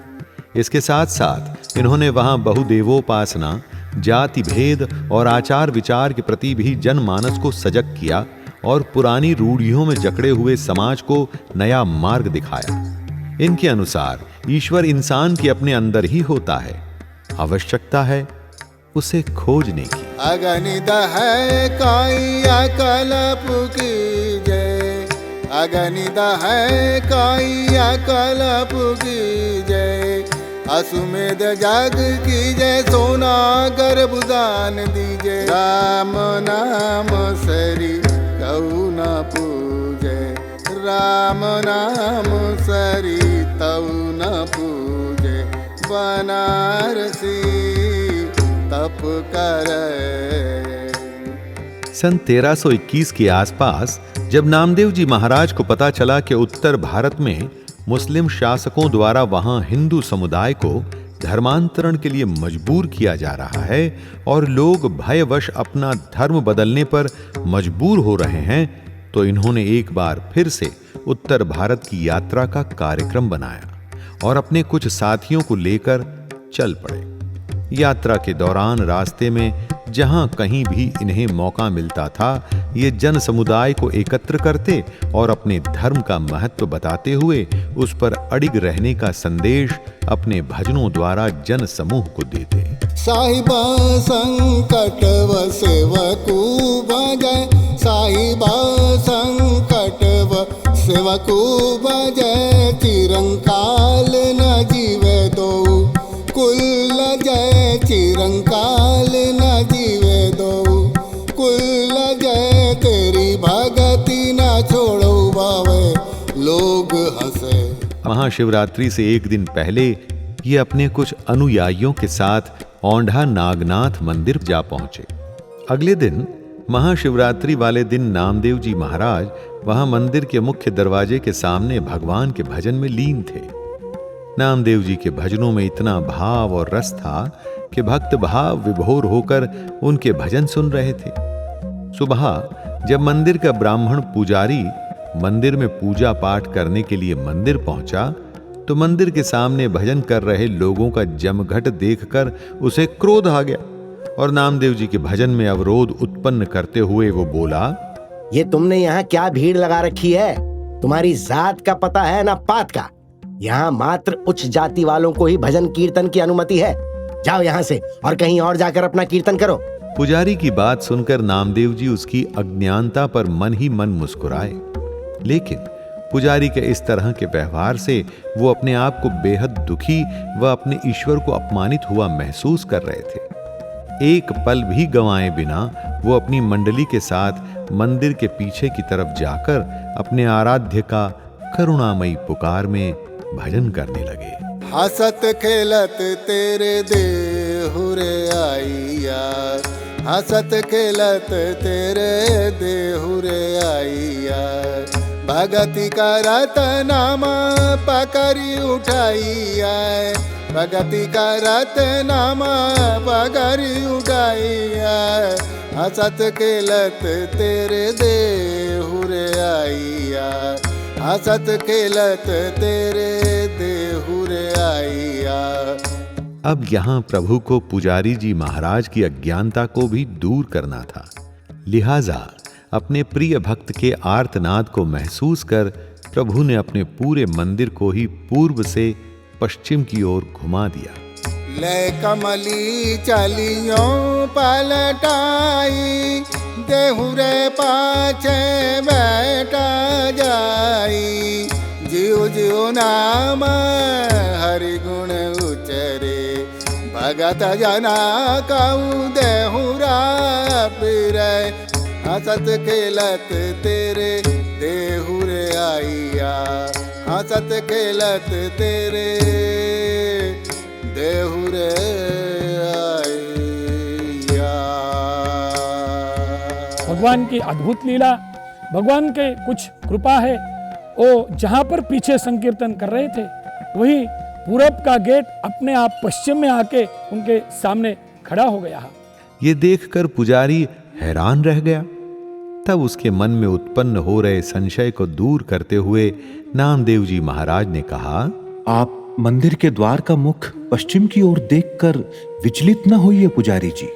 इसके साथ साथ इन्होंने वहां बहुदेवोपासना, जाति भेद और आचार विचार के प्रति भी जनमानस को सजग किया और पुरानी रूढ़ियों में जकड़े हुए समाज को नया मार्ग दिखाया। इनके अनुसार ईश्वर इंसान के अपने अंदर ही होता है, आवश्यकता है उसे खोजने की। अगणित है काई अकल्प की जय, अगणित है काई अकल्प की जय, अश्वमेध जग की जय, सोना गर्भ दान दीजे, राम नाम सरी कऊ न राम नाम सरी तव न पूजे बनारसी तप करे। सन 1321 के आसपास जब नामदेव जी महाराज को पता चला कि उत्तर भारत में मुस्लिम शासकों द्वारा वहां हिंदू समुदाय को धर्मांतरण के लिए मजबूर किया जा रहा है और लोग भयवश अपना धर्म बदलने पर मजबूर हो रहे हैं, तो इन्होंने एक बार फिर से उत्तर भारत की यात्रा का कार्यक्रम बनाया और अपने कुछ साथियों को लेकर चल पड़े। यात्रा के दौरान रास्ते में जहां कहीं भी इन्हें मौका मिलता था, ये जन समुदाय को एकत्र करते और अपने धर्म का महत्व बताते हुए उस पर अडिग रहने का संदेश अपने भजनों द्वारा जन समूह को देते। साहिबा संकट व सेवकू भजय, साहिबा संकट व सेवकू भजय, चिरंकाल न जीवे दो कुल जय, चिरंकाल न जीवे दो कुल जय, तेरी भगति न छोड़ो बावे लोग हंसे। महाशिवरात्रि से एक दिन पहले ये अपने कुछ अनुयायियों के साथ औंढा नागनाथ मंदिर जा पहुंचे। अगले दिन महाशिवरात्रि वाले दिन नामदेव जी महाराज वहां मंदिर के मुख्य दरवाजे के सामने भगवान के भजन में लीन थे। नामदेव जी के भजनों में इतना भाव और रस था कि भक्त भाव विभोर होकर उनके भजन सुन रहे थे। सुबह जब मंदिर का ब्राह्मण पुजारी मंदिर में पूजा पाठ करने के लिए मंदिर पहुंचा, तो मंदिर के सामने भजन कर रहे लोगों का जमघट देखकर उसे क्रोध आ गया और नामदेव जी के भजन में अवरोध उत्पन्न करते हुए वो बोला, ये तुमने यहाँ क्या भीड़ लगा रखी है? तुम्हारी जात का पता है ना पात का? यहाँ मात्र उच्च जाति वालों को ही भजन कीर्तन की अनुमति है। जाओ यहाँ से और कहीं और जाकर अपना कीर्तन करो। पुजारी की बात सुनकर नामदेव जी उसकी अज्ञानता पर मन ही मन मुस्कुराए, लेकिन पुजारी के इस तरह के व्यवहार से वो अपने आप को बेहद दुखी व अपने ईश्वर को अपमानित हुआ महसूस कर रहे थे। एक पल भी गंवाए बिना वो अपनी मंडली के साथ मंदिर के पीछे की तरफ जाकर अपने आराध्य का करुणामयी पुकार में भजन करने लगे। हसत खेलत तेरे देहु रे आईया, हसत खेलत तेरे देहु रे आईया, भगति करत नामा पकड़ी उठाईया, भगति करत नामा पकड़ी उठाईया, हसत खेलत तेरे देहु रे आईया, हसत खेलत तेरे देहु रे आईया। अब यहाँ प्रभु को पुजारी जी महाराज की अज्ञानता को भी दूर करना था, लिहाजा अपने प्रिय भक्त के आर्तनाद को महसूस कर प्रभु ने अपने पूरे मंदिर को ही पूर्व से पश्चिम की ओर घुमा दिया। ले कमली चलियों पलटाई, देहु रे पाछे बैठा जाई, जियो जियो नाम हरि गुण उचरे, भगत जना कहूँ देहुरा पिरै, हसत खेलत तेरे देहु रे आईया, हसत खेलत तेरे देहु रे आईया। भगवान की अद्भुत लीला, भगवान के कुछ कृपा है। वो जहाँ पर पीछे संकीर्तन कर रहे थे, वही पूरब का गेट अपने आप पश्चिम में आके उनके सामने खड़ा हो गया। ये देखकर पुजारी हैरान रह गया। तब उसके मन में उत्पन्न हो रहे संशय को दूर करते हुए नामदेव जी महाराज ने कहा, आप मंदिर के द्वार का मुख पश्चिम की ओर देखकर विचलित न होइए पुजारी जी।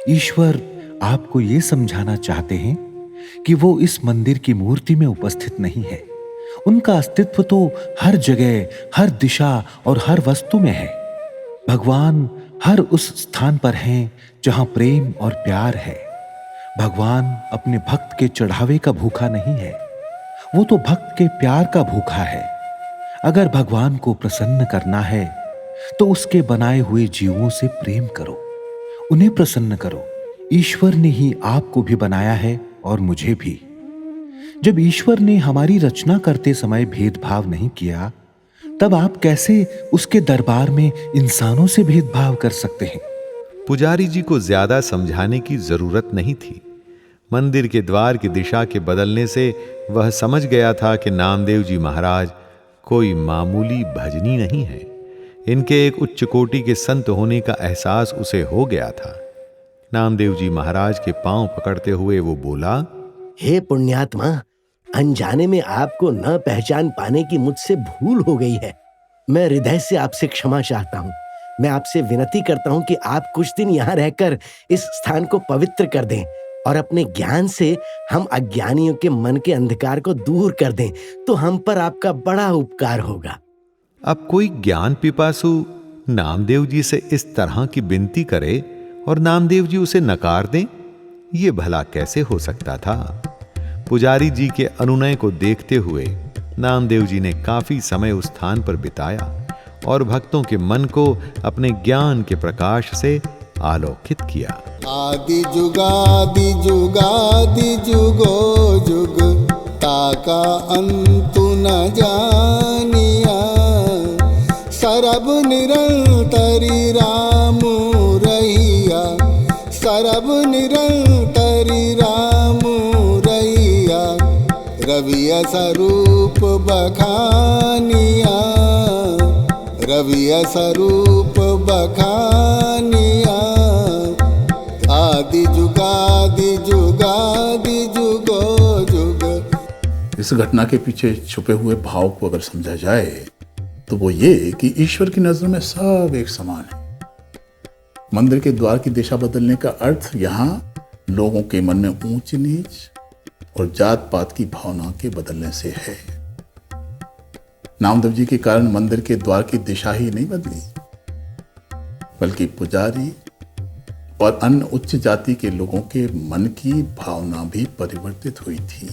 ईश्वर आपको ये समझाना चाहते हैं कि वो इस मंदिर की मूर्ति में उपस्थित नहीं है। उनका अस्तित्व तो हर जगह, हर दिशा और हर वस्तु में है। भगवान हर उस स्थान पर हैं जहां प्रेम और प्यार है। भगवान अपने भक्त के चढ़ावे का भूखा नहीं है, वो तो भक्त के प्यार का भूखा है। अगर भगवान को प्रसन्न करना है तो उसके बनाए हुए जीवों से प्रेम करो, उन्हें प्रसन्न करो। ईश्वर ने ही आपको भी बनाया है और मुझे भी। जब ईश्वर ने हमारी रचना करते समय भेदभाव नहीं किया, तब आप कैसे उसके दरबार में इंसानों से भेदभाव कर सकते हैं? पुजारी जी को ज्यादा समझाने की जरूरत नहीं थी। मंदिर के द्वार की दिशा के बदलने से वह समझ गया था कि नामदेव जी महाराज कोई मामूली भजनी नहीं है। इनके एक उच्च कोटि के संत होने का एहसास उसे हो गया था। नामदेव जी महाराज के पांव पकड़ते हुए वो बोला, हे पुण्यात्मा, अनजाने में आपको न पहचान पाने की मुझसे भूल हो गई है। मैं हृदय से आपसे क्षमा चाहता हूँ। मैं आपसे विनती करता हूँ कि आप कुछ दिन यहाँ रहकर इस स्थान को पवित्र कर दें और अपने ज्ञान से हम अज्ञानियों के मन के अंधकार को दूर कर दें, तो हम पर आपका बड़ा उपकार होगा। अब कोई ज्ञान पिपासु नामदेव जी से इस तरह की विनती करे और नामदेव जी उसे नकार दें, ये भला कैसे हो सकता था? पुजारी जी के अनुनय को देखते हुए नामदेव जी ने काफी समय उस स्थान पर बिताया और भक्तों के मन को अपने ज्ञान के प्रकाश से आलोकित किया। आदि जुगादि जुगादि जुगो जुग ताका अंतु न जानिया, सरब निरंतरी राम रहिया, सरब निरंतरी राम रहिया, रविया स्वरूप बखानिया, रविया स्वरूप बखानिया, आदि जुगादि जुगादि जुगो जुग। इस घटना के पीछे छुपे हुए भाव को अगर समझा जाए तो वो ये कि ईश्वर की नजर में सब एक समान है। मंदिर के द्वार की दिशा बदलने का अर्थ यहाँ लोगों के मन में ऊंच नीच और जात पात की भावना के बदलने से है। नामदेव जी के कारण मंदिर के द्वार की दिशा ही नहीं बदली, बल्कि पुजारी और अन्य उच्च जाति के लोगों के मन की भावना भी परिवर्तित हुई थी।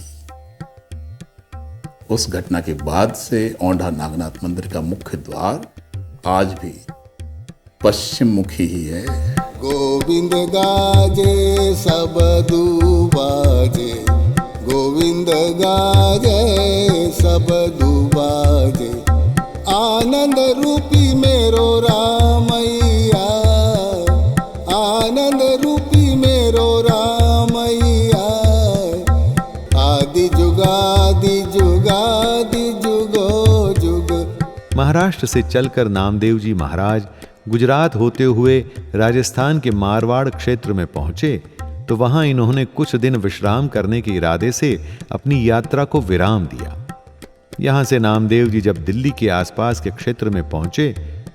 उस घटना के बाद से औंढा नागनाथ मंदिर का मुख्य द्वार आज भी पश्चिम मुखी ही है। गोविंद गाजे सब दुबाजे, गोविंद गाजे सब दुबाजे, आनंद रूपी मेरो रामैया, आनंद रूपी मेरो रामैया, आदि जुगादि जुगादि जुगो जुग। महाराष्ट्र से चलकर नामदेव जी महाराज गुजरात होते हुए राजस्थान के मारवाड़ क्षेत्र में पहुंचे तो वहां इन्होंने कुछ दिन विश्राम करने के इरादे से अपनी यात्रा को विराम दिया। यहां से नामदेव जी जब दिल्ली के आसपास के क्षेत्र में पहुंचे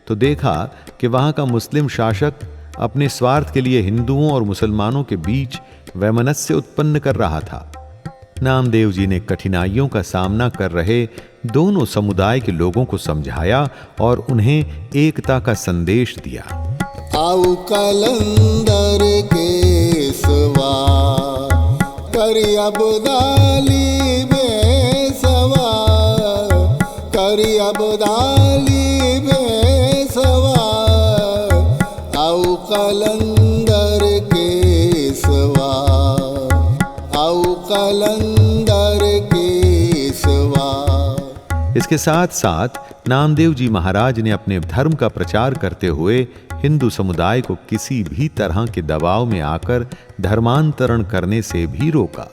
तो देखा कि वहां का मुस्लिम शासक अपने स्वार्थ के लिए हिंदुओं और मुसलमानों के बीच वैमनस्य उत्पन्न कर रहा था। नामदेव जी ने कठिनाइयों का सामना कर रहे दोनों समुदाय के लोगों को समझाया और उन्हें एकता का संदेश दिया। आउ कलंदर के सवा करी अबदाली बेसवा, करी अबदाली बेसवा, आउ कलंदर के सवा, आउ कलंदर के सवा। इसके साथ साथ नामदेव जी महाराज ने अपने धर्म का प्रचार करते हुए हिंदू समुदाय को किसी भी तरह के दबाव में आकर धर्मांतरण करने से भी रोका।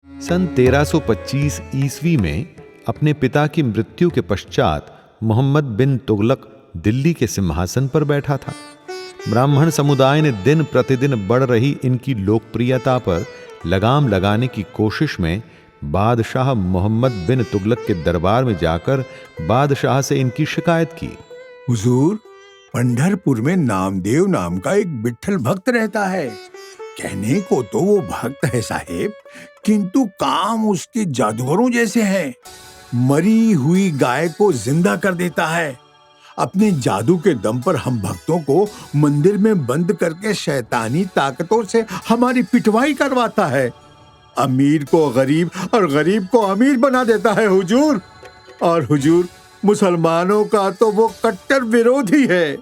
सन 1325 ईस्वी में अपने पिता की मृत्यु के पश्चात मोहम्मद बिन तुगलक दिल्ली के सिंहासन पर बैठा था। ब्राह्मण समुदाय ने दिन प्रतिदिन बढ़ रही इनकी लोकप्रियता पर लगाम लगाने की कोशिश में बादशाह मोहम्मद बिन तुगलक के दरबार में जाकर बादशाह से इनकी शिकायत की। हुजूर, पंढरपुर में नामदेव नाम का एक विट्ठल भक्त रहता है। कहने को तो वो भक्त है साहेब, किंतु काम उसके जादूगरों जैसे हैं। मरी हुई गाय को जिंदा कर देता है। अपने जादू के दम पर हम भक्तों को मंदिर में बंद करके शैतानी ताकतों से हमारी पिटवाई करवाता है। अमीर को गरीब और गरीब को अमीर बना देता है हुजूर। और हुजूर, मुसलमानों का तो वो कट्टर विरोधी है।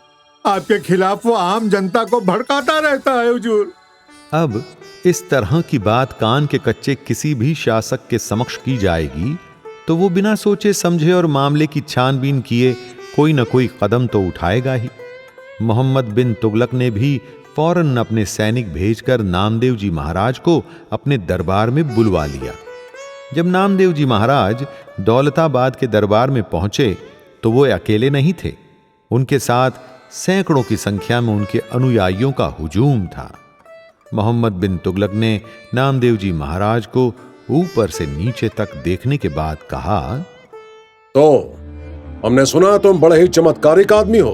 आपके खिलाफ वो आम जनता को भड़काता रहता है हुजूर। अब इस तरह की बात कान के कच्चे किसी भी शासक के समक्ष की जाएगी तो वो बिना सोचे समझे और मामले की छानबीन किए कोई न कोई कदम तो उठाएगा ही। मोहम्मद बिन तुगलक ने भी फौरन अपने सैनिक भेजकर नामदेव जी महाराज को अपने दरबार में बुलवा लिया। जब नामदेव जी महाराज दौलताबाद के दरबार में पहुंचे तो वो अकेले नहीं थे, उनके साथ सैकड़ों की संख्या में उनके अनुयायियों का हुजूम था। मोहम्मद बिन तुगलक ने नामदेव जी महाराज को ऊपर से नीचे तक देखने के बाद कहा, तो हमने सुना तुम बड़े ही चमत्कारिक आदमी हो,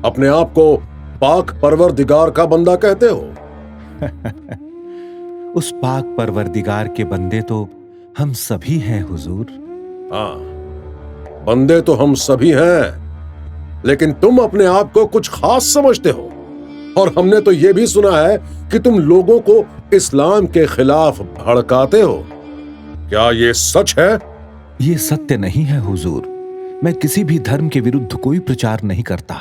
अपने आप को पाक परवरदिगार का बंदा कहते हो। उस पाक परवरदिगार के बंदे तो हम सभी हैं हुजूर। हाँ, बंदे तो हम सभी हैं, लेकिन तुम अपने आप को कुछ खास समझते हो। और हमने तो यह भी सुना है कि तुम लोगों को इस्लाम के खिलाफ भड़काते हो। क्या ये सच है? ये सत्य नहीं है हुजूर। मैं किसी भी धर्म के विरुद्ध कोई प्रचार नहीं करता,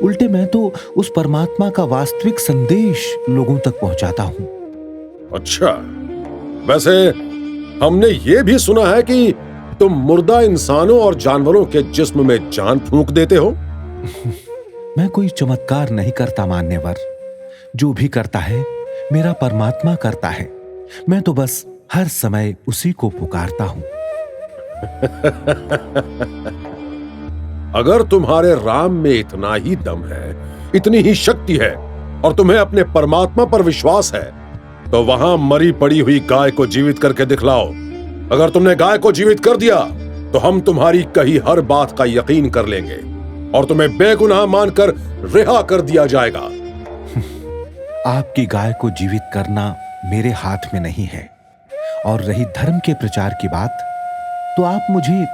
उल्टे मैं तो उस परमात्मा का वास्तविक संदेश लोगों तक पहुंचाता हूं। अच्छा, वैसे हमने ये भी सुना है कि तुम मुर्दा इंसानों और जानवरों के जिस्म में जान फूंक देते हो। मैं कोई चमत्कार नहीं करता मान्यवर, जो भी करता है मेरा परमात्मा करता है। मैं तो बस हर समय उसी को पुकारता हूं। अगर तुम्हारे राम में इतना ही दम है, इतनी ही शक्ति है और तुम्हें अपने परमात्मा पर विश्वास है, तो वहां मरी पड़ी हुई गाय को जीवित करके दिखलाओ। अगर तुमने गाय को जीवित कर दिया तो हम तुम्हारी कही हर बात का यकीन कर लेंगे और तुम्हें बेगुनाह मानकर रिहा कर दिया जाएगा। आपकी गाय को जीवित करना मेरे हाथ में नहीं है। और रही धर्म के प्रचार की बात, तो आप मुझे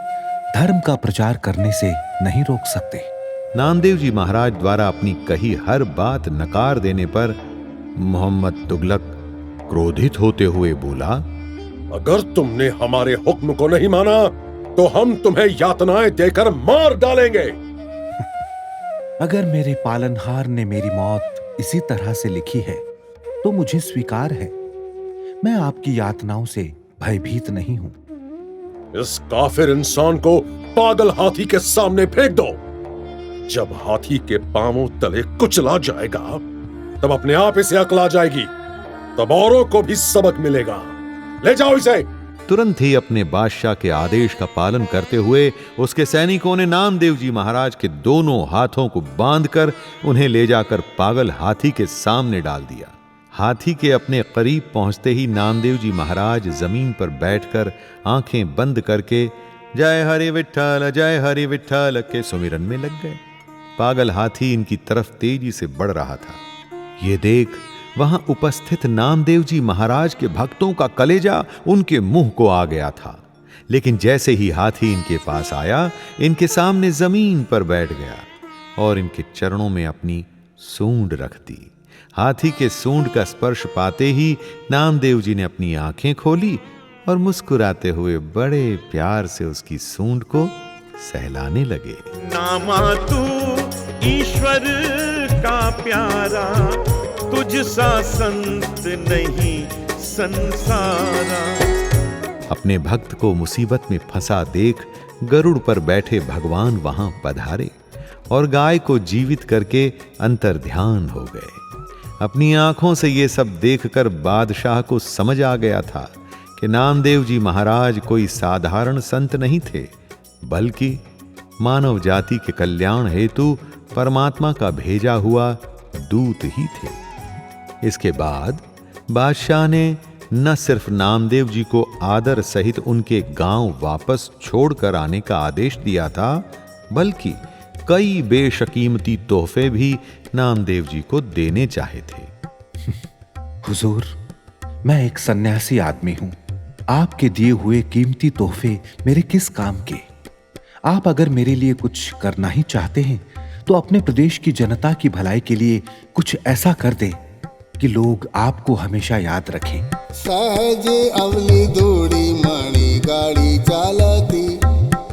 धर्म का प्रचार करने से नहीं रोक सकते। नामदेव जी महाराज द्वारा अपनी कही हर बात नकार देने पर मोहम्मद तुगलक क्रोधित होते हुए बोला, अगर तुमने हमारे हुक्म को नहीं माना तो हम तुम्हें यातनाएं देकर मार डालेंगे। अगर मेरे पालनहार ने मेरी मौत इसी तरह से लिखी है तो मुझे स्वीकार है। मैं आपकी यातनाओं से भयभीत नहीं हूं। इस काफिर इंसान को पागल हाथी के सामने फेंक दो। जब हाथी के पांवों तले कुचला जाएगा तब अपने आप इसे अकल आ जाएगी, तब औरों को भी सबक मिलेगा। ले जाओ इसे। तुरंत ही अपने बादशाह के आदेश का पालन करते हुए उसके सैनिकों ने नामदेव जी महाराज के दोनों हाथों को बांधकर उन्हें ले जाकर पागल हाथी के सामने डाल दिया। हाथी के अपने करीब पहुंचते ही नामदेव जी महाराज जमीन पर बैठकर आंखें बंद करके जय हरि विठ्ठल के सुमिरन में लग गए। पागल हाथी इनकी तरफ तेजी से बढ़ रहा था। ये देख वहां उपस्थित नामदेव जी महाराज के भक्तों का कलेजा उनके मुंह को आ गया था। लेकिन जैसे ही हाथी इनके पास आया, इनके सामने जमीन पर बैठ गया और इनके चरणों में अपनी सूंड रख दी। हाथी के सूंड का स्पर्श पाते ही नामदेव जी ने अपनी आंखें खोली और मुस्कुराते हुए बड़े प्यार से उसकी सूंड को सहलाने लगे। नामा तू ईश्वर का प्यारा, तुझ सा संत नहीं संसारा। अपने भक्त को मुसीबत में फंसा देख गरुड़ पर बैठे भगवान वहां पधारे और गाय को जीवित करके अंतर्ध्यान हो गए। अपनी आंखों से ये सब देखकर बादशाह को समझ आ गया था कि नामदेव जी महाराज कोई साधारण संत नहीं थे, बल्कि मानव जाति के कल्याण हेतु परमात्मा का भेजा हुआ दूत ही थे। इसके बाद बादशाह ने न सिर्फ नामदेव जी को आदर सहित उनके गांव वापस छोड़कर आने का आदेश दिया था, बल्कि कई बेशकीमती तोहफे भी नामदेव जी को देने चाहे थे। हुजूर, मैं एक सन्यासी आदमी हूं। आपके दिए हुए कीमती तोहफे मेरे किस काम के? आप अगर मेरे लिए कुछ करना ही चाहते हैं तो अपने प्रदेश की जनता की भलाई के लिए कुछ ऐसा कर दे कि लोग आपको हमेशा याद रखें। सहज अवली धूड़ी मणि गाड़ी चालती,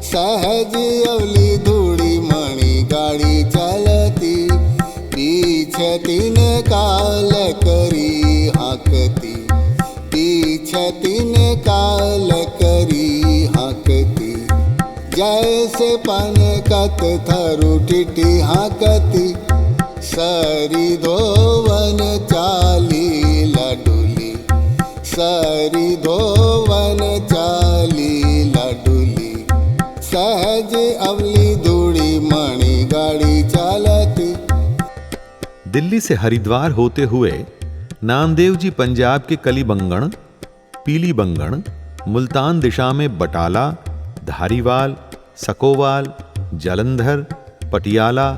सहज अवली धूड़ी मणि गाड़ी चालती, पीछे तीन काल करी हाकती, पीछ तीन काल करी हाकती, जैसे पनकत थरु टिटी हाकती, सरी धोवन चाली लाडुली, सरी धोवन चाली लाडुली, सहज अवली धूड़ी मणि गाड़ी चालती। दिल्ली से हरिद्वार होते हुए नामदेव जी पंजाब के कलीबंगन, पीलीबंगन, मुल्तान दिशा में बटाला, धारीवाल, सकोवाल, जालंधर, पटियाला,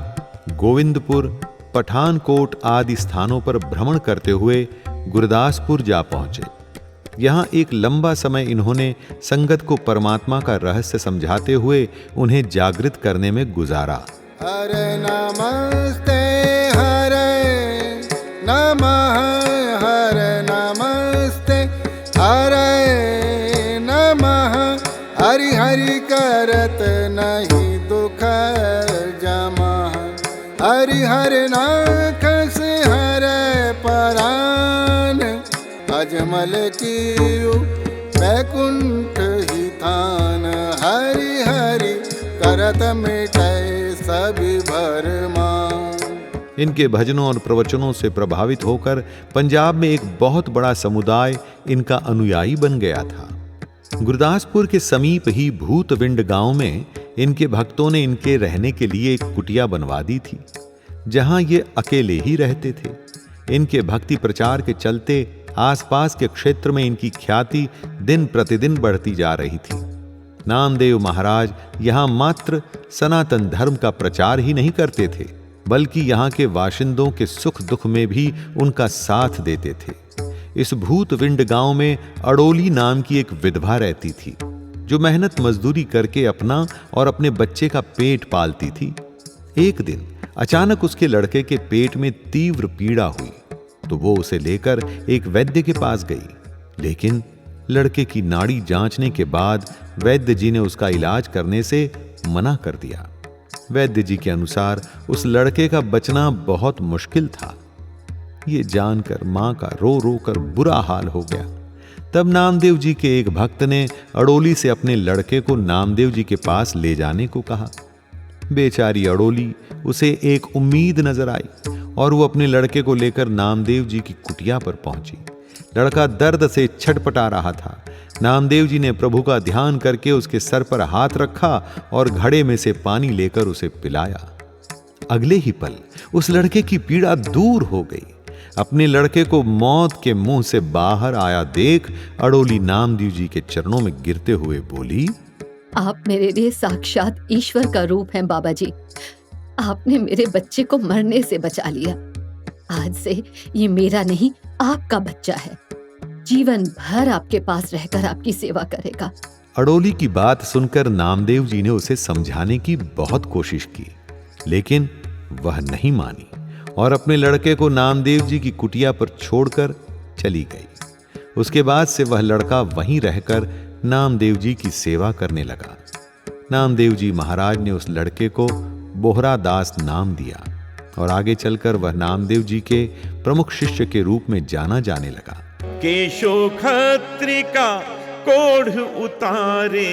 गोविंदपुर, पठानकोट आदि स्थानों पर भ्रमण करते हुए गुरदासपुर जा पहुंचे। यहाँ एक लंबा समय इन्होंने संगत को परमात्मा का रहस्य समझाते हुए उन्हें जागृत करने में गुजारा। हरे नमस्ते हरे नमः, हरे नमस्ते हरे नमः, हरि हरि करत नहीं दुख जमा, हरि हरि नाथ से हरे परान, अजमल कीयु वैकुंठ ही थान, हरि हरि करत मिटे सभी भरमान। इनके भजनों और प्रवचनों से प्रभावित होकर पंजाब में एक बहुत बड़ा समुदाय इनका अनुयायी बन गया था। गुरदासपुर के समीप ही भूतविंड गांव में इनके भक्तों ने इनके रहने के लिए एक कुटिया बनवा दी थी, जहां ये अकेले ही रहते थे। इनके भक्ति प्रचार के चलते आसपास के क्षेत्र में इनकी ख्याति दिन प्रतिदिन बढ़ती जा रही थी। नामदेव महाराज यहाँ मात्र सनातन धर्म का प्रचार ही नहीं करते थे, बल्कि यहाँ के बाशिंदों के सुख दुख में भी उनका साथ देते थे। इस भूतविंड गांव में अड़ोली नाम की एक विधवा रहती थी, जो मेहनत मजदूरी करके अपना और अपने बच्चे का पेट पालती थी। एक दिन अचानक उसके लड़के के पेट में तीव्र पीड़ा हुई, तो वो उसे लेकर एक वैद्य के पास गई। लेकिन लड़के की नाड़ी जांचने के बाद वैद्य जी ने उसका इलाज करने से मना कर दिया। वैद्य जी के अनुसार उस लड़के का बचना बहुत मुश्किल था। ये जानकर मां का रो रो कर बुरा हाल हो गया। तब नामदेव जी के एक भक्त ने अड़ोली से अपने लड़के को नामदेव जी के पास ले जाने को कहा। बेचारी अड़ोली उसे एक उम्मीद नजर आई और वो अपने लड़के को लेकर नामदेव जी की कुटिया पर पहुंची। लड़का दर्द से छटपटा रहा था। नामदेव जी ने प्रभु का ध्यान करके उसके सर पर हाथ रखा और घड़े में से पानी लेकर उसे पिलाया। अगले ही पल उस लड़के की पीड़ा दूर हो गई। अपने लड़के को मौत के मुंह से बाहर आया देख अड़ोली नामदेव जी के चरणों में गिरते हुए बोली, आप मेरे लिए साक्षात ईश्वर का रूप हैं बाबा जी। आपने मेरे बच्चे को मरने से बचा लिया। आज से ये मेरा नहीं, आपका बच्चा है। जीवन भर आपके पास रहकर आपकी सेवा करेगा। अड़ोली की बात सुनकर नामदेव जी ने उसे समझाने की बहुत कोशिश की, लेकिन वह नहीं मानी और अपने लड़के को नामदेव जी की कुटिया पर छोड़कर चली गई। उसके बाद से वह लड़का वहीं रहकर नामदेव जी की सेवा करने लगा। नामदेव जी महाराज ने उस लड़के को बोहरा दास नाम दिया और आगे चलकर वह नामदेव जी के प्रमुख शिष्य के रूप में जाना जाने लगा। केशो खत्री का कोढ़ उतारे,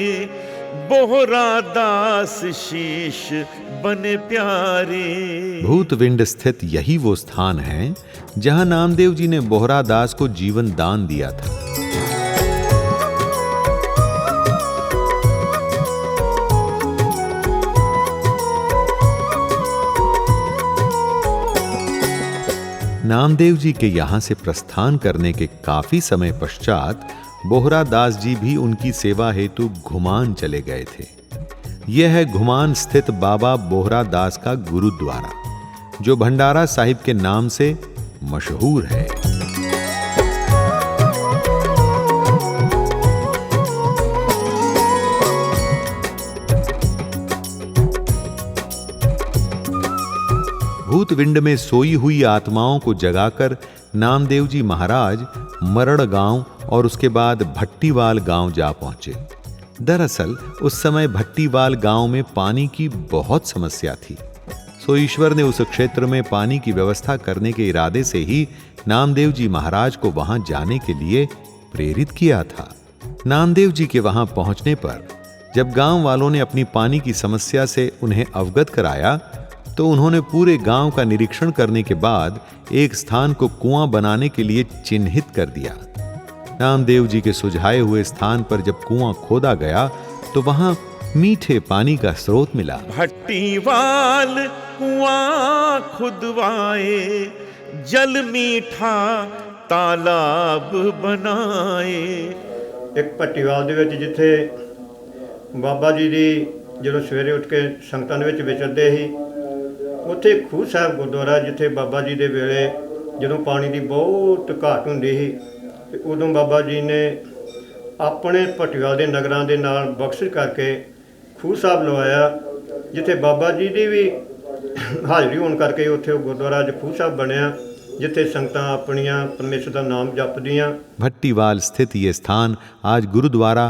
बोहरा दास शीश बने प्यारे। भूतविंड स्थित यही वो स्थान है जहां नामदेव जी ने बोहरा दास को जीवन दान दिया था। नामदेव जी के यहाँ से प्रस्थान करने के काफी समय पश्चात बोहरा दास जी भी उनकी सेवा हेतु घुमान चले गए थे। यह है घुमान स्थित बाबा बोहरा दास का गुरुद्वारा, जो भंडारा साहिब के नाम से मशहूर है। भूतविंड में सोई हुई आत्माओं को जगाकर नामदेव जी महाराज मरण गांव और उसके बाद भट्टीवाल गांव जा पहुंचे। दरअसल उस समय भट्टीवाल गांव में पानी की बहुत समस्या थी। सो ईश्वर ने उस क्षेत्र में पानी की व्यवस्था करने के इरादे से ही नामदेव जी महाराज को वहां जाने के लिए प्रेरित किया था। नामदेव जी के वहां पहुंचने पर जब गांव वालों ने अपनी पानी की समस्या से उन्हें अवगत कराया तो उन्होंने पूरे गांव का निरीक्षण करने के बाद एक स्थान को कुआं बनाने के लिए चिन्हित कर दिया। नामदेव जी के सुझाए हुए स्थान पर जब कुआं खोदा गया तो वहां मीठे पानी का स्रोत मिला। भट्टीवाल कुआं खुदवाए, जल मीठा तालाब बनाए। एक ਭੱਟੀਵਾਲ ਦੇ ਵਿੱਚ ਜਿੱਥੇ ਬਾਬਾ ਜੀ ਦੀ ਜਦੋਂ ਸਵੇਰੇ ਉੱਠ ਕੇ ਸੰਗਤਾਂ ਦੇ ਵਿੱਚ ਵਿਚਰਦੇ ਸੀ, ਉੱਥੇ ਖੂਹ ਸਾਹਿਬ ਗੁਰਦੁਆਰਾ ਜਿੱਥੇ ਬਾਬਾ ਜੀ ਦੇ ਵੇਲੇ ਜਦੋਂ ਪਾਣੀ ਦੀ ਬਹੁਤ ਘਾਟ ਹੁੰਦੀ ਸੀ ਤੇ ਉਦੋਂ ਬਾਬਾ ਜੀ ਨੇ ਆਪਣੇ ਭੱਟੀਵਾਲ ਦੇ ਨਗਰਾਂ ਦੇ ਨਾਲ ਬਖਸ਼ਿਸ਼ ਕਰਕੇ ਖੂਹ ਸਾਹਿਬ ਲਵਾਇਆ, ਜਿੱਥੇ ਬਾਬਾ ਜੀ ਦੀ ਵੀ ਹਾਜ਼ਰੀ ਹੋਣ ਕਰਕੇ ਉੱਥੇ ਗੁਰਦੁਆਰਾ ਅੱਜ ਖੂਹ ਸਾਹਿਬ ਬਣਿਆ, जिथे संगतां अपनियां परमेश्वर का नाम जपदियां। भट्टीवाल स्थित ये स्थान आज गुरुद्वारा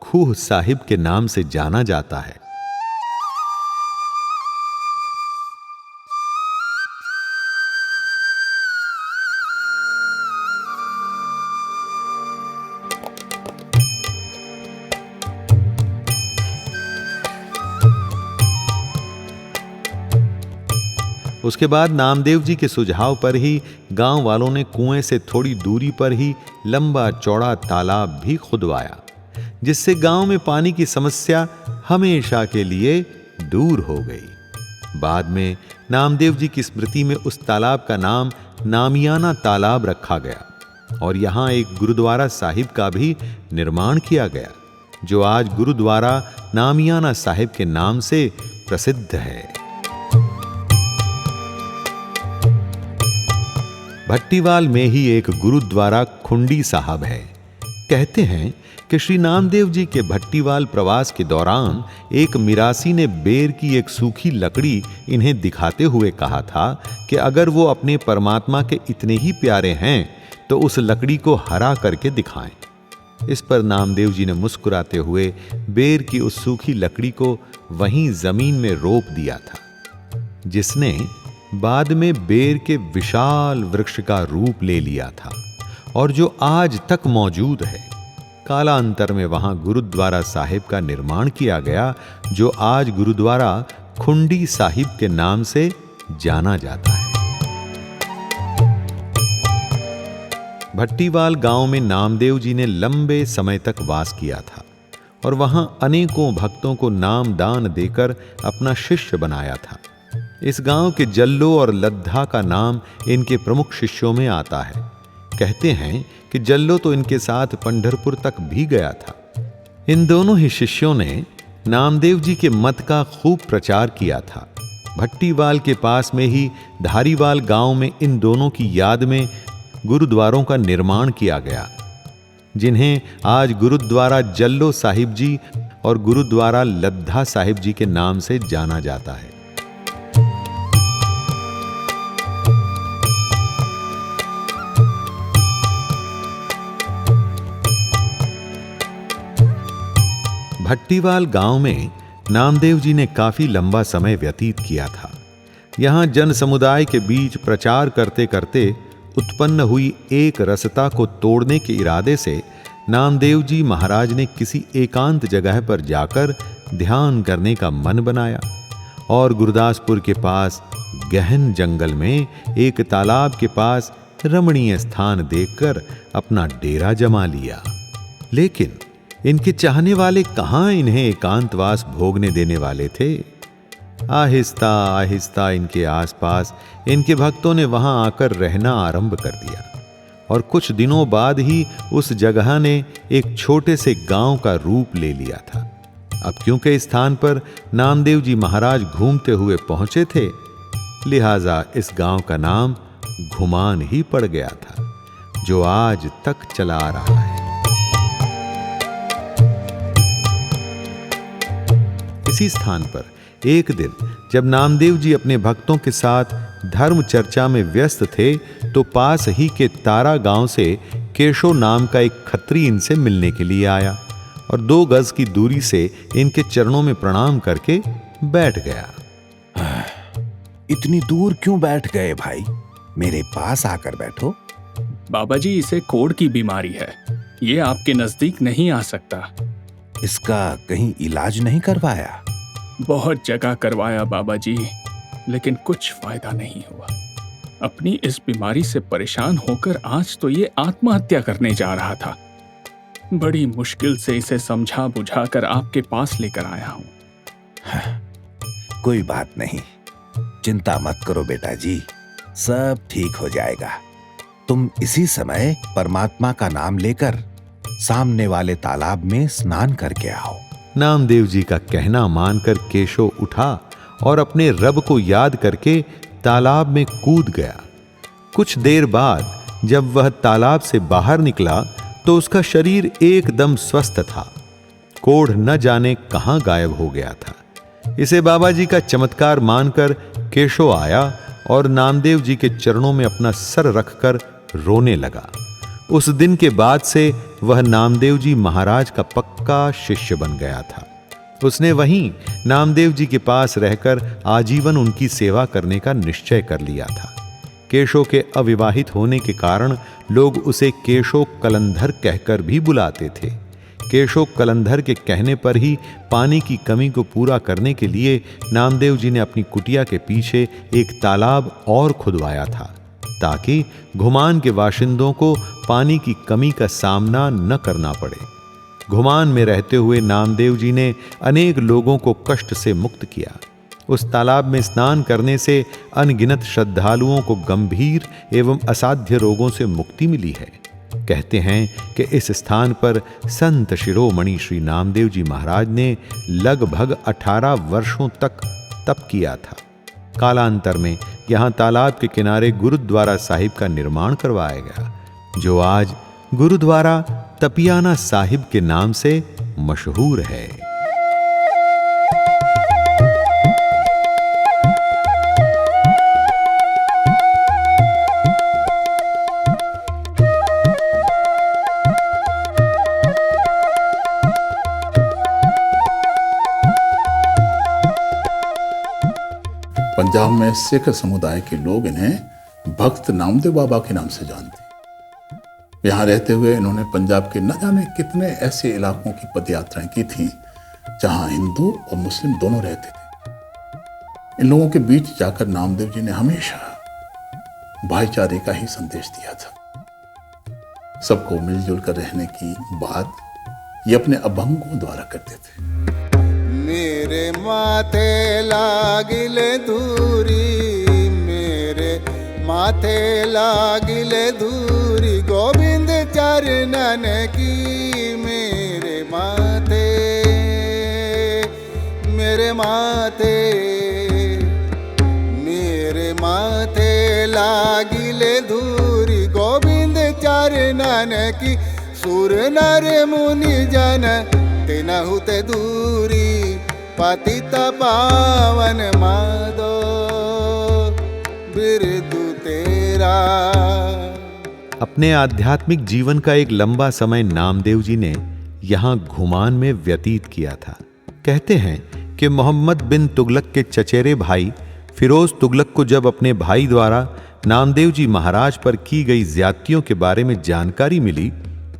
खूह साहिब के नाम से जाना जाता है। उसके बाद नामदेव जी के सुझाव पर ही गांव वालों ने कुएं से थोड़ी दूरी पर ही लंबा चौड़ा तालाब भी खुदवाया, जिससे गांव में पानी की समस्या हमेशा के लिए दूर हो गई। बाद में नामदेव जी की स्मृति में उस तालाब का नाम नामियाना तालाब रखा गया और यहाँ एक गुरुद्वारा साहिब का भी निर्माण किया गया, जो आज गुरुद्वारा नामियाना साहिब के नाम से प्रसिद्ध है। भट्टीवाल में ही एक गुरुद्वारा खुंडी साहब है। कहते हैं कि श्री नामदेव जी के भट्टीवाल प्रवास के दौरान एक मिरासी ने बेर की एक सूखी लकड़ी इन्हें दिखाते हुए कहा था कि अगर वो अपने परमात्मा के इतने ही प्यारे हैं तो उस लकड़ी को हरा करके दिखाएं। इस पर नामदेव जी ने मुस्कुराते हुए बेर की उस सूखी लकड़ी को वहीं जमीन में रोप दिया था, जिसने बाद में बेर के विशाल वृक्ष का रूप ले लिया था और जो आज तक मौजूद है। कालांतर में वहां गुरुद्वारा साहिब का निर्माण किया गया, जो आज गुरुद्वारा खुंडी साहिब के नाम से जाना जाता है। भट्टीवाल गांव में नामदेव जी ने लंबे समय तक वास किया था और वहां अनेकों भक्तों को नाम दान देकर अपना शिष्य बनाया था। इस गांव के जल्लो और लद्धा का नाम इनके प्रमुख शिष्यों में आता है। कहते हैं कि जल्लो तो इनके साथ पंढरपुर तक भी गया था। इन दोनों ही शिष्यों ने नामदेव जी के मत का खूब प्रचार किया था। भट्टीवाल के पास में ही धारीवाल गांव में इन दोनों की याद में गुरुद्वारों का निर्माण किया गया, जिन्हें आज गुरुद्वारा जल्लो साहिब जी और गुरुद्वारा लद्धा साहिब जी के नाम से जाना जाता है। भट्टीवाल गांव में नामदेव जी ने काफी लंबा समय व्यतीत किया था। यहां जन समुदाय के बीच प्रचार करते करते उत्पन्न हुई एक रसता को तोड़ने के इरादे से नामदेव जी महाराज ने किसी एकांत जगह पर जाकर ध्यान करने का मन बनाया और गुरदासपुर के पास गहन जंगल में एक तालाब के पास रमणीय स्थान देखकर अपना डेरा जमा लिया। लेकिन इनके चाहने वाले कहां इन्हें एकांतवास भोगने देने वाले थे। आहिस्ता आहिस्ता इनके आसपास इनके भक्तों ने वहां आकर रहना आरंभ कर दिया और कुछ दिनों बाद ही उस जगह ने एक छोटे से गांव का रूप ले लिया था। अब क्योंकि इस स्थान पर नामदेव जी महाराज घूमते हुए पहुंचे थे, लिहाजा इस गांव का नाम घुमान ही पड़ गया था, जो आज तक चला आ रहा है। इसी स्थान पर एक दिन जब नामदेव जी अपने भक्तों के साथ धर्म चर्चा में व्यस्त थे तो पास ही के तारा गांव से केशव नाम का एक खत्री इनसे मिलने के लिए आया और 2 गज की दूरी से इनके चरणों में प्रणाम करके बैठ गया। इतनी दूर क्यों बैठ गए भाई? मेरे पास आकर बैठो। बाबा जी, इसे कोढ़ की बीमारी है, ये आपके नजदीक नहीं आ सकता। इसका कहीं इलाज नहीं करवाया? बहुत जगह करवाया बाबा जी, लेकिन कुछ फायदा नहीं हुआ। अपनी इस बीमारी से परेशान होकर आज तो ये आत्महत्या करने जा रहा था। बड़ी मुश्किल से इसे समझा बुझाकर आपके पास लेकर आया हूं। कोई बात नहीं, चिंता मत करो बेटा जी, सब ठीक हो जाएगा। तुम इसी समय परमात्मा का नाम लेकर सामने वाले तालाब में स्नान करके आओ। नामदेव जी का कहना मानकर केशव उठा और अपने रब को याद करके तालाब में कूद गया। कुछ देर बाद जब वह तालाब से बाहर निकला तो उसका शरीर एकदम स्वस्थ था। कोढ़ न जाने कहां गायब हो गया था। इसे बाबा जी का चमत्कार मानकर केशव आया और नामदेव जी के चरणों में अपना सर रखकर रोने लगा। उस दिन के बाद से वह नामदेव जी महाराज का पक्का शिष्य बन गया था। उसने वहीं नामदेव जी के पास रहकर आजीवन उनकी सेवा करने का निश्चय कर लिया था। केशव के अविवाहित होने के कारण लोग उसे केशव कलंधर कहकर भी बुलाते थे। केशव कलंधर के कहने पर ही पानी की कमी को पूरा करने के लिए नामदेव जी ने अपनी कुटिया के पीछे एक तालाब और खुदवाया था, ताकि घुमान के बाशिंदों को पानी की कमी का सामना न करना पड़े। घुमान में रहते हुए नामदेव जी ने अनेक लोगों को कष्ट से मुक्त किया। उस तालाब में स्नान करने से अनगिनत श्रद्धालुओं को गंभीर एवं असाध्य रोगों से मुक्ति मिली है। कहते हैं कि इस स्थान पर संत शिरोमणि श्री नामदेव जी महाराज ने लगभग 18 वर्षों तक तप किया था। कालांतर में यहाँ तालाब के किनारे गुरुद्वारा साहिब का निर्माण करवाया गया, जो आज गुरुद्वारा तपियाना साहिब के नाम से मशहूर है। पंजाब में सिख समुदाय के लोग इन्हें भक्त नामदेव बाबा के नाम से जानते हैं। यहाँ रहते हुए इन्होंने पंजाब के न जाने कितने ऐसे इलाकों की पद यात्राएं की थीं जहाँ हिंदू और मुस्लिम दोनों रहते थे। इन लोगों के बीच जाकर नामदेव जी ने हमेशा भाईचारे का ही संदेश दिया था। सबको मिलजुल कर रहने की बात ये अपने अभंगों द्वारा करते थे। मेरे माथे लागिले धूरी, मेरे माथे लागिले धूरी, गोविंद चरणन की। मेरे माथे मेरे माथे मेरे माथे लागिले धूरी, गोविंद चरणन की। सुर नर मुनि जन तिनहु ते दूरी, पतित पावन माधो बिरदु तेरा। अपने आध्यात्मिक जीवन का एक लंबा समय नामदेव जी ने यहाँ घुमान में व्यतीत किया था। कहते हैं कि मोहम्मद बिन तुगलक के चचेरे भाई फिरोज तुगलक को जब अपने भाई द्वारा नामदेव जी महाराज पर की गई ज्यादतियों के बारे में जानकारी मिली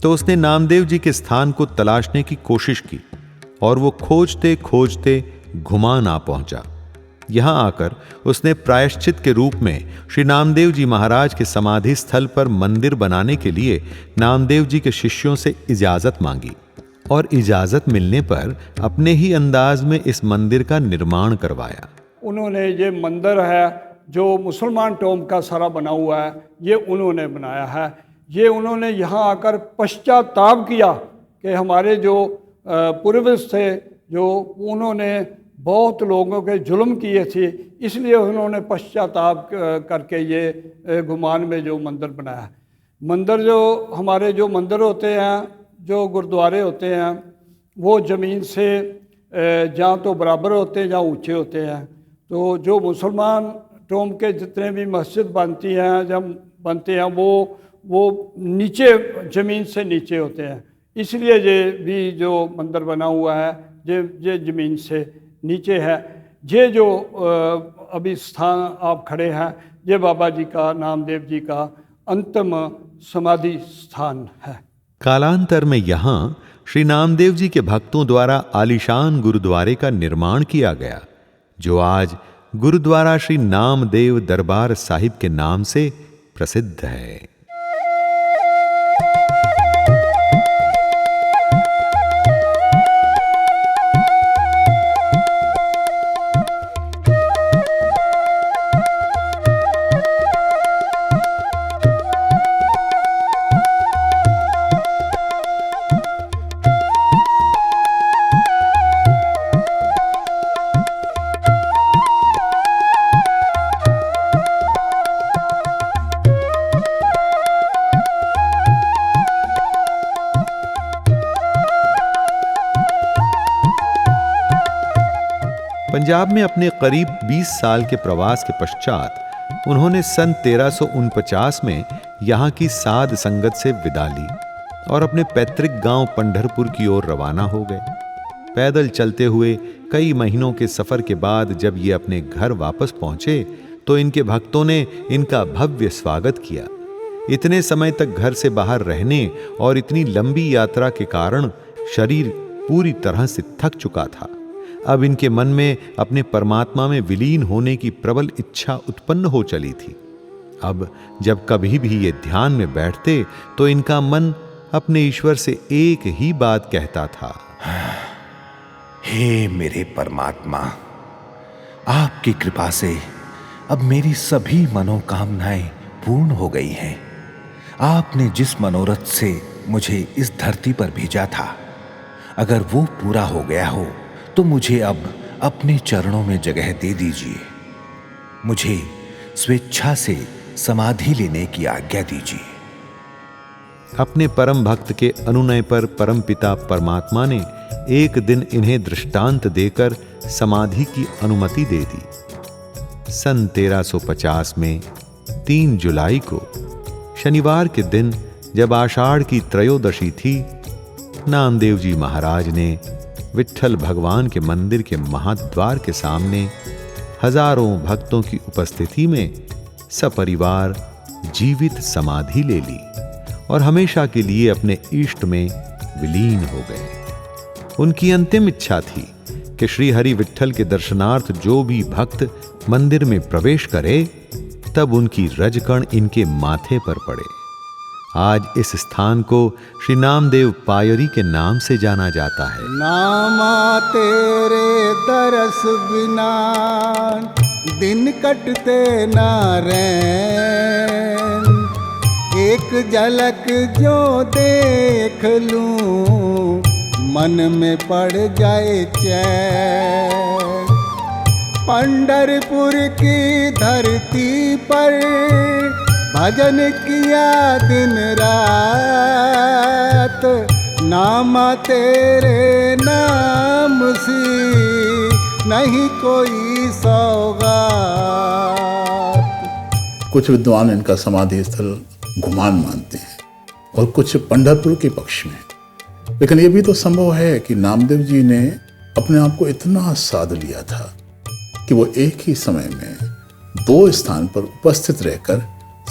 तो उसने नामदेव जी के स्थान को तलाशने की कोशिश की और वो खोजते खोजते घुमान आ पहुंचा। यहां आकर उसने प्रायश्चित के रूप में श्री नामदेव जी महाराज के समाधि स्थल पर मंदिर बनाने के लिए नामदेव जी के शिष्यों से इजाजत मांगी और इजाजत मिलने पर अपने ही अंदाज में इस मंदिर का निर्माण करवाया। उन्होंने ये मंदिर है जो मुसलमान टॉम का सारा बना हुआ है, ये उन्होंने बनाया है। ये उन्होंने यहाँ आकर पश्चाताप किया कि हमारे जो पूर्वज थे, जो उन्होंने बहुत लोगों के जुल्म किए थे, इसलिए उन्होंने पश्चाताप करके ये घुमान में जो मंदिर बनाया। मंदिर जो हमारे जो मंदिर होते हैं, जो गुरुद्वारे होते हैं, वो ज़मीन से जहाँ तो बराबर होते हैं, जहाँ ऊंचे होते हैं। तो जो मुसलमान टॉम के जितने भी मस्जिद बनती हैं, जब बनते हैं, वो नीचे ज़मीन से नीचे होते हैं। इसलिए ये भी जो मंदिर बना हुआ है ये ज़मीन से नीचे है। ये जो अभी स्थान आप खड़े हैं, ये बाबा जी का, नामदेव जी का अंतिम समाधि स्थान है। कालांतर में यहाँ श्री नामदेव जी के भक्तों द्वारा आलीशान गुरुद्वारे का निर्माण किया गया, जो आज गुरुद्वारा श्री नामदेव दरबार साहिब के नाम से प्रसिद्ध है। पंजाब में अपने करीब 20 साल के प्रवास के पश्चात उन्होंने सन 1349 में यहाँ की साध संगत से विदा ली और अपने पैतृक गांव पंढरपुर की ओर रवाना हो गए। पैदल चलते हुए कई महीनों के सफर के बाद जब ये अपने घर वापस पहुंचे तो इनके भक्तों ने इनका भव्य स्वागत किया। इतने समय तक घर से बाहर रहने और इतनी लंबी यात्रा के कारण शरीर पूरी तरह से थक चुका था। अब इनके मन में अपने परमात्मा में विलीन होने की प्रबल इच्छा उत्पन्न हो चली थी। अब जब कभी भी ये ध्यान में बैठते तो इनका मन अपने ईश्वर से एक ही बात कहता था, हे मेरे परमात्मा, आपकी कृपा से अब मेरी सभी मनोकामनाएं पूर्ण हो गई हैं। आपने जिस मनोरथ से मुझे इस धरती पर भेजा था, अगर वो पूरा हो गया हो तो मुझे अब अपने चरणों में जगह दे दीजिए। मुझे स्वेच्छा से समाधि लेने की आज्ञा दीजिए। अपने परम भक्त के अनुनय पर परमपिता परमात्मा ने एक दिन इन्हें दृष्टांत देकर समाधि की अनुमति दे दी। सन 1350 में 3 जुलाई को शनिवार के दिन जब आषाढ़ की त्रयोदशी थी, नामदेव जी महाराज ने विट्ठल भगवान के मंदिर के महाद्वार के सामने हजारों भक्तों की उपस्थिति में सपरिवार जीवित समाधि ले ली और हमेशा के लिए अपने इष्ट में विलीन हो गए। उनकी अंतिम इच्छा थी कि श्री हरि विट्ठल के दर्शनार्थ जो भी भक्त मंदिर में प्रवेश करे तब उनकी रजकण इनके माथे पर पड़े। आज इस स्थान को श्री नामदेव पायरी के नाम से जाना जाता है। नामा तेरे दरस बिना दिन कटते ना रैन, एक झलक जो देख लूं मन में पड़ जाए चैन। पंढरपुर की धरती पर भजन किया दिन रात, नामा तेरे नाम सी नहीं कोई सौगात। कुछ विद्वान इनका समाधि स्थल घुमान मानते हैं और कुछ पंढरपुर के पक्ष में, लेकिन यह भी तो संभव है कि नामदेव जी ने अपने आप को इतना साध लिया था कि वो एक ही समय में 2 स्थान पर उपस्थित रहकर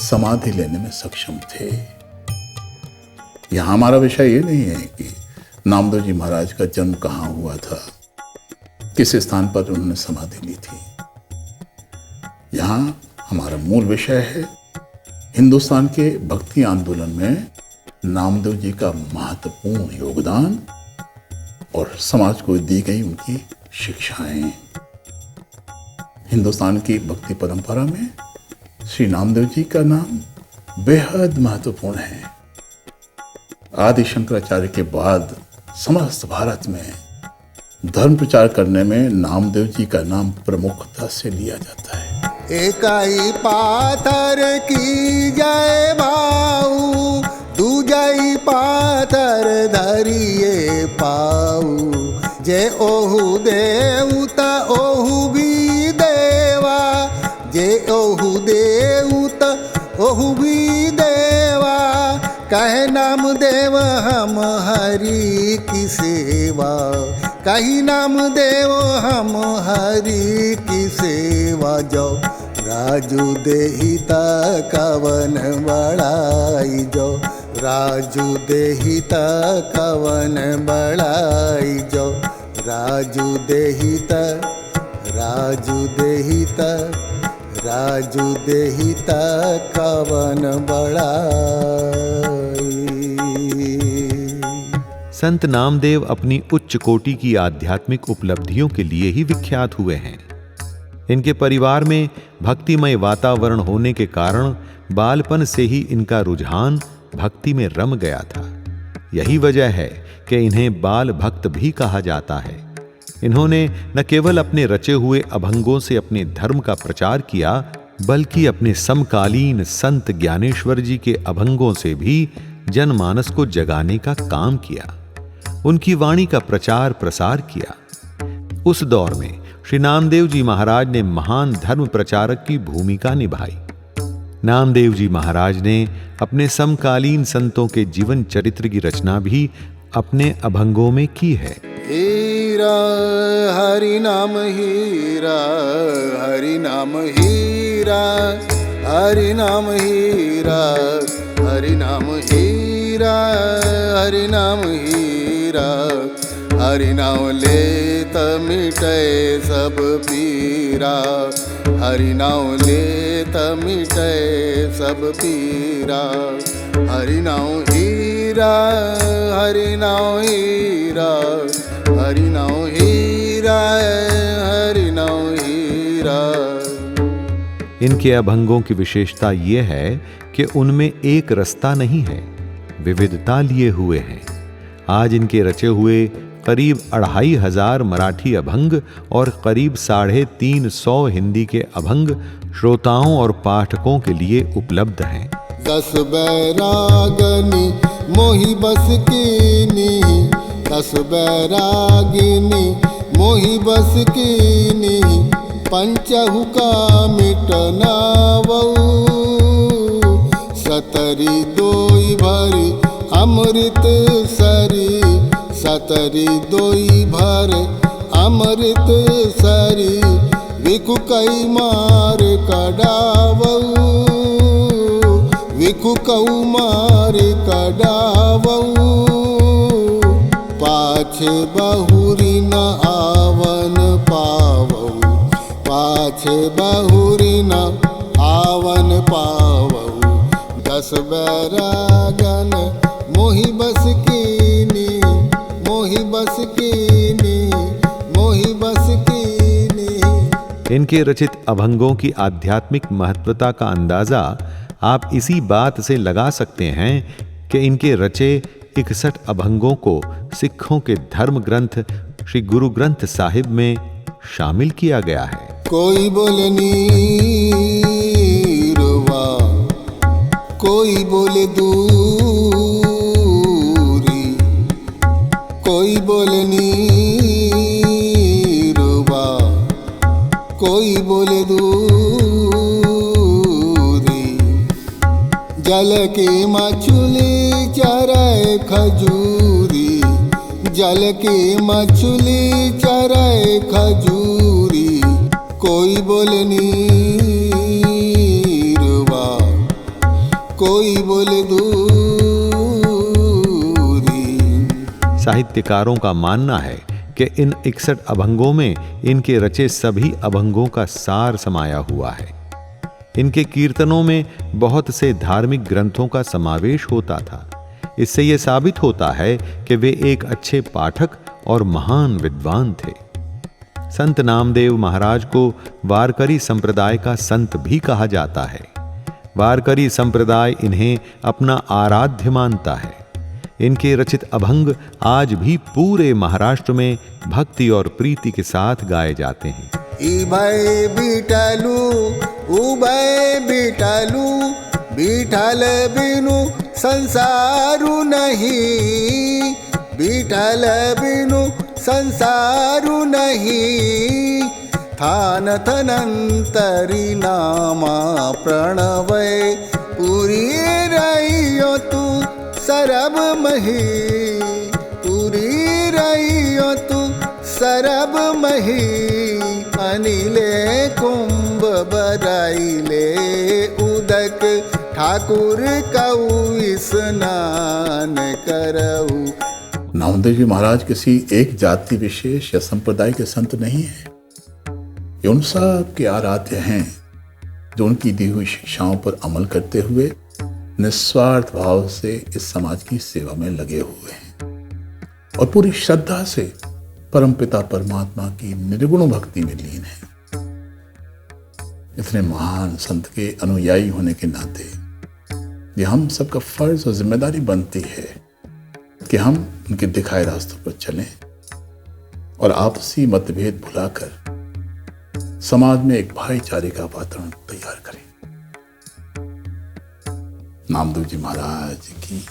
समाधि लेने में सक्षम थे। यहां हमारा विषय ये नहीं है कि नामदेव जी महाराज का जन्म कहां हुआ था, किस स्थान पर उन्होंने समाधि ली थी। यहां हमारा मूल विषय है हिंदुस्तान के भक्ति आंदोलन में नामदेव जी का महत्वपूर्ण योगदान और समाज को दी गई उनकी शिक्षाएं। हिंदुस्तान की भक्ति परंपरा में श्री नामदेव जी का नाम बेहद महत्वपूर्ण है। आदि शंकराचार्य के बाद समस्त भारत में धर्म प्रचार करने में नामदेव जी का नाम प्रमुखता से लिया जाता है। एकाई पाथर की जय भाऊ, दूजाई पाथर धरिए पाऊ। जय ओहु देवता ओहु भी देवा, जय ओहु देवता ओहु भी देवा। कहे नाम देव हम हरि की सेवा, कही नाम देव हम हरि की सेवा जो, राजू देहिता कवन बड़ाई जो, राजू देहिता कवन बड़ाई जो, राजू देहिता, राजू देहिता, राजू देहिता कवन बड़ाई। संत नामदेव अपनी उच्च कोटि की आध्यात्मिक उपलब्धियों के लिए ही विख्यात हुए हैं। इनके परिवार में भक्तिमय वातावरण होने के कारण बालपन से ही इनका रुझान भक्ति में रम गया था। यही वजह है कि इन्हें बाल भक्त भी कहा जाता है। इन्होंने न केवल अपने रचे हुए अभंगों से अपने धर्म का प्रचार किया, बल्कि अपने समकालीन संत ज्ञानेश्वर जी के अभंगों से भी जनमानस को जगाने का काम किया, उनकी वाणी का प्रचार प्रसार किया। उस दौर में श्री नामदेव जी महाराज ने महान धर्म प्रचारक की भूमिका निभाई। नामदेव जी महाराज ने अपने समकालीन संतों के जीवन चरित्र की रचना भी अपने अभंगों में की है। हीरा हरि नाम हीरा, हरि नाम हीरा, हरि नाम हीरा, हरि नाम हीरा, हरि नाम हीरा, हरि नाम लेत मिटे सब पीरा, हरि नाम लेत मिटे सब पीरा, हरि नाम हीरा, हरि नाम हीरा, हरि नाम हीरा, हरि नाम हीरा। इनके अभंगों की विशेषता यह है कि उनमें एक रस्ता नहीं है, विविधता लिए हुए हैं। आज इनके रचे हुए करीब 2500 मराठी अभंग और करीब 350 हिंदी के अभंग श्रोताओं और पाठकों के लिए उपलब्ध हैं। 10 बैरागनी मोहि बस कीनी, 10 बैरागिनी मोहि बस कीनी, पंचहुका मिटनावऊ, 17 दोई भरी अमृत सरी, 17 दोई भर अमृत सरी, विकु कई मार कडावऊ, विकु कऊ मार कडावऊ, पाछे बहुरी न आवन पावऊ, पाछे बहुरी न आवन पावऊ, 10 बैरागन मोहि बस कीनी, मोहि बस कीनी, मोहि बस कीनी। इनके रचित अभंगों की आध्यात्मिक महत्वता का अंदाजा आप इसी बात से लगा सकते हैं कि इनके रचे 61 अभंगों को सिखों के धर्म ग्रंथ श्री गुरु ग्रंथ साहिब में शामिल किया गया है। कोई बोले नीरवा, कोई बोले दूरी, कोई बोले नीरवा, कोई बोले दूरी, जल की मछली चराए खजूरी, जल की मछली चराए खजूरी, कोई बोले नीरवा, कोई बोले दूरी। साहित्यकारों का मानना है कि इन 61 अभंगों में इनके रचे सभी अभंगों का सार समाया हुआ है। इनके कीर्तनों में बहुत से धार्मिक ग्रंथों का समावेश होता था। इससे यह साबित होता है कि वे एक अच्छे पाठक और महान विद्वान थे। संत नामदेव महाराज को वारकरी संप्रदाय का संत भी कहा जाता है। वारकरी संप्रदाय इन्हें अपना आराध्य मानता है। इनके रचित अभंग आज भी पूरे महाराष्ट्र में भक्ति और प्रीति के साथ गाए जाते हैं। इभय बिटलू उभय बिटलू, बिठल बिनु संसारु नहीं, बिठल बिनु संसारु नहीं, थान थनंतरी नामा प्रणवय, पूरी रहियो तू सरब मही, पूरी रहियो तू नाही अनिले कुंभ बराइले उदक ठाकुर कऊ स्नान करऊ। नामदेव जी महाराज किसी एक जाति विशेष या संप्रदाय के संत नहीं है। ये उन सब के आराध्य हैं जो उनकी दी हुई शिक्षाओं पर अमल करते हुए निस्वार्थ भाव से इस समाज की सेवा में लगे हुए हैं और पूरी श्रद्धा से परमपिता परमात्मा की निर्गुण भक्ति में लीन है। इतने महान संत के अनुयायी होने के नाते ये हम सबका फर्ज और जिम्मेदारी बनती है कि हम उनके दिखाए रास्तों पर चलें और आपसी मतभेद भुलाकर समाज में एक भाईचारे का वातावरण तैयार करें। नामदेव जी महाराज की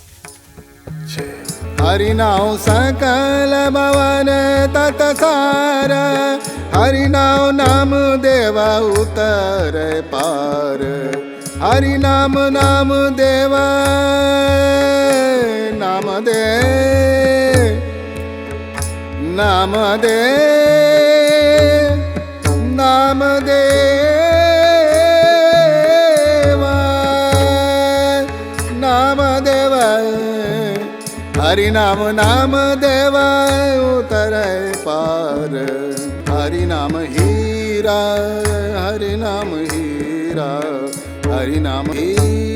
जय। हरि नाम सकल भवन तत्सार, हरि नाम देवा उतर पार। हरि नाम देवा नाम दे नाम दे नाम देवा नाम देवा। हरि नाम देवा उतर पार। हरि नाम हीरा, हरि नाम हीरा, हरि नाम हीरा।